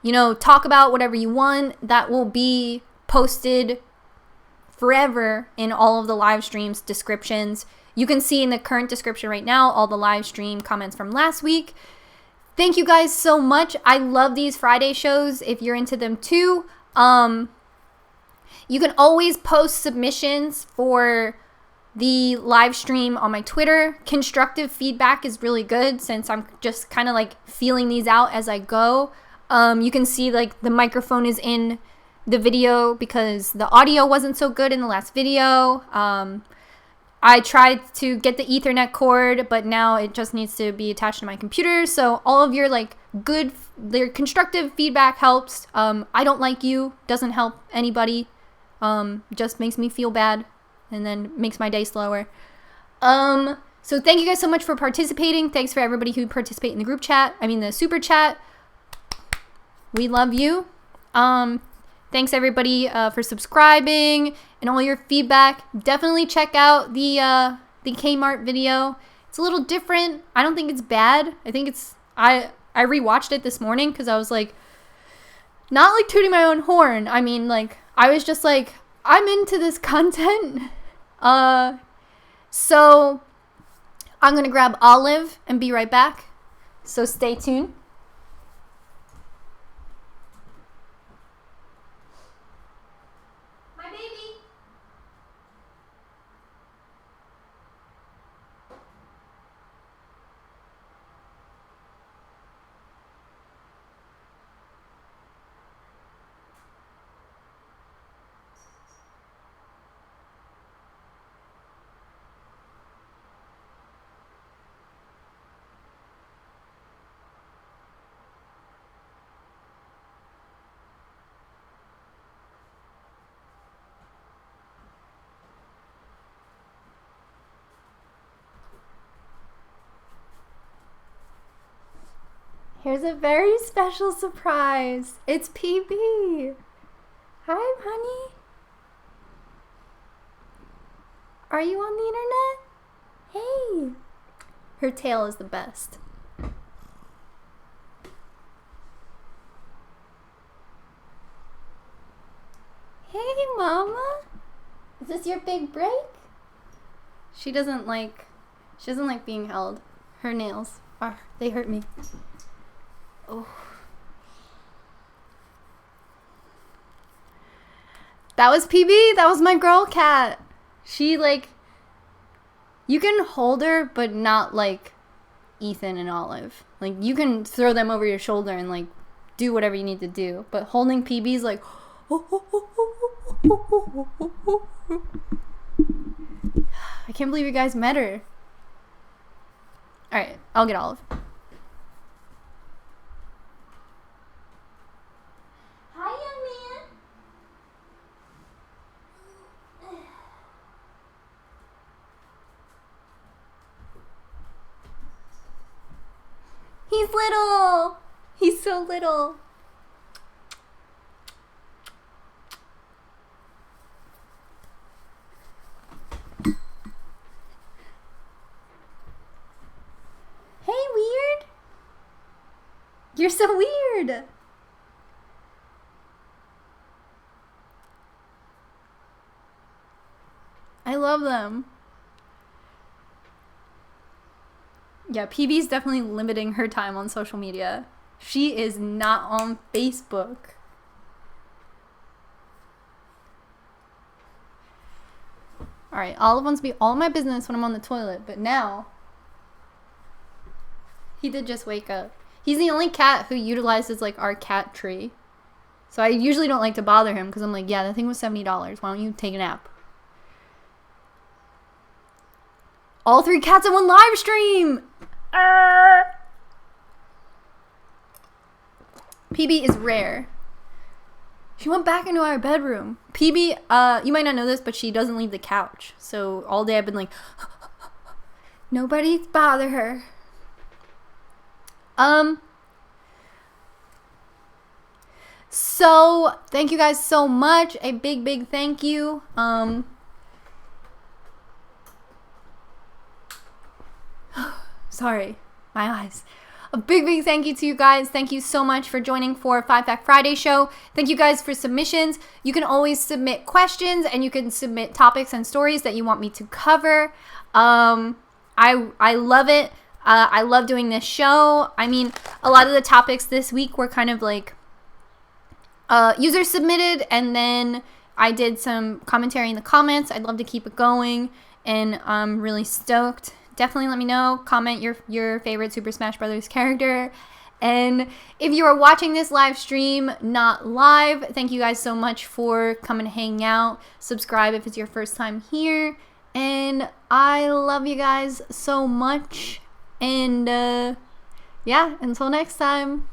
you know, talk about whatever you want. That will be posted forever in all of the live streams descriptions. You can see in the current description right now all the live stream comments from last week. Thank you guys so much. I love these Friday shows if you're into them too. You can always post submissions for the live stream on my Twitter. Constructive feedback is really good since I'm just kind of like feeling these out as I go. You can see like the microphone is in the video because the audio wasn't so good in the last video. I tried to get the Ethernet cord, but now it just needs to be attached to my computer. So all of your like their constructive feedback helps. I don't like you, doesn't help anybody. Just makes me feel bad and then makes my day slower. So thank you guys so much for participating. Thanks for everybody who participated in the group chat. I mean the super chat. We love you. Thanks everybody for subscribing and all your feedback. Definitely check out the Kmart video. It's a little different. I don't think it's bad. I think it's I rewatched it this morning because I was like, not like tooting my own horn. I mean, like I was just like, I'm into this content. So I'm gonna grab Olive and be right back. So stay tuned. Here's a very special surprise. It's PB. Hi, honey. Are you on the internet? Hey. Her tail is the best. Hey, Mama. Is this your big break? She doesn't like being held. Her nails they hurt me. Oh. That was PB. That was my girl cat. She like, you can hold her, but not like Ethan and Olive. Like you can throw them over your shoulder and like do whatever you need to do. But holding PB is like, I can't believe you guys met her. All right, I'll get Olive. He's little. He's so little. Hey, weird. You're so weird. I love them. Yeah, PB's definitely limiting her time on social media. She is not on Facebook. Alright, Olive wants to be all my business when I'm on the toilet, but now he did just wake up. He's the only cat who utilizes like our cat tree. So I usually don't like to bother him because I'm like, yeah, that thing was $70. Why don't you take a nap? All 3 cats in one live stream! PB is rare. She went back into our bedroom. PB, you might not know this, but she doesn't leave the couch. So all day I've been like, nobody bother her. So thank you guys so much. A big thank you. Sorry, my eyes. A big thank you to you guys. Thank you so much for joining for 5 Fact Friday show. Thank you guys for submissions. You can always submit questions and you can submit topics and stories that you want me to cover. I love it. I love doing this show. I mean, a lot of the topics this week were kind of like user submitted, and then I did some commentary in the comments. I'd love to keep it going, and I'm really stoked. Definitely let me know. Comment your favorite Super Smash Brothers character. And if you are watching this live stream, not live, thank you guys so much for coming to hang out. Subscribe if it's your first time here. And I love you guys so much. And yeah, until next time.